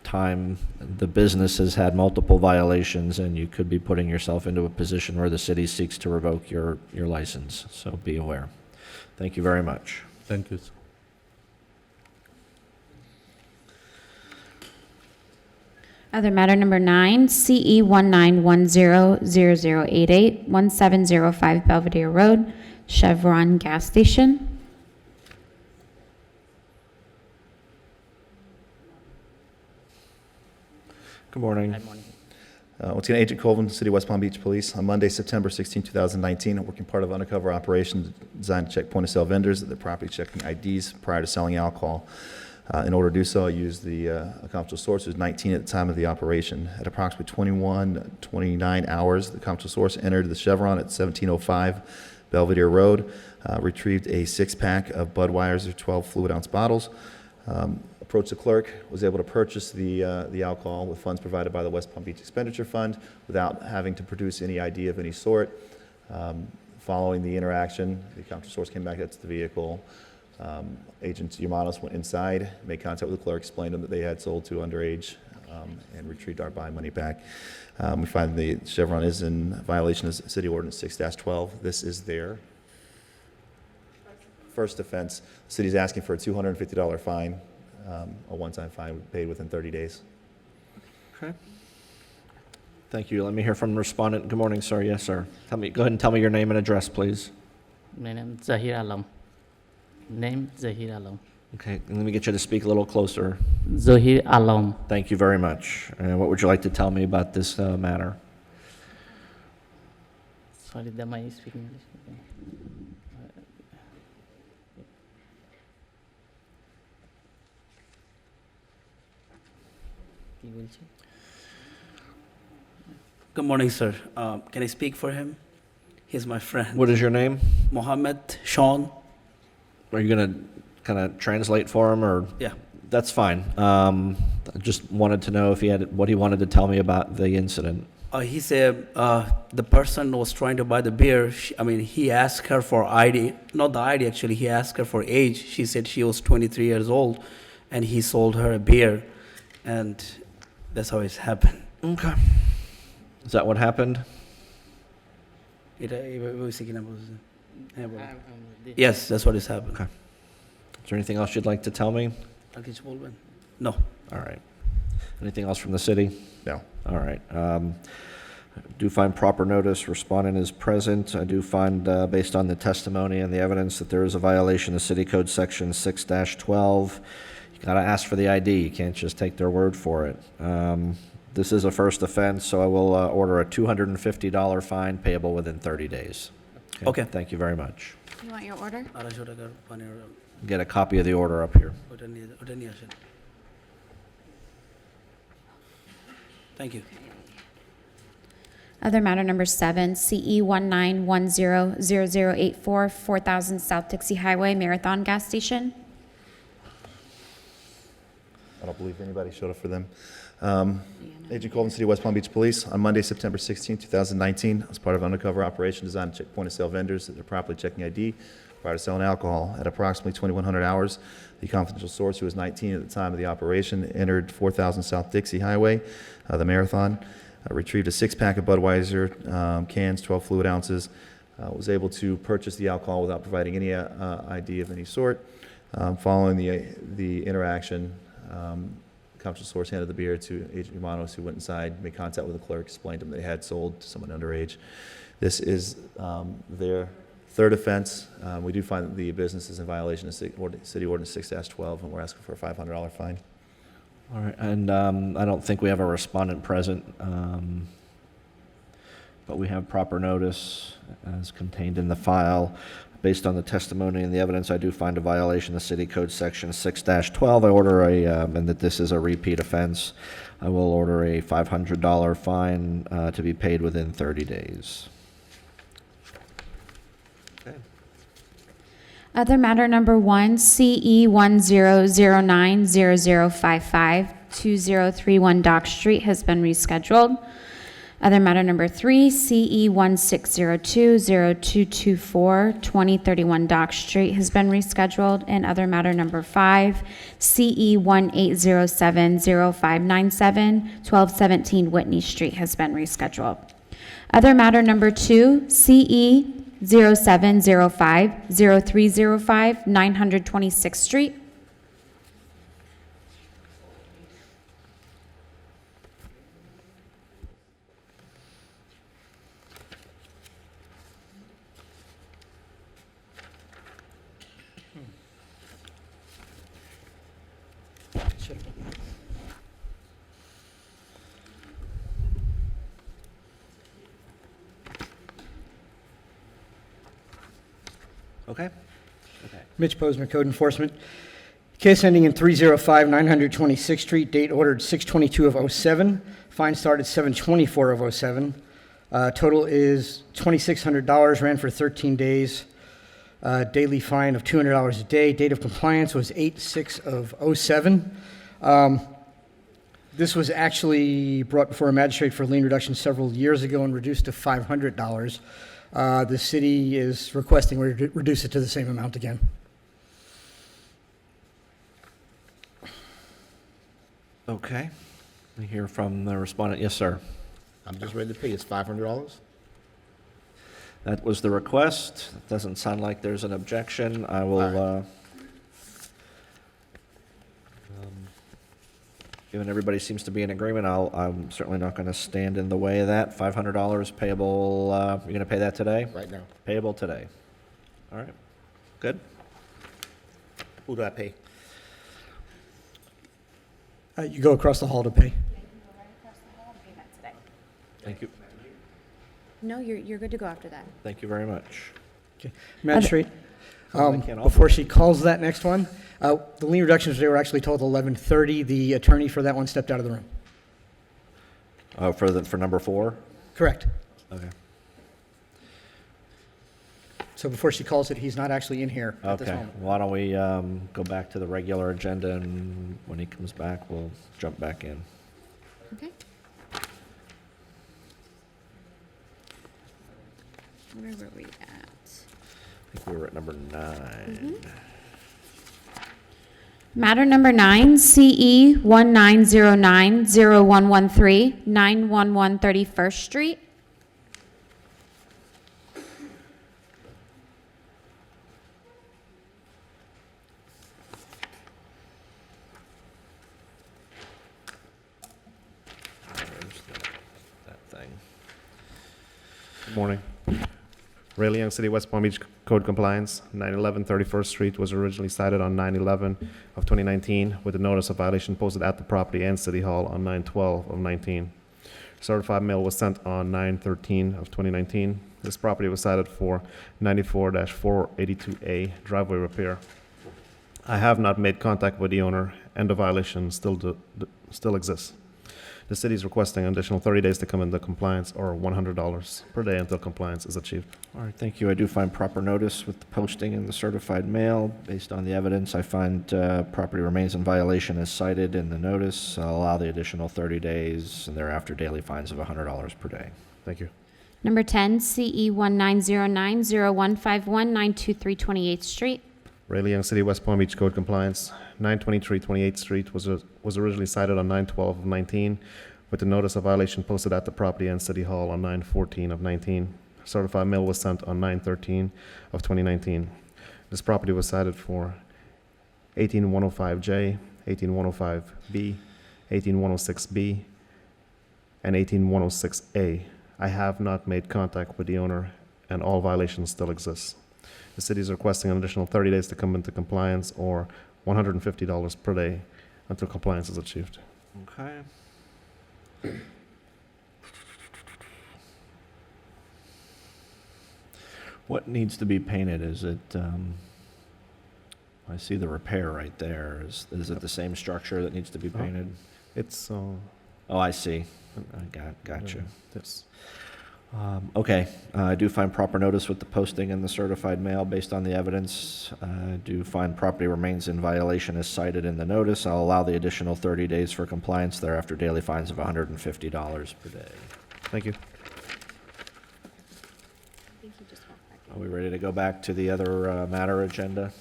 time, the business has had multiple violations, and you could be putting yourself into a position where the city seeks to revoke your license. So be aware. Thank you very much. Thank you, sir. Other matter number 9, CE 19100088, 1705 Belvedere Road, Chevron Gas Station. Good morning. Once again, Agent Colvin, City of West Palm Beach Police. On Monday, September 16, 2019, working part of an undercover operation designed to check point-of-sale vendors at their property, checking IDs prior to selling alcohol. In order to do so, I used the confidential source. It was 19 at the time of the operation. At approximately 29 hours, the confidential source entered the Chevron at 1705 Belvedere Road, retrieved a 6-pack of Budweiser 12 fluid-ounce bottles, approached the clerk, was able to purchase the alcohol with funds provided by the West Palm Beach Expenditure Fund without having to produce any ID of any sort. Following the interaction, the confidential source came back to the vehicle. Agent Yamanos went inside, made contact with the clerk, explained to them that they had sold to underage, and retrieved our buy money back. We find the Chevron is in violation of City Ordinance 6-12. This is their first offense. The city's asking for a $250 fine, a one-time fine paid within 30 days. Okay. Thank you. Let me hear from the respondent. Good morning, sir. Yes, sir. Go ahead and tell me your name and address, please. My name is Zahir Alam. Name Zahir Alam. Okay, and let me get you to speak a little closer. Zahir Alam. Thank you very much. And what would you like to tell me about this matter? Sorry, am I speaking English? Okay. Good morning, sir. Can I speak for him? He's my friend. What is your name? Mohammed Sean. Are you going to kind of translate for him, or? Yeah. That's fine. I just wanted to know if he had what he wanted to tell me about the incident. He said the person was trying to buy the beer. He asked her for ID, not the ID actually. He asked her for age. She said she was 23 years old, and he sold her a beer. and that's how it's happened. Okay. Is that what happened? Yes, that's what has happened. Okay. Is there anything else you'd like to tell me? No. All right. Anything else from the city? No. All right. I do find proper notice, respondent is present. I do find, based on the testimony and the evidence, that there is a violation of City Code Section 6-12. You gotta ask for the ID, you can't just take their word for it. This is a first offense, so I will order a $250 fine payable within 30 days. Okay. Thank you very much. You want your order? Get a copy of the order up here. Thank you. Other matter number 7, CE 19100084, 4000 South Dixie Highway, Marathon Gas Station. I don't believe anybody showed up for them. Agent Colvin, City of West Palm Beach Police. On Monday, September 16, 2019, as part of an undercover operation designed to check point-of-sale vendors that they're properly checking ID prior to selling alcohol. At approximately 2100 hours, the confidential source, who was 19 at the time of the operation, entered 4000 South Dixie Highway, the Marathon, retrieved a 6-pack of Budweiser cans, 12 fluid ounces, was able to purchase the alcohol without providing any ID of any sort. Following the interaction, confidential source handed the beer to Agent Humanos, who went inside, made contact with the clerk, explained to him they had sold to someone underage. This is their third offense. We do find that the business is in violation of City Ordinance 6-12, and we're asking for a $500 fine. All right, and I don't think we have a respondent present, but we have proper notice as contained in the file. Based on the testimony and the evidence, I do find a violation of City Code Section 6-12. I order and that this is a repeat offense. I will order a $500 fine to be paid within 30 days. Okay. Other matter number 1, CE 10090055, 2031 Dock Street has been rescheduled. Other matter number 3, CE 16020224, 2031 Dock Street has been rescheduled. And other matter number 5, CE 18070597, 1217 Whitney Street has been rescheduled. Other matter number 2, CE 07050305, 926th Street. Okay. Mitch Posner, Code Enforcement. Case ending in 305 926th Street, date ordered 6/22 of '07. Fine started 7/24 of '07. Total is $2,600, ran for 13 days. Daily fine of $200 a day. Date of compliance was 8/6 of '07. This was actually brought before a magistrate for lien reduction several years ago and reduced to $500. The city is requesting we reduce it to the same amount again. Okay. We hear from the respondent. Yes, sir. I'm just ready to pay. It's $500. That was the request. It doesn't sound like there's an objection. I will, given everybody seems to be in agreement, I'm certainly not going to stand in the way of that. $500 payable, you're going to pay that today? Right now. Payable today. All right. Good. Who do I pay? You go across the hall to pay. Thank you. No, you're good to go after that. Thank you very much. Okay. Magistrate, They can't all before she calls that next one, the lien reductions, they were actually told 11:30. The attorney for that one stepped out of the room. Oh, for number 4? Correct. Okay. So before she calls it, he's not actually in here at this Okay. moment. Why don't we go back to the regular agenda, and when he comes back, we'll jump back in. Okay. Where were we at? I think we were at number 9. Matter number 9, CE 1909-0113, 911 31st Street. That thing. Good morning. Ray Young City, West Palm Beach Code Compliance. 911 31st Street was originally cited on 9/11 of 2019 with a notice of violation posted at the property and City Hall on 9/12 of 19. Certified mail was sent on 9/13 of 2019. This property was cited for 94-482A driveway repair. I have not made contact with the owner, and the violation still exists. The city is requesting an additional 30 days to come into compliance, or $100 per day until compliance is achieved. All right, thank you. I do find proper notice with the posting in the certified mail. Based on the evidence, I find property remains in violation as cited in the notice. I'll allow the additional 30 days and thereafter daily fines of $100 per day. Thank you. Number 10, CE 1909-0151, 923 28th Street. Ray Young City, West Palm Beach Code Compliance. 923 28th Street was originally cited on 9/12 of 19 with the notice of violation posted at the property and City Hall on 9/14 of 19. Certified mail was sent on 9/13 of 2019. This property was cited for 18105J, 18105B, 18106B, and 18106A. I have not made contact with the owner, and all violations still exist. The city is requesting an additional 30 days to come into compliance, or $150 per day until compliance is achieved. Okay. What needs to be painted? Is it, I see the repair right there. Is it the same structure that needs to be painted? It's, Oh, I see. I got you. Yes. Okay, I do find proper notice with the posting in the certified mail based on the evidence. I do find property remains in violation as cited in the notice. I'll allow the additional 30 days for compliance, thereafter daily fines of $150 per day. Thank you. Are we ready to go back to the other matter agenda?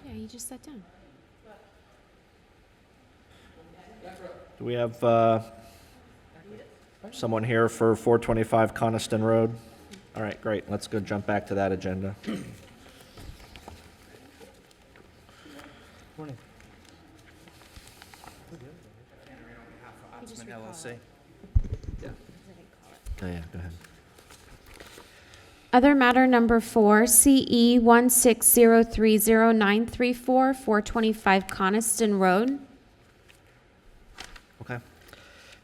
Yeah, you just sat down. Do we have someone here for 425 Coniston Road? All right, great. Let's go jump back to that agenda. Morning. LLC. Oh, yeah, go ahead. Other matter number 4, CE 16030-934, 425 Coniston Road. Okay.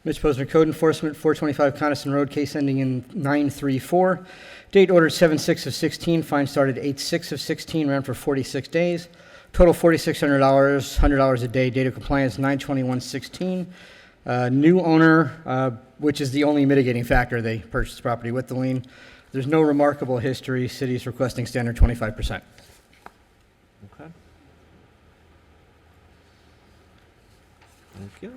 Mitch Posner, Code Enforcement, 425 Coniston Road, case ending in 934. Date ordered 7/6 of 16, fine started 8/6 of 16, ran for 46 days. Total $4,600, $100 a day, date of compliance 9/21/16. New owner, which is the only mitigating factor, they purchased the property with the lien. There's no remarkable history. City is requesting standard 25%. Okay. Thank you.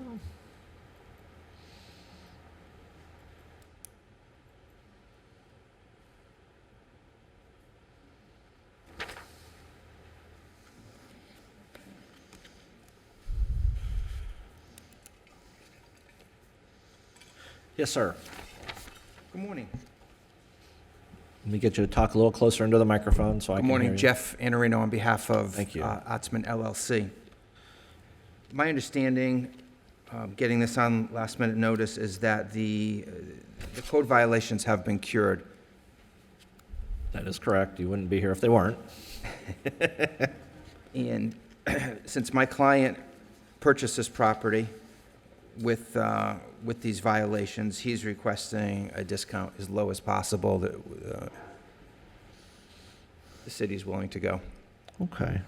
Yes, sir. Good morning. Let me get you to talk a little closer into the microphone so I Good can hear morning, you. Jeff Anarino on behalf of Thank you. Otzman LLC. My understanding, getting this on last-minute notice, is that the code violations have been cured. That is correct. You wouldn't be here if they weren't. And since my client purchased this property with these violations, he's requesting a discount as low as possible that the city's willing to go. Okay.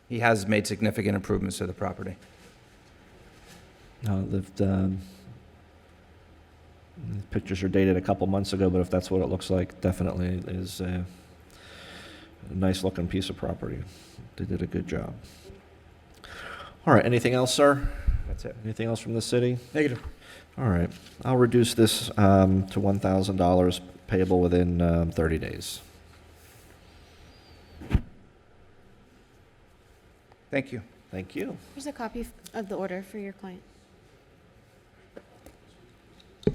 He has made significant improvements to the property. No, the pictures are dated a couple months ago, but if that's what it looks like, definitely is a nice-looking piece of property. They did a good job. All right, anything else, sir? That's it. Anything else from the city? Negative. All right, I'll reduce this to $1,000 payable within 30 days. Thank you. Thank you. Here's a copy of the order for your client. Have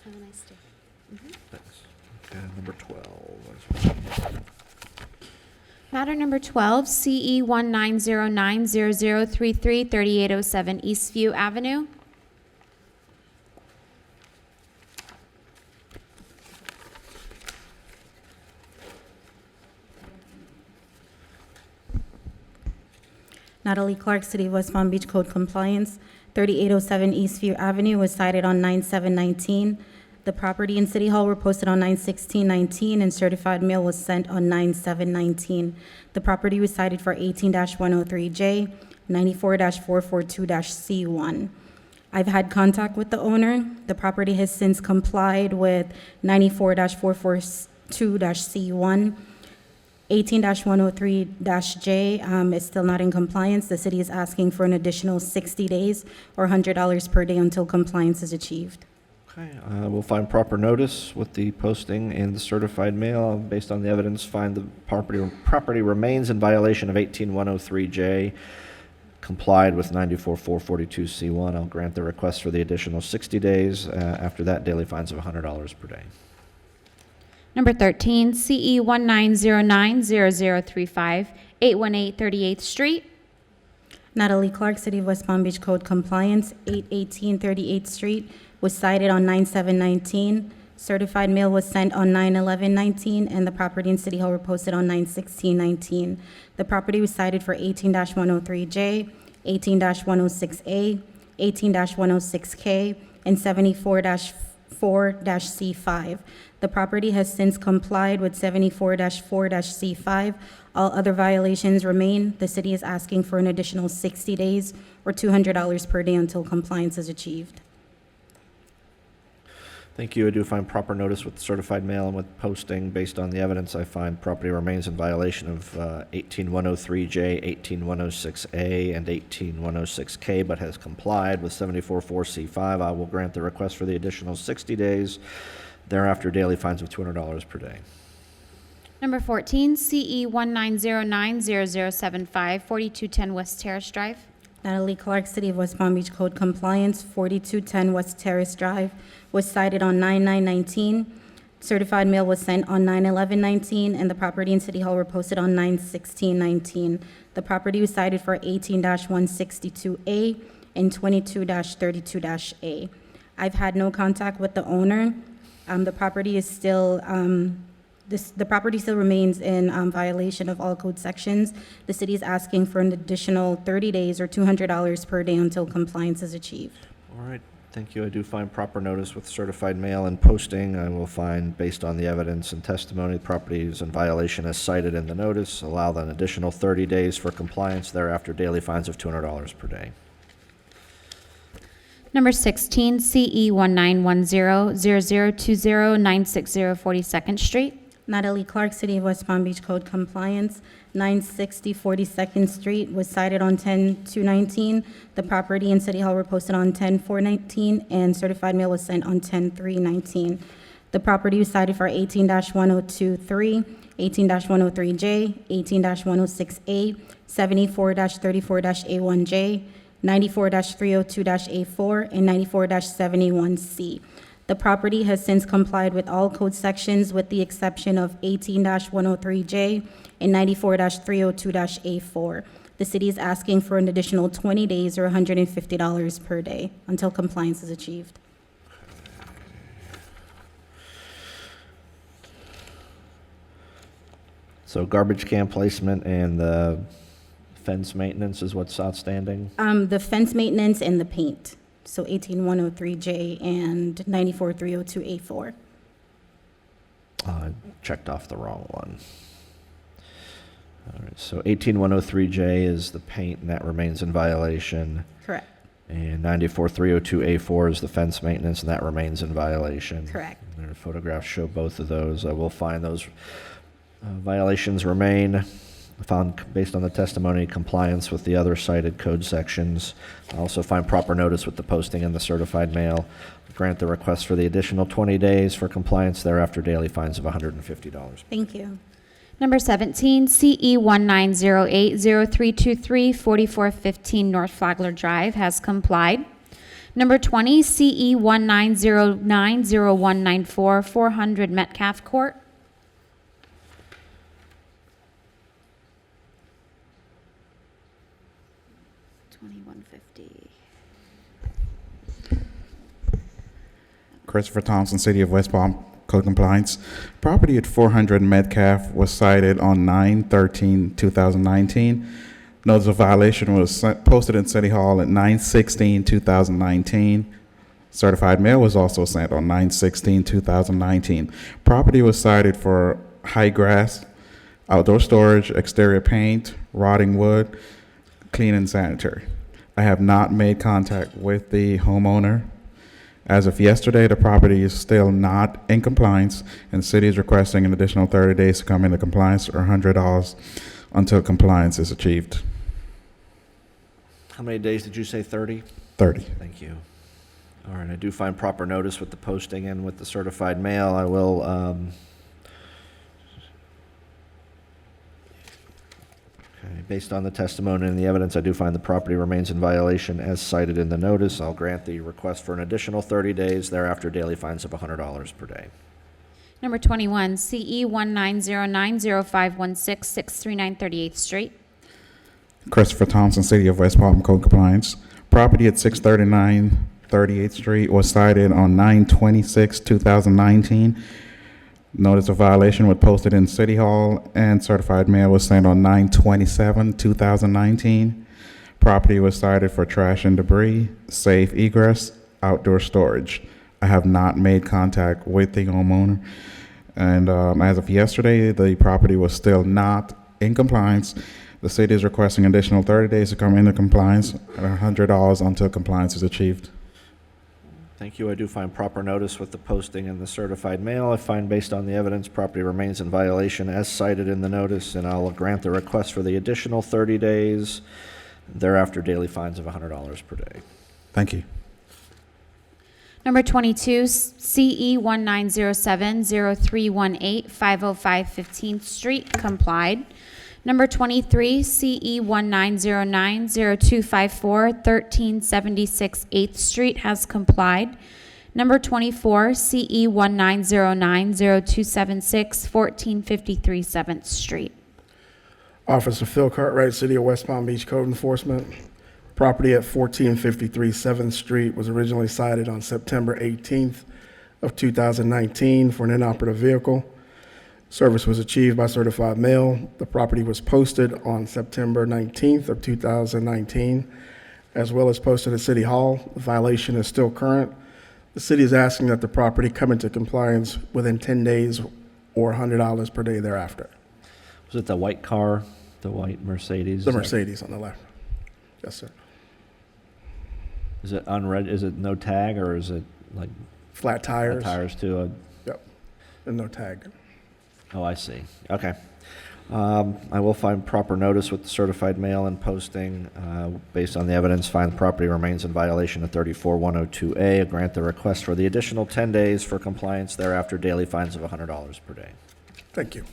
a nice day. Thanks. Okay, number 12. Matter number 12, CE 19090033, 3807 Eastview Avenue. Natalie Clark, City of West Palm Beach Code Compliance, 3807 Eastview Avenue was cited on 9/7/19. The property and City Hall were posted on 9/16/19, and certified mail was sent on 9/7/19. The property was cited for 18-103J, 94-442-C1. I've had contact with the owner. The property has since complied with 94-442-C1. 18-103-J is still not in compliance. The city is asking for an additional 60 days or $100 per day until compliance is achieved. Okay, we'll find proper notice with the posting and the certified mail. Based on the evidence, find the property remains in violation of 18-103J, complied with 94-442-C1. I'll grant the request for the additional 60 days. After that, daily fines of $100 per day. Number 13, CE 19090035, 818 38th Street. Natalie Clark, City of West Palm Beach Code Compliance, 818 38th Street, was cited on 9/7/19. Certified mail was sent on 9/11/19, and the property and City Hall were posted on 9/16/19. The property was cited for 18-103J, 18-106A, 18-106K, and 74-4-C5. The property has since complied with 74-4-C5. All other violations remain. The city is asking for an additional 60 days or $200 per day until compliance is achieved. Thank you. I do find proper notice with certified mail and with posting. Based on the evidence, I find property remains in violation of 18-103J, 18-106A, and 18-106K, but has complied with 74-4-C5. I will grant the request for the additional 60 days. Thereafter, daily fines of $200 per day. Number 14, CE 19090075, 4210 West Terrace Drive. Natalie Clark, City of West Palm Beach Code Compliance, 4210 West Terrace Drive, was cited on 9/9/19. Certified mail was sent on 9/11/19, and the property and City Hall were posted on 9/16/19. The property was cited for 18-162A and 22-32-A. I've had no contact with the owner. The property is still, the property still remains in violation of all code sections. The city is asking for an additional 30 days or $200 per day until compliance is achieved. All right. Thank you. I do find proper notice with certified mail and posting. I will find, based on the evidence and testimony, the property is in violation as cited in the notice. Allow an additional 30 days for compliance. Thereafter, daily fines of $200 per day. Number 16, CE 19100020, 960 42nd Street. Natalie Clark, City of West Palm Beach Code Compliance, 960 42nd Street, was cited on 10/2/19. The property and City Hall were posted on 10/4/19, and certified mail was sent on 10/3/19. The property was cited for 18-1023, 18-103J, 18-106A, 74-34-A1J, 94-302-A4, and 94-71C. The property has since complied with all code sections with the exception of 18-103J and 94-302-A4. The city is asking for an additional 20 days or $150 per day until compliance is achieved. So garbage can placement and the fence maintenance is what's outstanding? The fence maintenance and the paint. So 18103J and 94302A4. Checked off the wrong one. All right, so 18103J is the paint, and that remains in violation. Correct. And 94302A4 is the fence maintenance, and that remains in violation. Correct. And the photographs show both of those. I will find those violations remain. Found, based on the testimony, compliance with the other cited code sections. I also find proper notice with the posting in the certified mail. Grant the request for the additional 20 days for compliance, thereafter daily fines of $150. Thank you. Number 17, CE 19080323, 4415 North Flagler Drive has complied. Number 20, CE 19090194, 400 Metcalf Court. Christopher Thompson, City of West Palm, code compliance. Property at 400 Metcalf was cited on 9/13/2019. Notice of violation was posted in City Hall at 9/16/2019. Certified mail was also sent on 9/16/2019. Property was cited for high grass, outdoor storage, exterior paint, rotting wood, clean and sanitary. I have not made contact with the homeowner. As of yesterday, the property is still not in compliance, and the city is requesting an additional 30 days to come into compliance, or $100 until compliance is achieved. How many days did you say, 30? 30. Thank you. All right, I do find proper notice with the posting and with the certified mail. I will, okay, based on the testimony and the evidence, I do find the property remains in violation as cited in the notice. I'll grant the request for an additional 30 days, thereafter daily fines of $100 per day. Number 21, CE 19090516, 639 38th Street. Christopher Thompson, City of West Palm, code compliance. Property at 639 38th Street was cited on 9/26/2019. Notice of violation was posted in City Hall, and certified mail was sent on 9/27/2019. Property was cited for trash and debris, safe egress, outdoor storage. I have not made contact with the homeowner, and as of yesterday, the property was still not in compliance. The city is requesting additional 30 days to come into compliance, and $100 until compliance is achieved. Thank you. I do find proper notice with the posting and the certified mail. I find, based on the evidence, property remains in violation as cited in the notice, and I'll grant the request for the additional 30 days, thereafter daily fines of $100 per day. Thank you. Number 22, CE 19070318, 505 15th Street, complied. Number 23, CE 19090254, 1376 8th Street has complied. Number 24, CE 19090276, 1453 7th Street. Officer Phil Cartwright, City of West Palm Beach Code Enforcement. Property at 1453 7th Street was originally cited on September 18th of 2019 for an inoperative vehicle. Service was achieved by certified mail. The property was posted on September 19th of 2019, as well as posted at City Hall. The violation is still current. The city is asking that the property come into compliance within 10 days or $100 per day thereafter. Was it the white car, the white Mercedes? The Mercedes on the left. Yes, sir. Is it is it no tag, or is it like Flat tires. flat tires too? Yep. And no tag. Oh, I see. Okay. I will find proper notice with the certified mail and posting. Based on the evidence, find the property remains in violation of 34102A. Grant the request for the additional 10 days for compliance, thereafter daily fines of $100 per day. Thank you.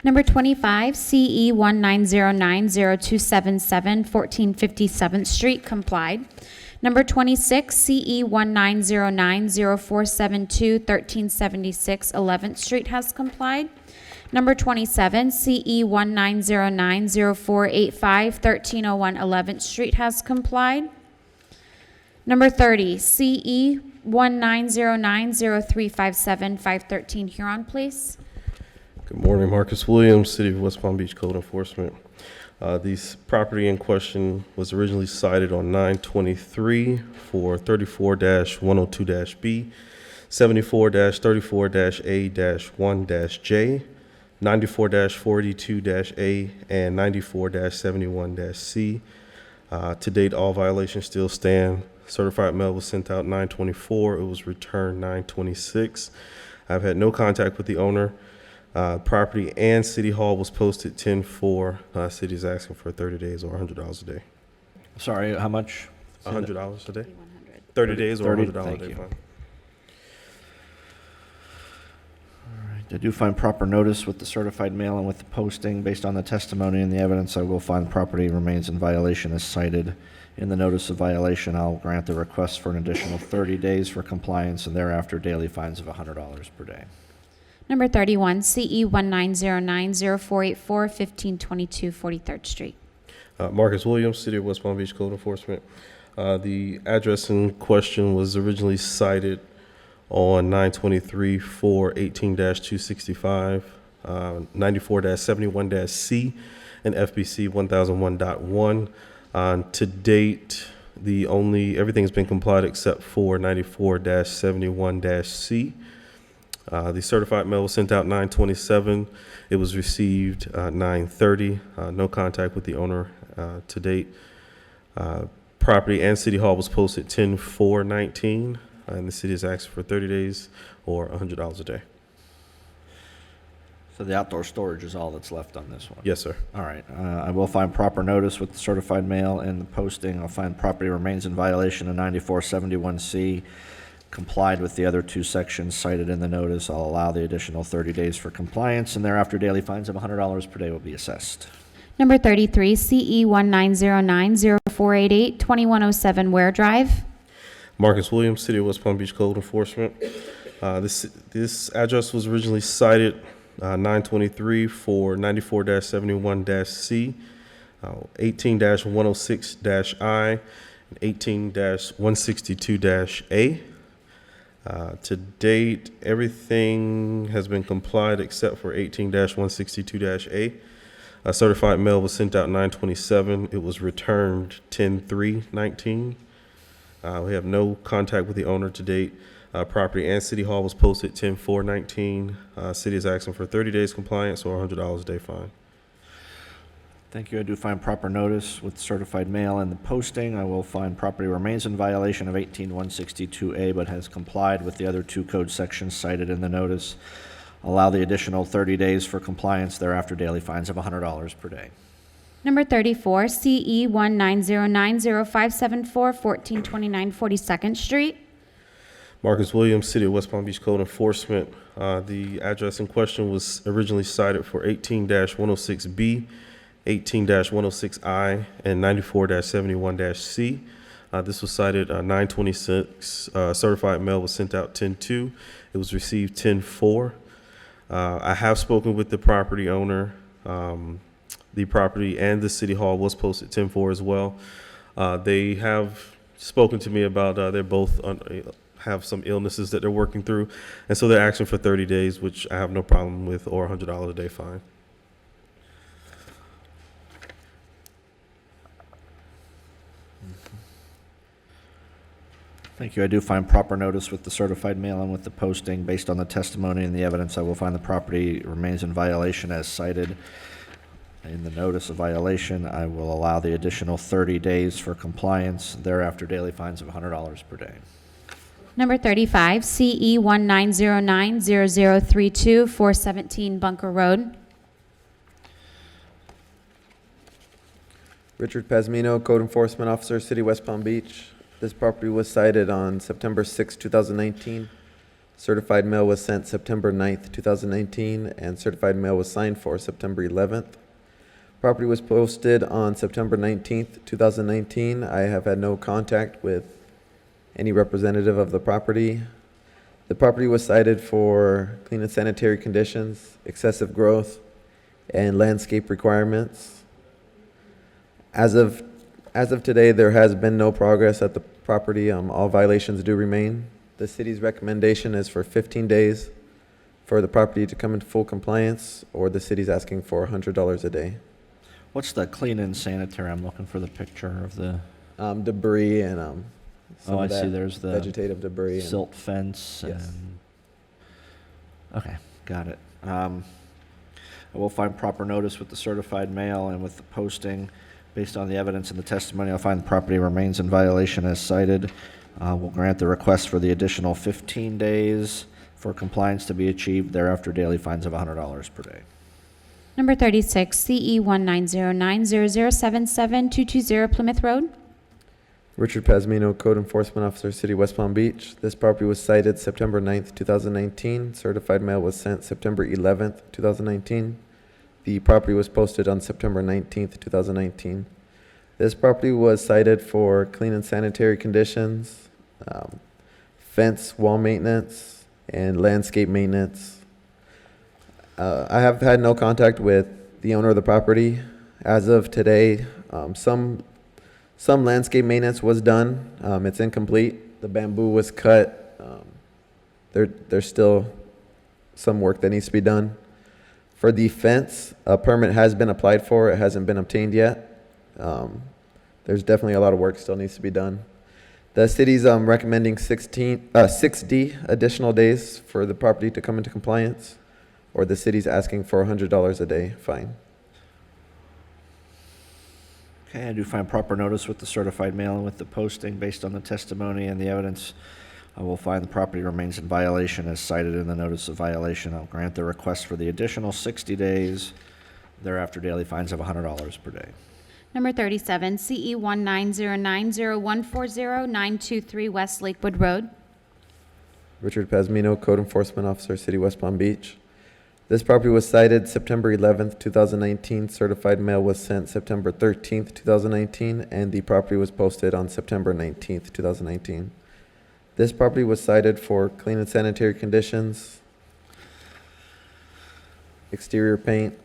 Number 25, CE 19090277, 1457th Street, complied. Number 26, CE 19090472, 1376 11th Street has complied. Number 27, CE 19090485, 1301 11th Street has complied. Number 30, CE 19090357, 513 Huron Place. Good morning, Marcus Williams, City of West Palm Beach Code Enforcement. This property in question was originally cited on 9/23 for 34-102-B, 74-34-A-1-J, 94-482-A, and 94-71-C. To date, all violations still stand. Certified mail was sent out 9/24. It was returned 9/26. I've had no contact with the owner. Property and City Hall was posted 10/4. City is asking for 30 days or $100 a day. Sorry, how much? $100 a day? 30 days or 30, $100 a thank day you. fine. I do find proper notice with the certified mail and with the posting. Based on the testimony and the evidence, I will find property remains in violation as cited in the notice of violation. I'll grant the request for an additional 30 days for compliance and thereafter daily fines of $100 per day. Number 31, CE 19090484, 1522 43rd Street. Marcus Williams, City of West Palm Beach Code Enforcement. The address in question was originally cited on 923 for 18-265, 94-71-C, and FBC 1001.1. To date, everything's been complied except for 94-71-C. The certified mail was sent out 9/27. It was received 9/30. No contact with the owner to date. Property and City Hall was posted 10/4/19, and the city is asking for 30 days or $100 a day. So the outdoor storage is all that's left on this one? Yes, sir. All right. I will find proper notice with the certified mail and the posting. I'll find property remains in violation of 9471C, complied with the other two sections cited in the notice. I'll allow the additional 30 days for compliance, and thereafter daily fines of $100 per day will be assessed. Number 33, CE 19090488, 2107 Ware Drive. Marcus Williams, City of West Palm Beach Code Enforcement. This address was originally cited 923 for 94-71-C, 18-106-I, and 18-162-A. To date, everything has been complied except for 18-162-A. A certified mail was sent out 9/27. It was returned 10/3/19. We have no contact with the owner to date. Property and City Hall was posted 10/4/19. City is asking for 30 days compliance or $100 a day fine. Thank you. I do find proper notice with certified mail and the posting. I will find property remains in violation of 18-162A, but has complied with the other two code sections cited in the notice. Allow the additional 30 days for compliance, thereafter daily fines of $100 per day. Number 34, CE 19090574, 1429 42nd Street. Marcus Williams, City of West Palm Beach Code Enforcement. The address in question was originally cited for 18-106B, 18-106I, and 94-71-C. This was cited 9/26. Certified mail was sent out 10/2. It was received 10/4. I have spoken with the property owner. The property and the City Hall was posted 10/4 as well. They have spoken to me about they're both have some illnesses that they're working through, and so they're asking for 30 days, which I have no problem with, or $100 a day fine. Thank you. I do find proper notice with the certified mail and with the posting. Based on the testimony and the evidence, I will find the property remains in violation as cited in the notice of violation. I will allow the additional 30 days for compliance, thereafter daily fines of $100 per day. Number 35, CE 19090032, 417 Bunker Road. Richard Pazmino, Code Enforcement Officer, City West Palm Beach. This property was cited on September 6, 2019. Certified mail was sent September 9th, 2019, and certified mail was signed for September 11th. Property was posted on September 19th, 2019. I have had no contact with any representative of the property. The property was cited for clean and sanitary conditions, excessive growth, and landscape requirements. As of today, there has been no progress at the property. All violations do remain. The city's recommendation is for 15 days for the property to come into full compliance, or the city's asking for $100 a day. What's the clean and sanitary? I'm looking for the picture of the debris and some I of that see. There's the vegetative debris. silt fence. Yes. And, okay, got it. I will find proper notice with the certified mail and with the posting. Based on the evidence and the testimony, I'll find the property remains in violation as cited. We'll grant the request for the additional 15 days. For compliance to be achieved, thereafter daily fines of $100 per day. Number 36, CE 19090077220 Plymouth Road. Richard Pasmino, Code Enforcement Officer, City of West Palm Beach. This property was cited September 9th, 2019. Certified mail was sent September 11th, 2019. The property was posted on September 19th, 2019. This property was cited for clean and sanitary conditions, fence, wall maintenance, and landscape maintenance. I have had no contact with the owner of the property. As of today, some landscape maintenance was done. It's incomplete. The bamboo was cut. There's still some work that needs to be done. For the fence, a permit has been applied for. It hasn't been obtained yet. There's definitely a lot of work still needs to be done. The city's recommending 60 additional days for the property to come into compliance, or the city's asking for $100 a day fine. Okay, I do find proper notice with the certified mail and with the posting based on the testimony and the evidence. I will find the property remains in violation as cited in the notice of violation. I'll grant the request for the additional 60 days. Thereafter, daily fines of $100 per day. Number 37, CE 19090140923 West Lakewood Road. Richard Pasmino, Code Enforcement Officer, City of West Palm Beach. This property was cited September 11th, 2019. Certified mail was sent September 13th, 2019, and the property was posted on September 19th, 2019. This property was cited for clean and sanitary conditions, exterior paint,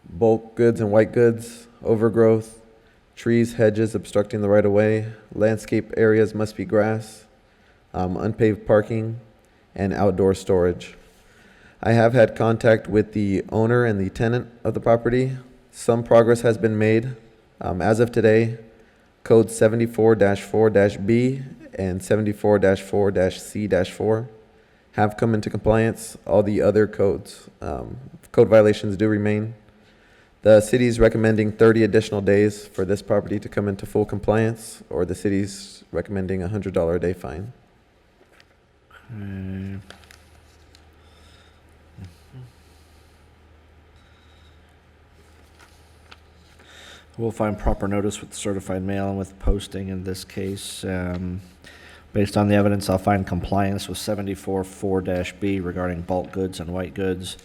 bulk goods and white goods, overgrowth, trees, hedges obstructing the right-of-way, landscape areas must be grass, unpaved parking, and outdoor storage. I have had contact with the owner and the tenant of the property. Some progress has been made. As of today, code 74-4-B and 74-4-C-4 have come into compliance. All the other code violations do remain. The city's recommending 30 additional days for this property to come into full compliance, or the city's recommending a $100 a day fine. We'll find proper notice with certified mail and with posting in this case. Based on the evidence, I'll find compliance with 74-4-B regarding bulk goods and white goods,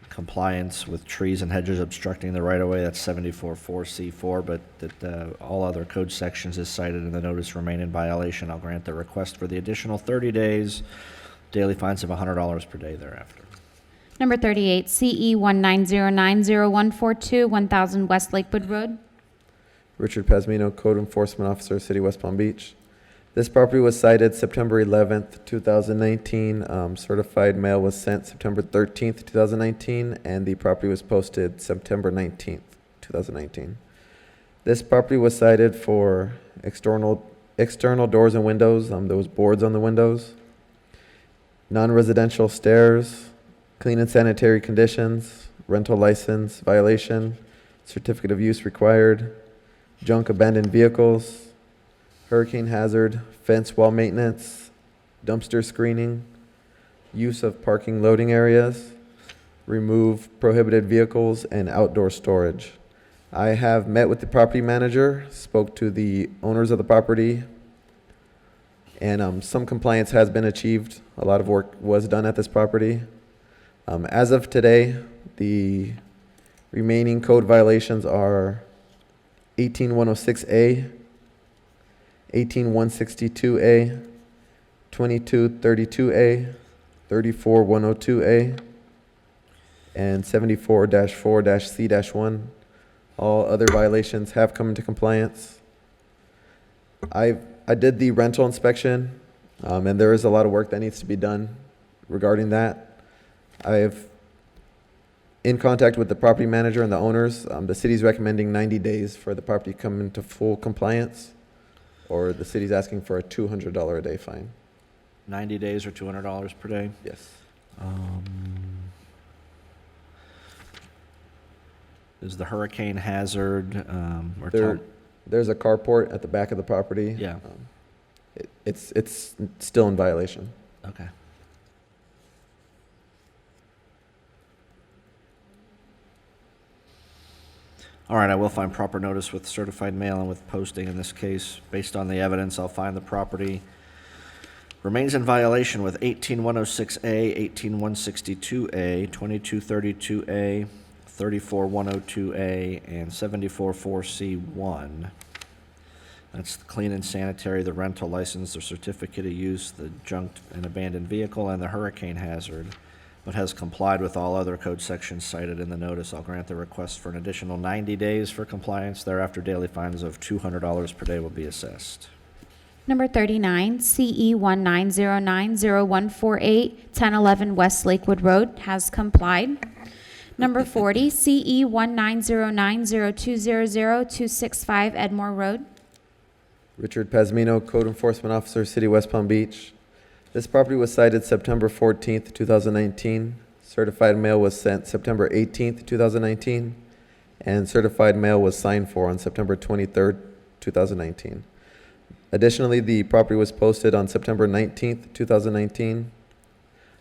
compliance with trees and hedges obstructing the right-of-way, that's 74-4-C-4, but that all other code sections as cited in the notice remain in violation. I'll grant the request for the additional 30 days, daily fines of $100 per day thereafter. Number 38, CE 190901421 1000 West Lakewood Road. Richard Pasmino, Code Enforcement Officer, City of West Palm Beach. This property was cited September 11th, 2019. Certified mail was sent September 13th, 2019, and the property was posted September 19th, 2019. This property was cited for external doors and windows, those boards on the windows, non-residential stairs, clean and sanitary conditions, rental license violation, certificate of use required, junk abandoned vehicles, hurricane hazard, fence wall maintenance, dumpster screening, use of parking loading areas, remove prohibited vehicles, and outdoor storage. I have met with the property manager, spoke to the owners of the property, and some compliance has been achieved. A lot of work was done at this property. As of today, the remaining code violations are 18106A, 18162A, 2232A, 34102A, and 74-4-C-1. All other violations have come into compliance. I did the rental inspection, and there is a lot of work that needs to be done regarding that. I have in contact with the property manager and the owners. The city's recommending 90 days for the property to come into full compliance, or the city's asking for a $200 a day fine. 90 days or $200 per day? Yes. Is the hurricane hazard, There's a carport at the back of the property. Yeah. It's still in violation. Okay. All right, I will find proper notice with certified mail and with posting in this case. Based on the evidence, I'll find the property remains in violation with 18106A, 18162A, 2232A, 34102A, and 744C1. That's the clean and sanitary, the rental license, the certificate of use, the junk and abandoned vehicle, and the hurricane hazard, but has complied with all other code sections cited in the notice. I'll grant the request for an additional 90 days for compliance. Thereafter, daily fines of $200 per day will be assessed. Number 39, CE 19090148, 1011 West Lakewood Road, has complied. Number 40, CE 19090200, 265 Edmore Road. Richard Pazmino, Code Enforcement Officer, City of West Palm Beach. This property was cited September 14th, 2019. Certified mail was sent September 18th, 2019. And certified mail was signed for on September 23rd, 2019. Additionally, the property was posted on September 19th, 2019.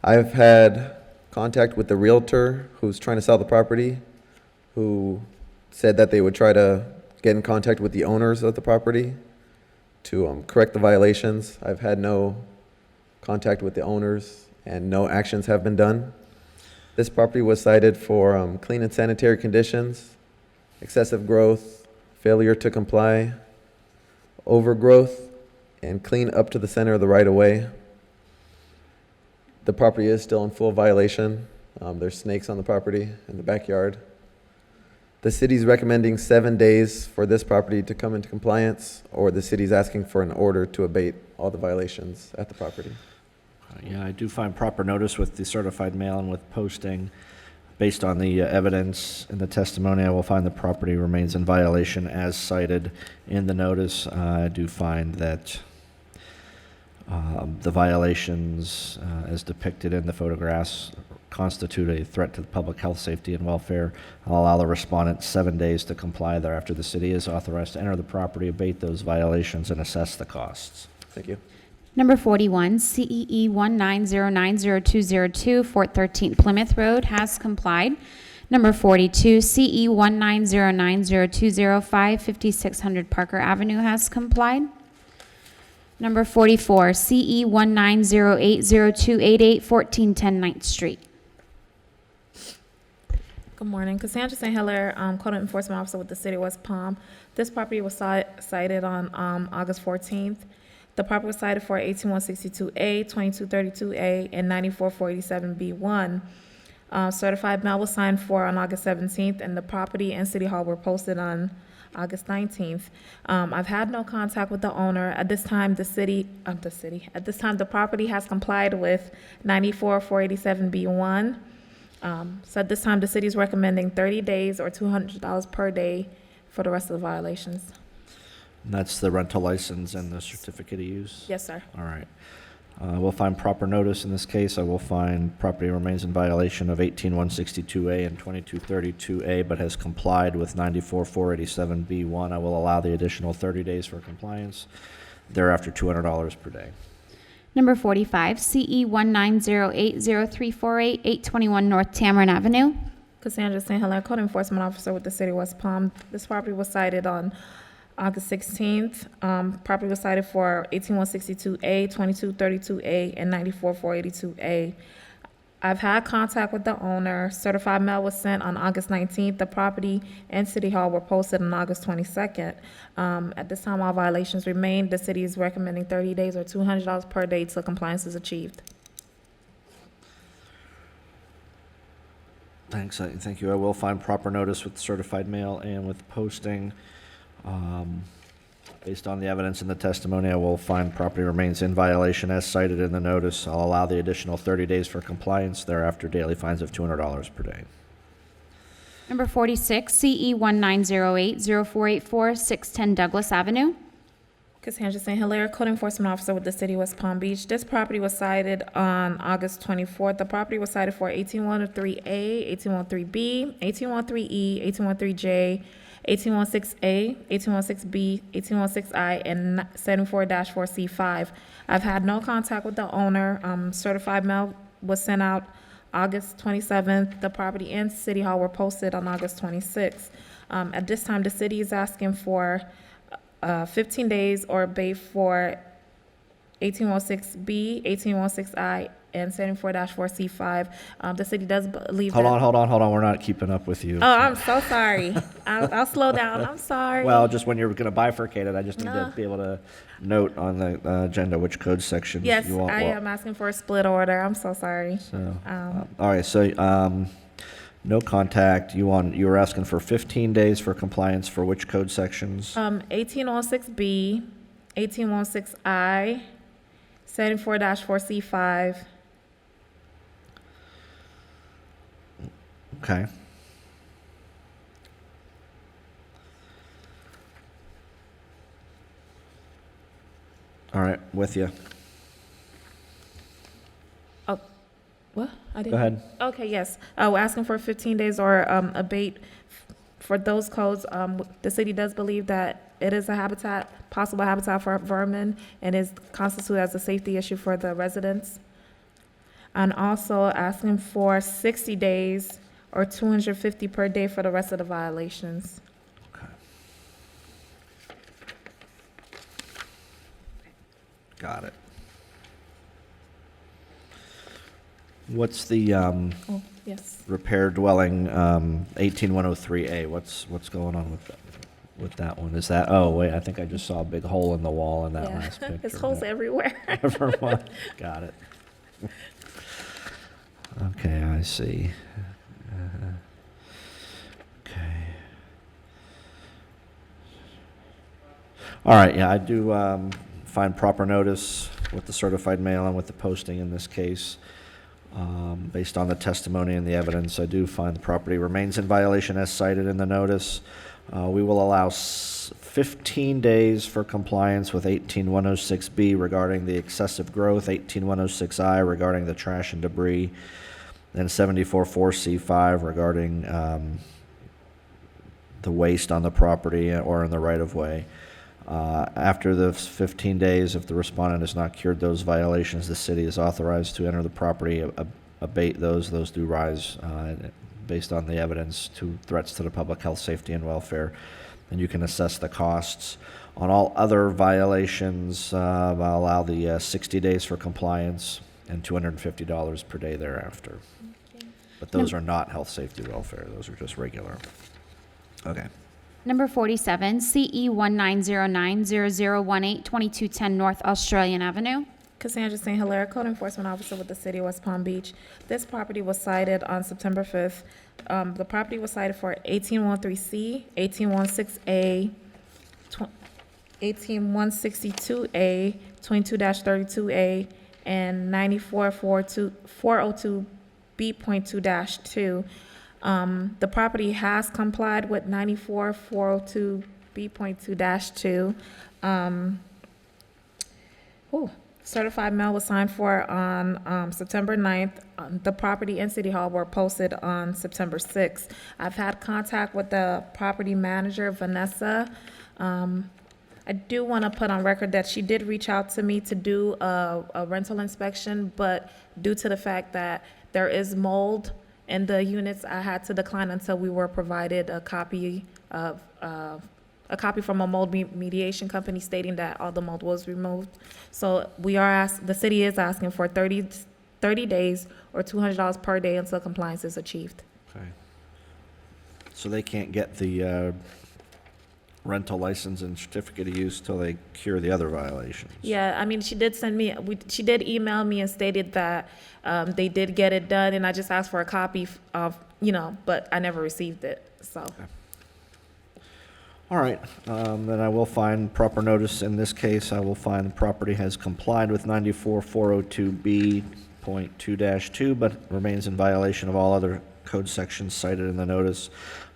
I've had contact with the realtor who's trying to sell the property, who said that they would try to get in contact with the owners of the property to correct the violations. I've had no contact with the owners and no actions have been done. This property was cited for clean and sanitary conditions, excessive growth, failure to comply, overgrowth, and clean up to the center of the right-of-way. The property is still in full violation. There's snakes on the property in the backyard. The city's recommending 7 days for this property to come into compliance, or the city's asking for an order to abate all the violations at the property. Yeah, I do find proper notice with the certified mail and with posting. Based on the evidence and the testimony, I will find the property remains in violation as cited in the notice. I do find that the violations, as depicted in the photographs, constitute a threat to the public health, safety, and welfare. I'll allow the respondent 7 days to comply. Thereafter, the city is authorized to enter the property, abate those violations, and assess the costs. Thank you. Number 41, CEE 19090202, Fort 13 Plymouth Road, has complied. Number 42, CE 19090205, 5600 Parker Avenue, has complied. Number 44, CE 19080288, 1410 9th Street. Good morning. Cassandra St. Hilaire, Code Enforcement Officer with the City of West Palm. This property was cited on August 14th. The property was cited for 18162A, 2232A, and 94487B1. Certified mail was signed for on August 17th, and the property and City Hall were posted on August 19th. I've had no contact with the owner. At this time, the property has complied with 94487B1. So at this time, the city is recommending 30 days or $200 per day for the rest of the violations. And that's the rental license and the certificate of use? Yes, sir. All right. We'll find proper notice in this case. I will find property remains in violation of 18162A and 2232A, but has complied with 94487B1. I will allow the additional 30 days for compliance. Thereafter, $200 per day. Number 45, CE 19080348, 821 North Tamarind Avenue. Cassandra St. Hilaire, Code Enforcement Officer with the City of West Palm. This property was cited on August 16th. Property was cited for 18162A, 2232A, and 94482A. I've had contact with the owner. Certified mail was sent on August 19th. The property and City Hall were posted on August 22nd. At this time, all violations remain. The city is recommending 30 days or $200 per day till compliance is achieved. Thanks. Thank you. I will find proper notice with certified mail and with posting. Based on the evidence and the testimony, I will find property remains in violation as cited in the notice. I'll allow the additional 30 days for compliance. Thereafter, daily fines of $200 per day. Number 46, CE 19080484, 610 Douglas Avenue. Cassandra St. Hilaire, Code Enforcement Officer with the City of West Palm Beach. This property was cited on August 24th. The property was cited for 18103A, 18103B, 18103E, 18103J, 1816A, 1816B, 1816I, and 74-4C5. I've had no contact with the owner. Certified mail was sent out August 27th. The property and City Hall were posted on August 26th. At this time, the city is asking for 15 days or abate for 1816B, 1816I, and 74-4C5. The city does believe that. Hold on. We're not keeping up with you. Oh, I'm so sorry. I'll slow down. I'm sorry. Well, just when you're going to bifurcate it, I just need to be able to note on the agenda which code sections Yes, you want. I am asking for a split order. I'm so sorry. So, all right, so no contact. You were asking for 15 days for compliance for which code sections? 1816B, 1816I, 74-4C5. Okay. All right, with you. Oh, what? I didn't. Go ahead. Okay, yes. We're asking for 15 days or abate for those codes. The city does believe that it is a possible habitat for vermin, and is constituted as a safety issue for the residents. And also asking for 60 days or 250 per day for the rest of the violations. Got it. What's the Oh, yes. repair dwelling 18103A? What's going on with that one? Is that, oh wait, I think I just saw a big hole in the wall in that Yeah. last picture. There's holes everywhere. Never mind. Got it. Okay, I see. Okay. All right, yeah, I do find proper notice with the certified mail and with the posting in this case. Based on the testimony and the evidence, I do find the property remains in violation as cited in the notice. We will allow 15 days for compliance with 18106B regarding the excessive growth, 18106I regarding the trash and debris, and 74-4C5 regarding the waste on the property or in the right-of-way. After the 15 days, if the respondent has not cured those violations, the city is authorized to enter the property, abate those. Those do rise based on the evidence to threats to the public health, safety, and welfare. And you can assess the costs. On all other violations, I'll allow the 60 days for compliance and $250 per day thereafter. But those are not health, safety, welfare. Those are just regular. Okay. Number 47, CE 19090018, 2210 North Australian Avenue. Cassandra St. Hilaire, Code Enforcement Officer with the City of West Palm Beach. This property was cited on September 5th. The property was cited for 1813C, 1816A, 18162A, 22-32A, and 94-402B.2-2. The property has complied with 94-402B.2-2. Certified mail was signed for on September 9th. The property and City Hall were posted on September 6th. I've had contact with the property manager, Vanessa. I do want to put on record that she did reach out to me to do a rental inspection, but due to the fact that there is mold in the units, I had to decline until we were provided a copy from a mold mediation company stating that all the mold was removed. So the city is asking for 30 days or $200 per day until compliance is achieved. Okay. So they can't get the rental license and certificate of use till they cure the other violations? Yeah, I mean, she did email me and stated that they did get it done, and I just asked for a copy of, but I never received it, so. Okay. All right, then I will find proper notice in this case. I will find the property has complied with 94-402B.2-2, but remains in violation of all other code sections cited in the notice.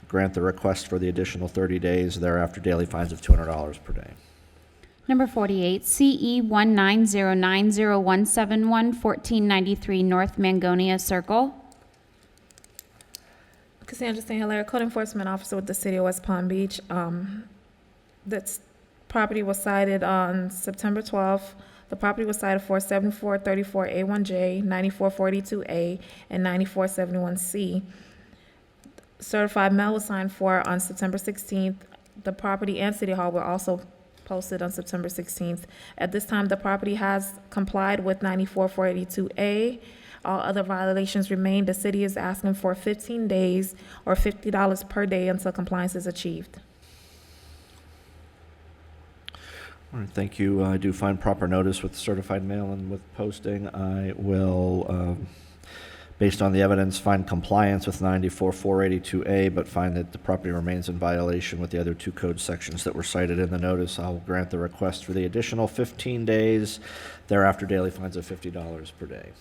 Grant the request for the additional 30 days, thereafter daily fines of $200 per day. Number 48, CE 19090171, 1493 North Mangonia Circle. Cassandra St. Hilaire, Code Enforcement Officer with the City of West Palm Beach. This property was cited on September 12th. The property was cited for 7434A1J, 9442A, and 9471C. certified mail was signed for on September 16th. The property and City Hall were also posted on September 16th. At this time, the property has complied with 94-482A. All other violations remain. The city is asking for 15 days or $50 per day until compliance is achieved. All right, thank you. I do find proper notice with certified mail and with posting. I will, based on the evidence, find compliance with 94-482A, but find that the property remains in violation with the other two code sections that were cited in the notice. I'll grant the request for the additional 15 days. Thereafter, daily fines of $50 per day.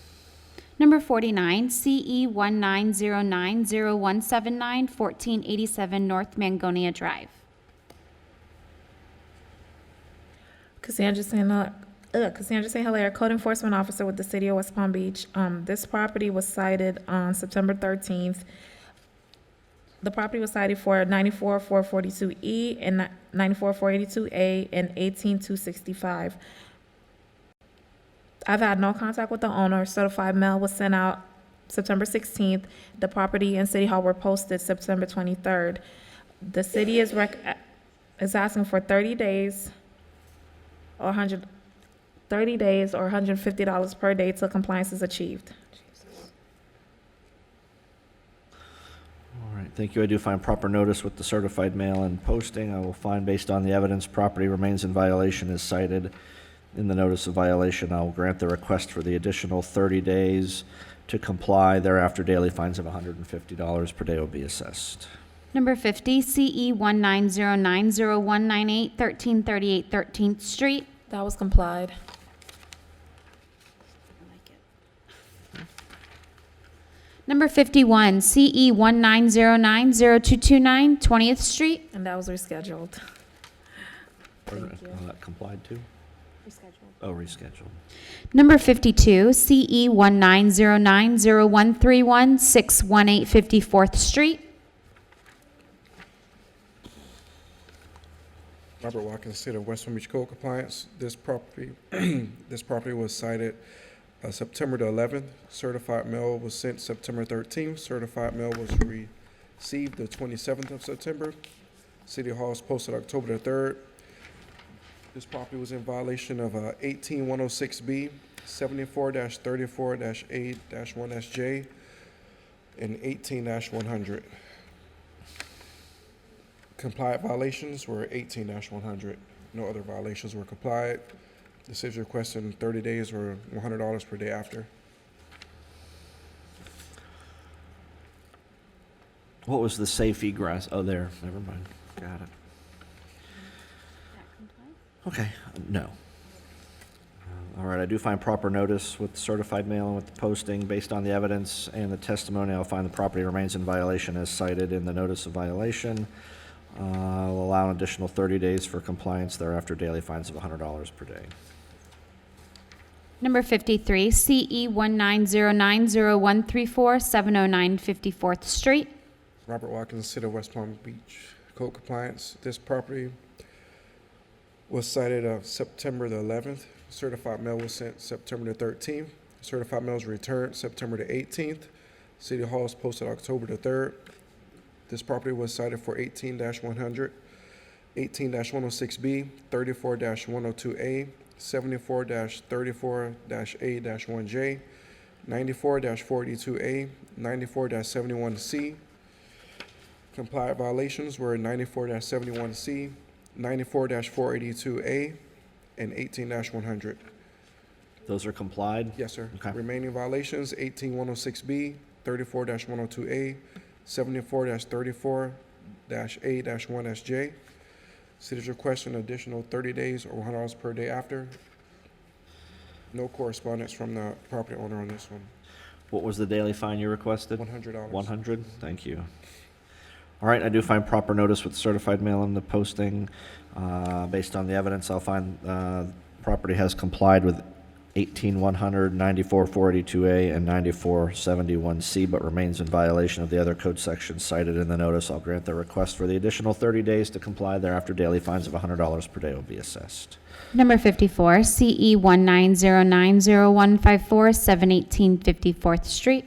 Number 49, CE 19090179, 1487 North Mangonia Drive. Cassandra St. Hilaire, Code Enforcement Officer with the City of West Palm Beach. This property was cited on September 13th. The property was cited for 94-442E and 94-482A and 18-265. I've had no contact with the owner. Certified mail was sent out September 16th. The property and City Hall were posted September 23rd. The city is asking for 30 days or $150 per day till compliance is achieved. All right, thank you. I do find proper notice with the certified mail and posting. I will find, based on the evidence, property remains in violation as cited in the notice of violation. I will grant the request for the additional 30 days to comply. Thereafter, daily fines of $150 per day will be assessed. Number 50, CE 19090198, 1338 13th Street. That was complied. Number 51, CE 19090229, 20th Street. And that was rescheduled. Thank you. Complied to? Rescheduled. Oh, rescheduled. Number 52, CE 19090131, 618 54th Street. Robert Watkins, City of West Palm Beach Code Compliance. This property, this property was cited September the 11th. Certified mail was sent September 13th. Certified mail was received the 27th of September. City Hall was posted October the 3rd. This property was in violation of 18106B, 74-34-A-1SJ, and 18-100. Compliant violations were 18-100. No other violations were complied. The city's requesting 30 days or $100 per day after. What was the safe egress? Oh, there. Never mind. Got it. Okay, no. All right, I do find proper notice with certified mail and with the posting. Based on the evidence and the testimony, I'll find the property remains in violation as cited in the notice of violation. I'll allow an additional 30 days for compliance. Thereafter, daily fines of $100 per day. Number 53, CE 19090134, 709 54th Street. Robert Watkins, City of West Palm Beach Code Compliance. This property was cited September the 11th. Certified mail was sent September the 13th. Certified mail was returned September the 18th. City Hall was posted October the 3rd. This property was cited for 18-100, 18-106B, 34-102A, 74-34-A-1J, 94-482A, 94-71C. Compliant violations were 94-71C, 94-482A, and 18-100. Those are complied? Yes, sir. Okay. Remaining violations, 18-106B, 34-102A, 74-34-A-1SJ. City's requesting an additional 30 days or $100 per day after. No correspondence from the property owner on this one. What was the daily fine you requested? $100. 100? Thank you. All right, I do find proper notice with certified mail and the posting. Based on the evidence, I'll find property has complied with 18-100, 94-482A, and 94-71C, but remains in violation of the other code sections cited in the notice. I'll grant the request for the additional 30 days to comply. Thereafter, daily fines of $100 per day will be assessed. Number 54, CE 19090154, 718 54th Street.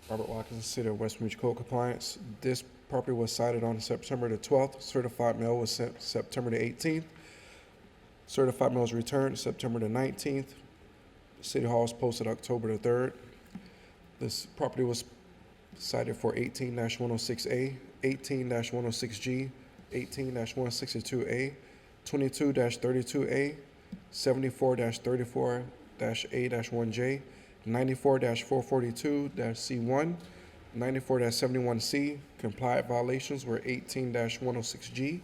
Robert Watkins, City of West Palm Beach Code Compliance. This property was cited on September the 12th. Certified mail was sent September the 18th. Certified mail was returned September the 19th. City Hall was posted October the 3rd. This property was cited for 18-106A, 18-106G, 18-162A, 22-32A, 74-34-A-1J, 94-442-C1, 94-71C. Compliant violations were 18-106G.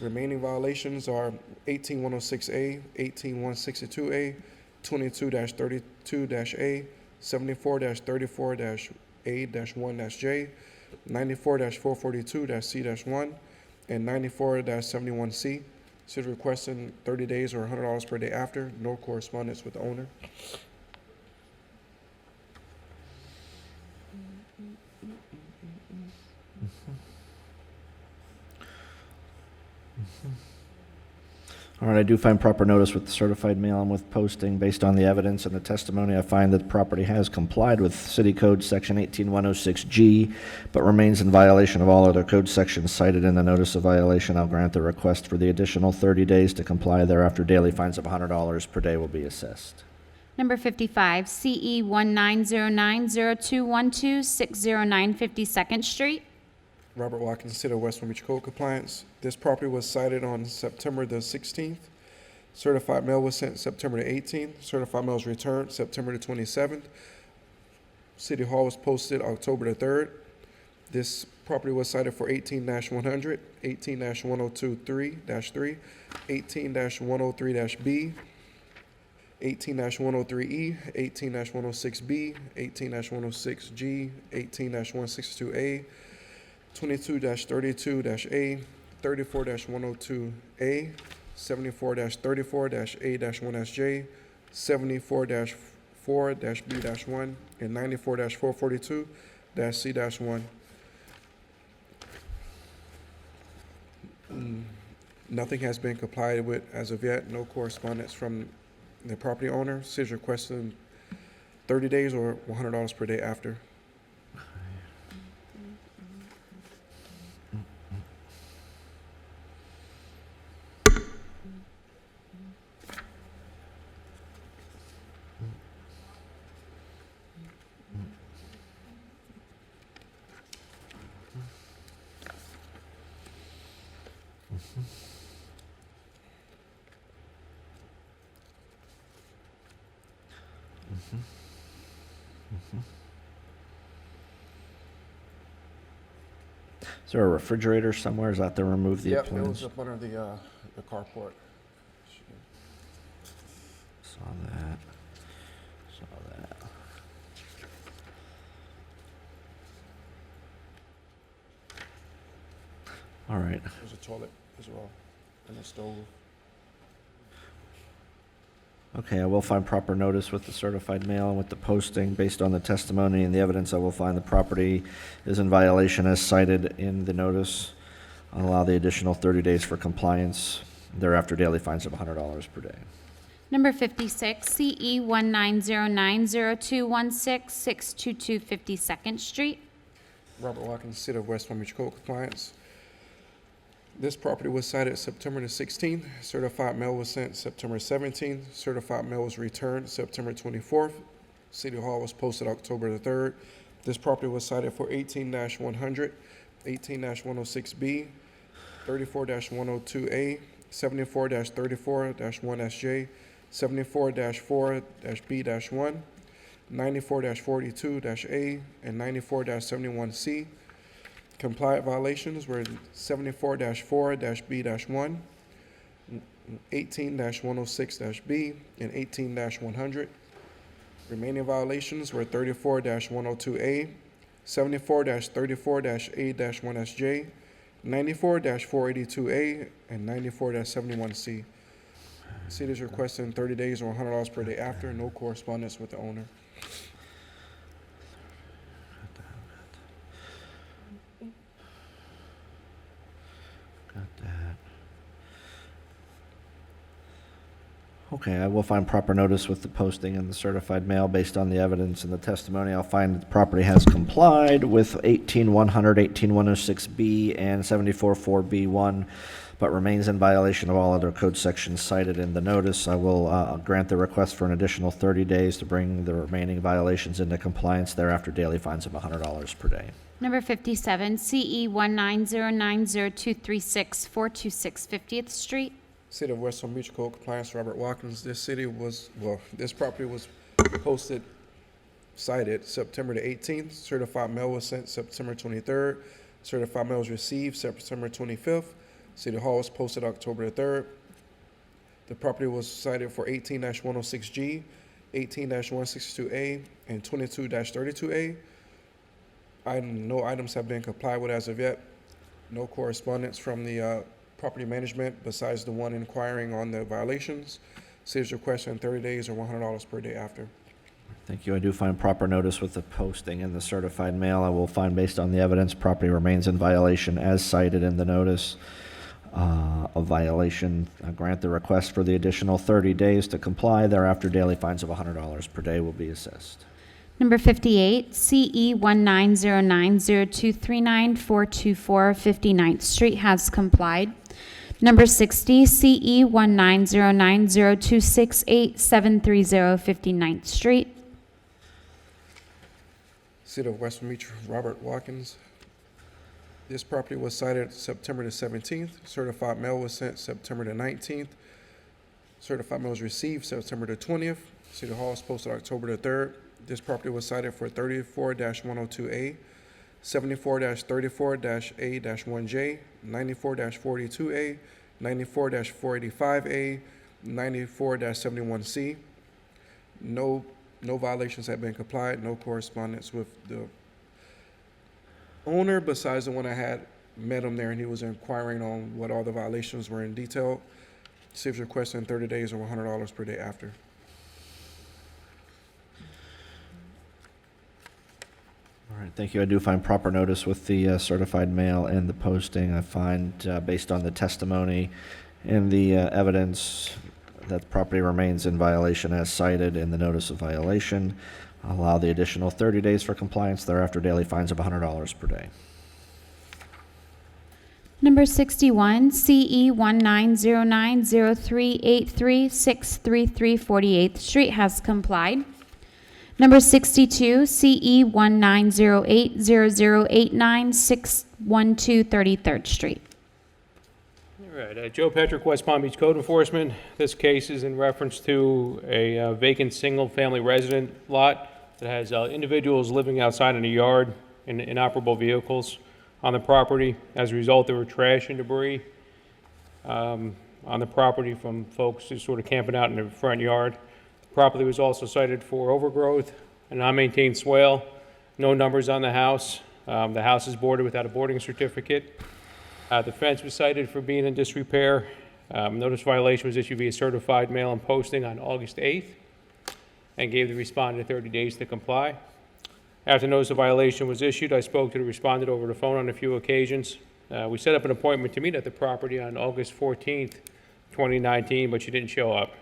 Remaining violations are 18-106A, 18-162A, 22-32-A, 74-34-A-1-J, 94-442-C-1, and 94-71C. City requesting 30 days or $100 per day after. No correspondence with the owner. All right, I do find proper notice with the certified mail and with posting. Based on the evidence and the testimony, I find that the property has complied with City Code Section 18106G, but remains in violation of all other code sections cited in the notice of violation. I'll grant the request for the additional 30 days to comply. Thereafter, daily fines of $100 per day will be assessed. Number 55, CE 19090212, 609 52nd Street. Robert Watkins, City of West Palm Beach Code Compliance. This property was cited on September the 16th. Certified mail was sent September the 18th. Certified mail was returned September the 27th. City Hall was posted October the 3rd. This property was cited for 18-100, 18-1023-3, 18-103-B, 18-103E, 18-106B, 18-106G, 18-162A, 22-32-A, 34-102A, 74-34-A-1SJ, 74-4-B-1, and 94-442-C-1. Nothing has been complied with as of yet. No correspondence from the property owner. City's requesting 30 days or $100 per day after. Is there a refrigerator somewhere? Is that to remove the Yep, it appliance? was up under the carport. Saw that. Saw that. All right. There's a toilet as well, and a stove. Okay, I will find proper notice with the certified mail and with the posting. Based on the testimony and the evidence, I will find the property is in violation as cited in the notice. I'll allow the additional 30 days for compliance. Thereafter, daily fines of $100 per day. Number 56, CE 19090216, 622 52nd Street. Robert Watkins, City of West Palm Beach Code Compliance. This property was cited September the 16th. Certified mail was sent September 17th. Certified mail was returned September 24th. City Hall was posted October the 3rd. This property was cited for 18-100, 18-106B, 34-102A, 74-34-1SJ, 74-4-B-1, 94-42-A, and 94-71C. Compliant violations were 74-4-B-1, 18-106-B, and 18-100. Remaining violations were 34-102A, 74-34-A-1SJ, 94-482A, and 94-71C. City is requesting 30 days or $100 per day after. No correspondence with the owner. Got that. Okay, I will find proper notice with the posting and the certified mail based on the evidence and the testimony. I'll find that the property has complied with 18100, 18106B, and 744B1, but remains in violation of all other code sections cited in the notice. I will grant the request for an additional 30 days to bring the remaining violations into compliance. Thereafter, daily fines of $100 per day. Number 57, CE 19090236426 50th Street. City of West Palm Beach Code Compliance, Robert Watkins. This property was posted, cited September the 18th. Certified mail was sent September 23rd. Certified mail was received September 25th. City Hall was posted October the 3rd. The property was cited for 18-106G, 18-162A, and 22-32A. No items have been complied with as of yet. No correspondence from the property management besides the one inquiring on the violations. City's requesting 30 days or $100 per day after. Thank you. I do find proper notice with the posting and the certified mail. I will find, based on the evidence, property remains in violation as cited in the notice of violation. I grant the request for the additional 30 days to comply. Thereafter, daily fines of $100 per day will be assessed. Number 58, CE 19090239424 59th Street has complied. Number 60, CE 19090268730 59th Street. City of West Palm Beach, Robert Watkins. This property was cited September the 17th. Certified mail was sent September the 19th. Certified mail was received September the 20th. City Hall was posted October the 3rd. This property was cited for 34-102A, 74-34-A-1J, 94-42A, 94-485A, 94-71C. No violations have been complied. No correspondence with the owner besides the one I had met him there, and he was inquiring on what all the violations were in detail. City's requesting 30 days or $100 per day after. All right, thank you. I do find proper notice with the certified mail and the posting. I find, based on the testimony and the evidence, that the property remains in violation as cited in the notice of violation. I'll allow the additional 30 days for compliance. Thereafter, daily fines of $100 per day. Number 61, CE 19090383633 48th Street has complied. Number 62, CE 19080089612 33rd Street. All right, Joe Petrick, West Palm Beach Code Enforcement. This case is in reference to a vacant single-family resident lot that has individuals living outside in the yard in inoperable vehicles on the property. As a result, there were trash and debris on the property from folks just sort of camping out in the front yard. The property was also cited for overgrowth, a non-maintained swale, no numbers on the house. The house is boarded without a boarding certificate. The fence was cited for being in disrepair. Notice violation was issued via certified mail and posting on August 8th and gave the respondent 30 days to comply. After notice of violation was issued, I spoke to the respondent over the phone on a few occasions. We set up an appointment to meet at the property on August 14th, 2019, but she didn't show up.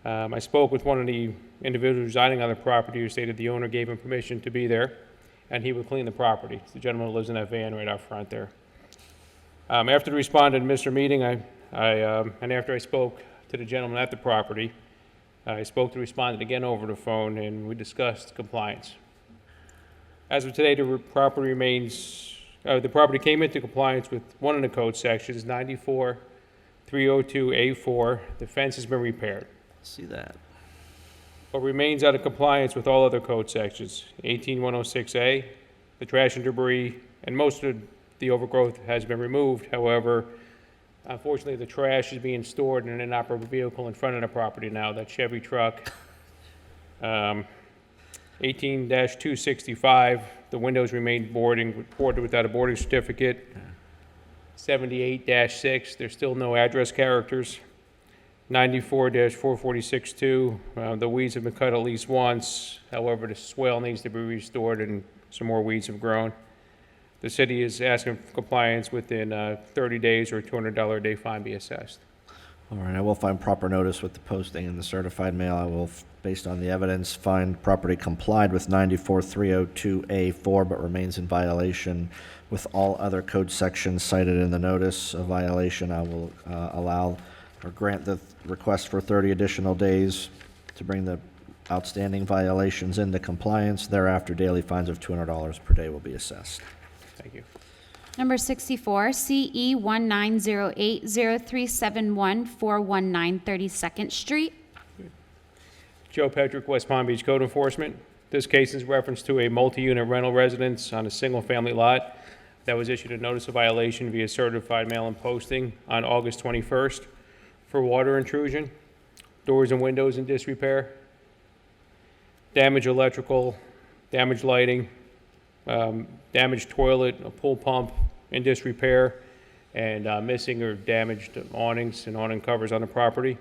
I spoke with one of the individuals residing on the property who stated the owner gave him permission to be there and he would clean the property. It's the gentleman who lives in that van right out front there. After the respondent missed her meeting, and after I spoke to the gentleman at the property, I spoke to the respondent again over the phone and we discussed compliance. As of today, the property came into compliance with one of the code sections, 94-302A4. The fence has been repaired. See that. But remains out of compliance with all other code sections, 18106A, the trash and debris, and most of the overgrowth has been removed. However, unfortunately, the trash is being stored in an inoperable vehicle in front of the property now, that Chevy truck. 18-265, the windows remain boarded without a boarding certificate. 78-6, there's still no address characters. 94-4462, the weeds have been cut at least once. However, the swale needs to be restored and some more weeds have grown. The city is asking for compliance within 30 days or a $200 a day fine be assessed. All right, I will find proper notice with the posting and the certified mail. I will, based on the evidence, find property complied with 94302A4, but remains in violation with all other code sections cited in the notice of violation. I will allow or grant the request for 30 additional days to bring the outstanding violations into compliance. Thereafter, daily fines of $200 per day will be assessed. Thank you. Number 64, CE 19080371 419 32nd Street. Joe Petrick, West Palm Beach Code Enforcement. This case is reference to a multi-unit rental residence on a single-family lot that was issued a notice of violation via certified mail and posting on August 21st for water intrusion, doors and windows in disrepair, damaged electrical, damaged lighting, damaged toilet, a pool pump in disrepair, and missing or damaged awnings and awning covers on the property.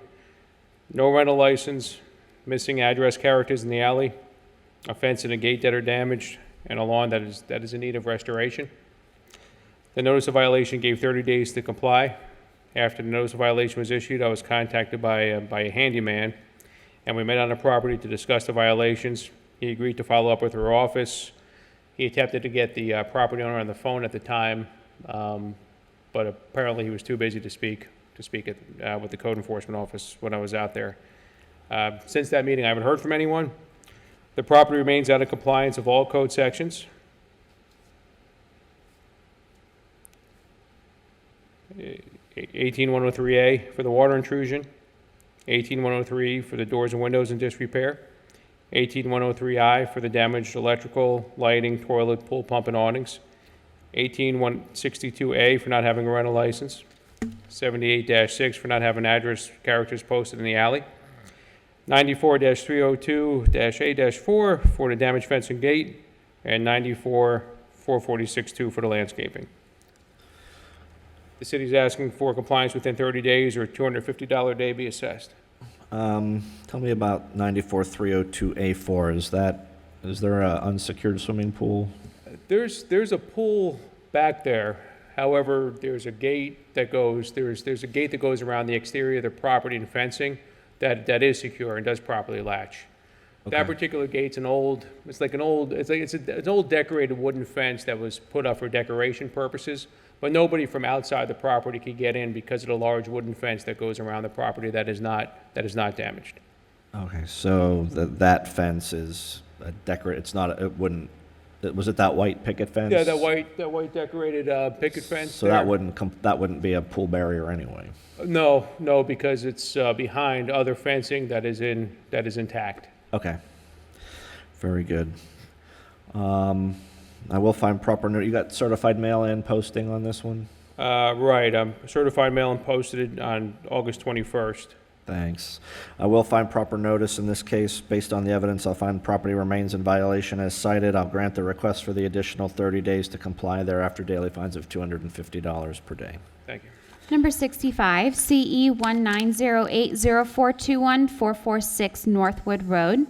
No rental license, missing address characters in the alley, a fence and a gate that are damaged, and a lawn that is in need of restoration. The notice of violation gave 30 days to comply. After the notice of violation was issued, I was contacted by a handyman, and we met on the property to discuss the violations. He agreed to follow up with her office. He attempted to get the property owner on the phone at the time, but apparently he was too busy to speak with the code enforcement office when I was out there. Since that meeting, I haven't heard from anyone. The property remains out of compliance of all code sections. 18103A for the water intrusion, 18103 for the doors and windows in disrepair, 18103I for the damaged electrical, lighting, toilet, pool pump, and awnings, 18162A for not having a rental license, 78-6 for not having address characters posted in the alley, 94-302-A-4 for the damaged fence and gate, and 94-446-2 for the landscaping. The city is asking for compliance within 30 days or a $250 a day be assessed. Tell me about 94302A4. Is there an unsecured swimming pool? There's a pool back there. However, there's a gate that goes around the exterior of the property and fencing that is secure and does properly latch. Okay. That particular gate's an old decorated wooden fence that was put up for decoration purposes, but nobody from outside the property could get in because of the large wooden fence that goes around the property that is not damaged. Okay, so that fence is a it's not, it wouldn't, was it that white picket fence? Yeah, that white decorated picket fence. So there. that wouldn't be a pool barrier anyway? No, because it's behind other fencing that is intact. Okay, very good. I will find proper note. You got certified mail and posting on this one? Right, certified mail and posted on August 21st. Thanks. I will find proper notice in this case. Based on the evidence, I'll find property remains in violation as cited. I'll grant the request for the additional 30 days to comply. Thereafter, daily fines of $250 per day. Thank you. Number 65, CE 19080421 446 Northwood Road.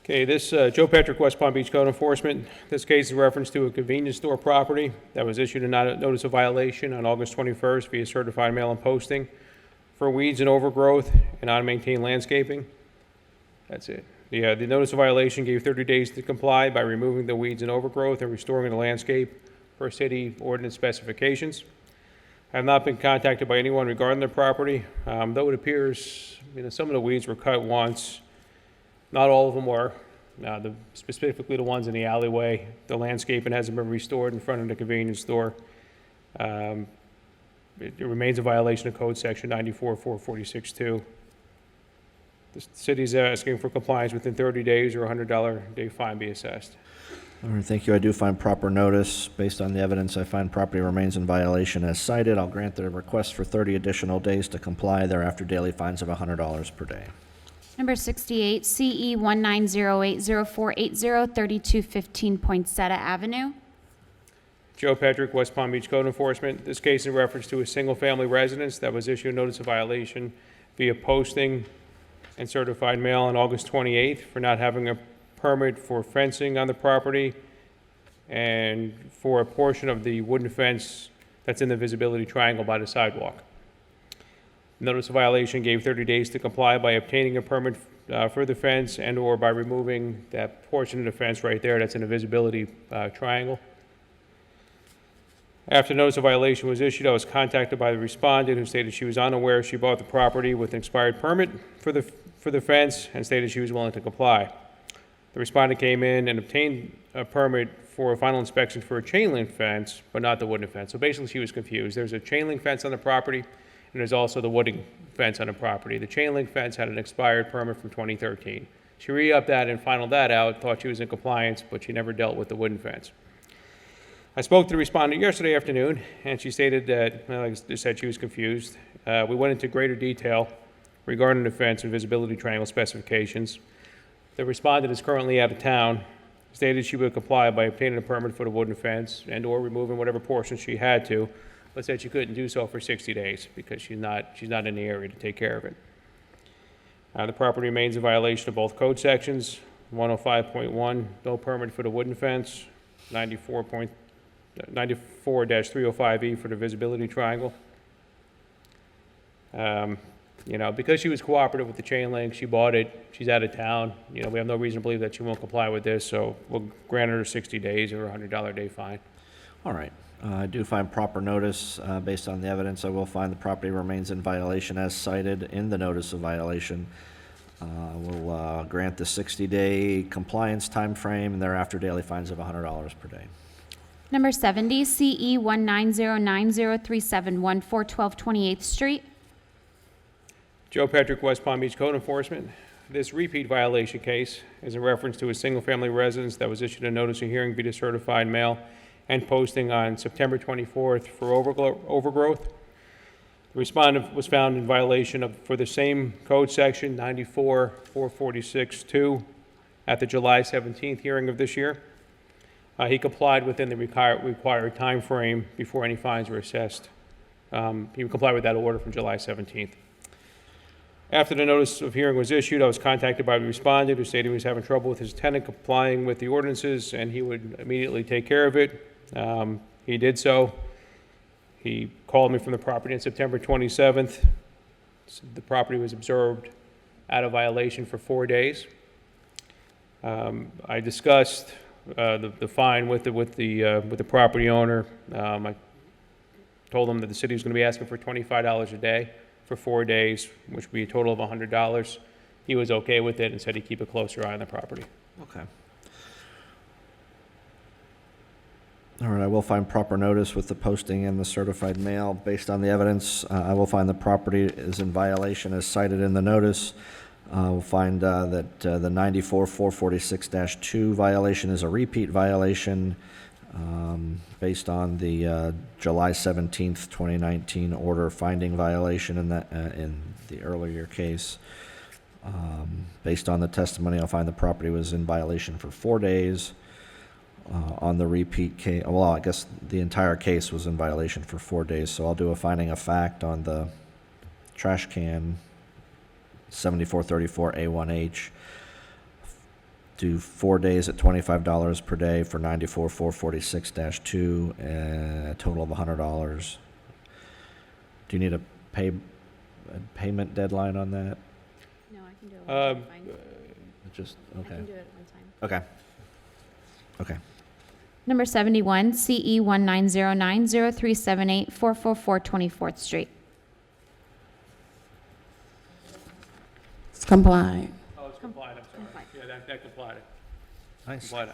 Okay, this Joe Petrick, West Palm Beach Code Enforcement. This case is in reference to a convenience store property that was issued a notice of violation on August 21st via certified mail and posting for weeds and overgrowth and unmaintained landscaping. That's it. The notice of violation gave 30 days to comply by removing the weeds and overgrowth and restoring the landscape per city ordinance specifications. I have not been contacted by anyone regarding the property, though it appears some of the weeds were cut once. Not all of them were, specifically the ones in the alleyway. The landscaping hasn't been restored in front of the convenience store. It remains a violation of Code Section 94-446-2. The city is asking for compliance within 30 days or a $100 a day fine be assessed. All right, thank you. I do find proper notice. Based on the evidence, I find property remains in violation as cited. I'll grant the request for 30 additional days to comply. Thereafter, daily fines of $100 per day. Number 68, CE 19080480 3215 Poinsettia Avenue. Joe Petrick, West Palm Beach Code Enforcement. This case in reference to a single-family residence that was issued a notice of violation via posting and certified mail on August 28th for not having a permit for fencing on the property and for a portion of the wooden fence that's in the visibility triangle by the sidewalk. Notice of violation gave 30 days to comply by obtaining a permit for the fence and/or by removing that portion of the fence right there that's in a visibility triangle. After notice of violation was issued, I was contacted by the respondent who stated she was unaware she bought the property with an expired permit for the fence and stated she was willing to comply. The respondent came in and obtained a permit for a final inspection for a chain link fence, but not the wooden fence. So basically she was confused. There's a chain link fence on the property and there's also the wooden fence on the property. The chain link fence had an expired permit from 2013. She re-upped that and finalized that out, thought she was in compliance, but she never dealt with the wooden fence. I spoke to the respondent yesterday afternoon, and she stated that, well, like I said, she was confused. We went into greater detail regarding the fence and visibility triangle specifications. The respondent is currently out of town, stated she would comply by obtaining a permit for the wooden fence and/or removing whatever portion she had to, but said she couldn't do so for 60 days because she's not in the area to take care of it. The property remains in violation of both code sections, 105.1, no permit for the wooden fence, 94-305E for the visibility triangle. You know, because she was cooperative with the chain link, she bought it, she's out of town. You know, we have no reason to believe that she won't comply with this, so we'll grant her 60 days or a $100 a day fine. All right. I do find proper notice. Based on the evidence, I will find the property remains in violation as cited in the notice of violation. We'll grant the 60-day compliance time frame and thereafter daily fines of $100 per day. Number 70, CE 190903714, 1228th Street. Joe Patrick, West Palm Beach Code Enforcement. This repeat violation case is in reference to a single-family residence that was issued a notice of hearing via certified mail and posting on September 24th for overgrowth. The respondent was found in violation for the same code section, 94-446-2, at the July 17th hearing of this year. He complied within the required time frame before any fines were assessed. He complied with that order from July 17th. After the notice of hearing was issued, I was contacted by the respondent who stated he was having trouble with his tenant complying with the ordinances and he would immediately take care of it. He did so. He called me from the property on September 27th. The property was observed out of violation for 4 days. I discussed the fine with the property owner. I told him that the city was going to be asking for $25 a day for 4 days, which would be a total of $100. He was okay with it and said he'd keep a closer eye on the property. Okay. All right, I will find proper notice with the posting in the certified mail. Based on the evidence, I will find the property is in violation as cited in the notice. We'll find that the 94-446-2 violation is a repeat violation based on the July 17th, 2019 order finding violation in the earlier case. Based on the testimony, I'll find the property was in violation for 4 days. On the repeat case, well, I guess the entire case was in violation for 4 days, so I'll do a finding of fact on the trash can 7434A1H. Do 4 days at $25 per day for 94-446-2, a total of $100. Do you need a payment deadline on that? No, I can do it. Just, okay. I can do it at one time. Okay. Okay. Number 71, CE 19090378444, 24th Street. It's compliant. Oh, it's compliant, I'm sorry. Yeah, that complied. Nice. Complied.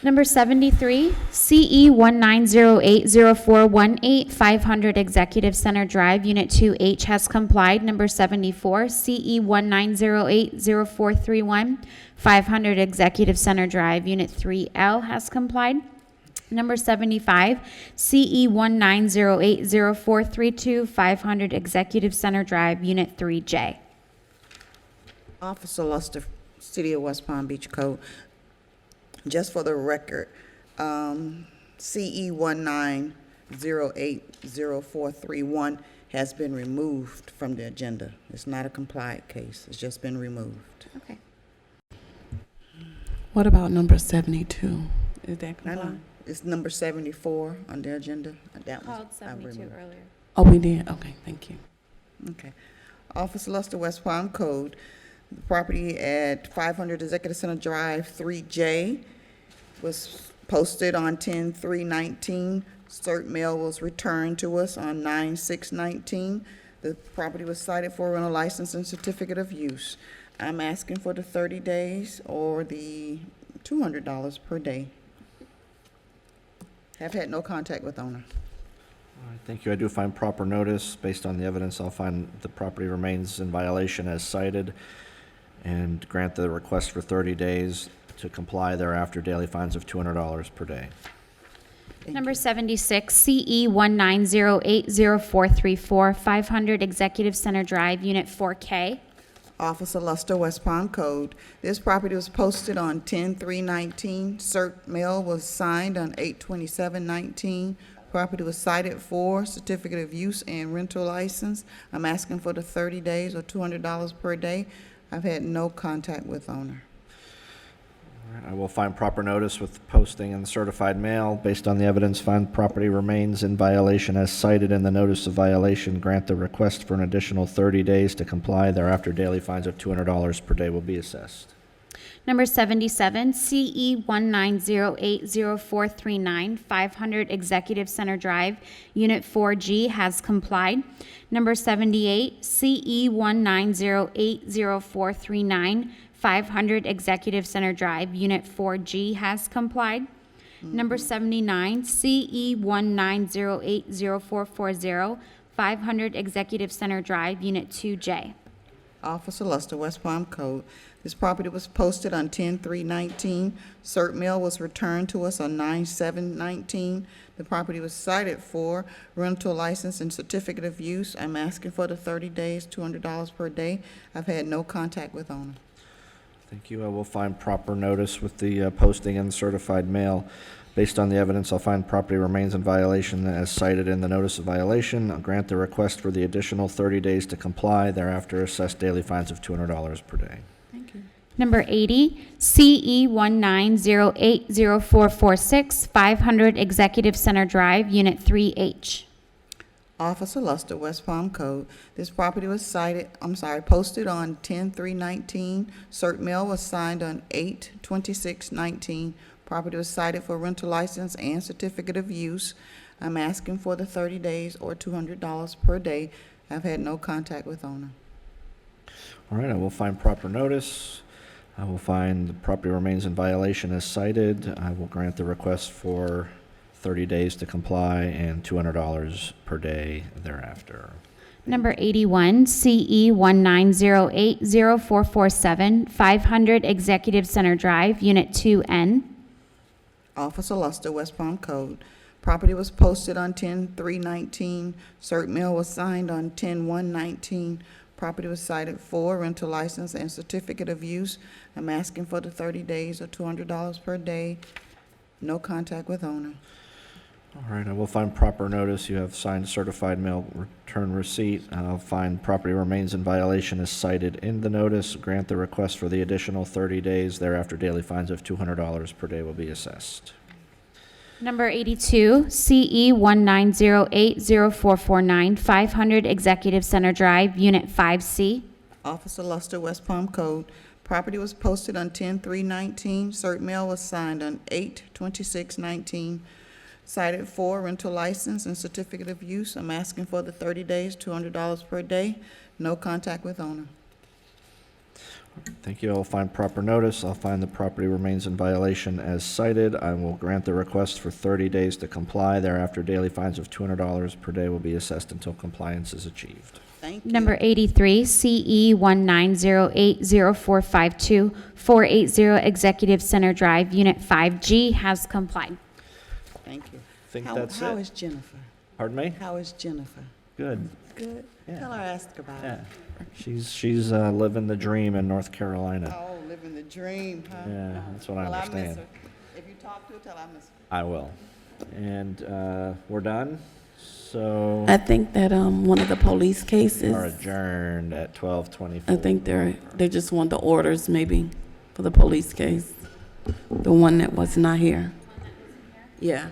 Number 73, CE 19080418500 500 Executive Center Drive, Unit 2H has complied. Number 74, CE 190804131 500 Executive Center Drive, Unit 3L has complied. Number 75, CE 1908042 500 Executive Center Drive, Unit 3J. Officer Luster, City of West Palm Beach Code. Just for the record, CE 1908041 has been removed from the agenda. It's not a compliant case. It's just been removed. Okay. What about number 72? Is that compliant? It's number 74 on the agenda. That was Called 72 earlier. Oh, we did? Okay, thank you. Okay. Office of Luster, West Palm Code. The property at 500 Executive Center Drive, 3J, was posted on 10/3/19. Cert mail was returned to us on 9/6/19. The property was cited for rental license and certificate of use. I'm asking for the 30 days or the $200 per day. Have had no contact with owner. All right, thank you. I do find proper notice. Based on the evidence, I'll find the property remains in violation as cited and grant the request for 30 days to comply thereafter, daily fines of $200 per day. Number 76, CE 190804434, 500 Executive Center Drive, Unit 4K. Office of Luster, West Palm Code. This property was posted on 10/3/19. Cert mail was signed on 8/27/19. Property was cited for certificate of use and rental license. I'm asking for the 30 days or $200 per day. I've had no contact with owner. All right, I will find proper notice with posting and certified mail. Based on the evidence, find property remains in violation as cited in the notice of violation. Grant the request for an additional 30 days to comply. Thereafter, daily fines of $200 per day will be assessed. Number 77, CE 190804439, 500 Executive Center Drive, Unit 4G has complied. Number 78, CE 190804439, 500 Executive Center Drive, Unit 4G has complied. Number 79, CE 190804440, 500 Executive Center Drive, Unit 2J. Officer Luster, West Palm Code. This property was posted on 10/3/19. Cert mail was returned to us on 9/7/19. The property was cited for rental license and certificate of use. I'm asking for the 30 days, $200 per day. I've had no contact with owner. Thank you. I will find proper notice with the posting and certified mail. Based on the evidence, I'll find property remains in violation as cited in the notice of violation. I'll grant the request for the additional 30 days to comply. Thereafter, assess daily fines of $200 per day. Thank you. Number 80, CE 190804446, 500 Executive Center Drive, Unit 3H. Officer Luster, West Palm Code. This property was posted on 10/3/19. Cert mail was signed on 8/26/19. Property was cited for rental license and certificate of use. I'm asking for the 30 days or $200 per day. I've had no contact with owner. All right, I will find proper notice. I will find the property remains in violation as cited. I will grant the request for 30 days to comply and $200 per day thereafter. Number 81, CE 190804447, 500 Executive Center Drive, Unit 2N. Officer Luster, West Palm Code. Property was posted on 10/3/19. Cert mail was signed on 10/1/19. Property was cited for rental license and certificate of use. I'm asking for the 30 days or $200 per day. No contact with owner. All right, I will find proper notice. You have signed certified mail return receipt. I'll find property remains in violation as cited in the notice. Grant the request for the additional 30 days. Thereafter, daily fines of $200 per day will be assessed. Number 82, CE 190804449, 500 Executive Center Drive, Unit 5C. Officer Luster, West Palm Code. Property was posted on 10/3/19. Cert mail was signed on 8/26/19. Cited for rental license and certificate of use. I'm asking for the 30 days, $200 per day. No contact with owner. Thank you. I will find proper notice. I'll find the property remains in violation as cited. I will grant the request for 30 days to comply. Thereafter, daily fines of $200 per day will be assessed until compliance is achieved. Thank you. Number 83, CE 190804452, 480 Executive Center Drive, Unit 5G has complied. Thank you. Think How it. is Jennifer? Pardon me? How is Jennifer? Good. Good. Yeah. Tell her I asked about Yeah. her. She's living the dream in North Carolina. Oh, living the dream, huh? Yeah, that's what I Well, understand. I miss her. If you talk to her, tell her I miss her. I will. And we're done. So I think that one of the police cases, are adjourned at 12:24. I think they just want the orders maybe for the police case, the one that was not here. Yeah.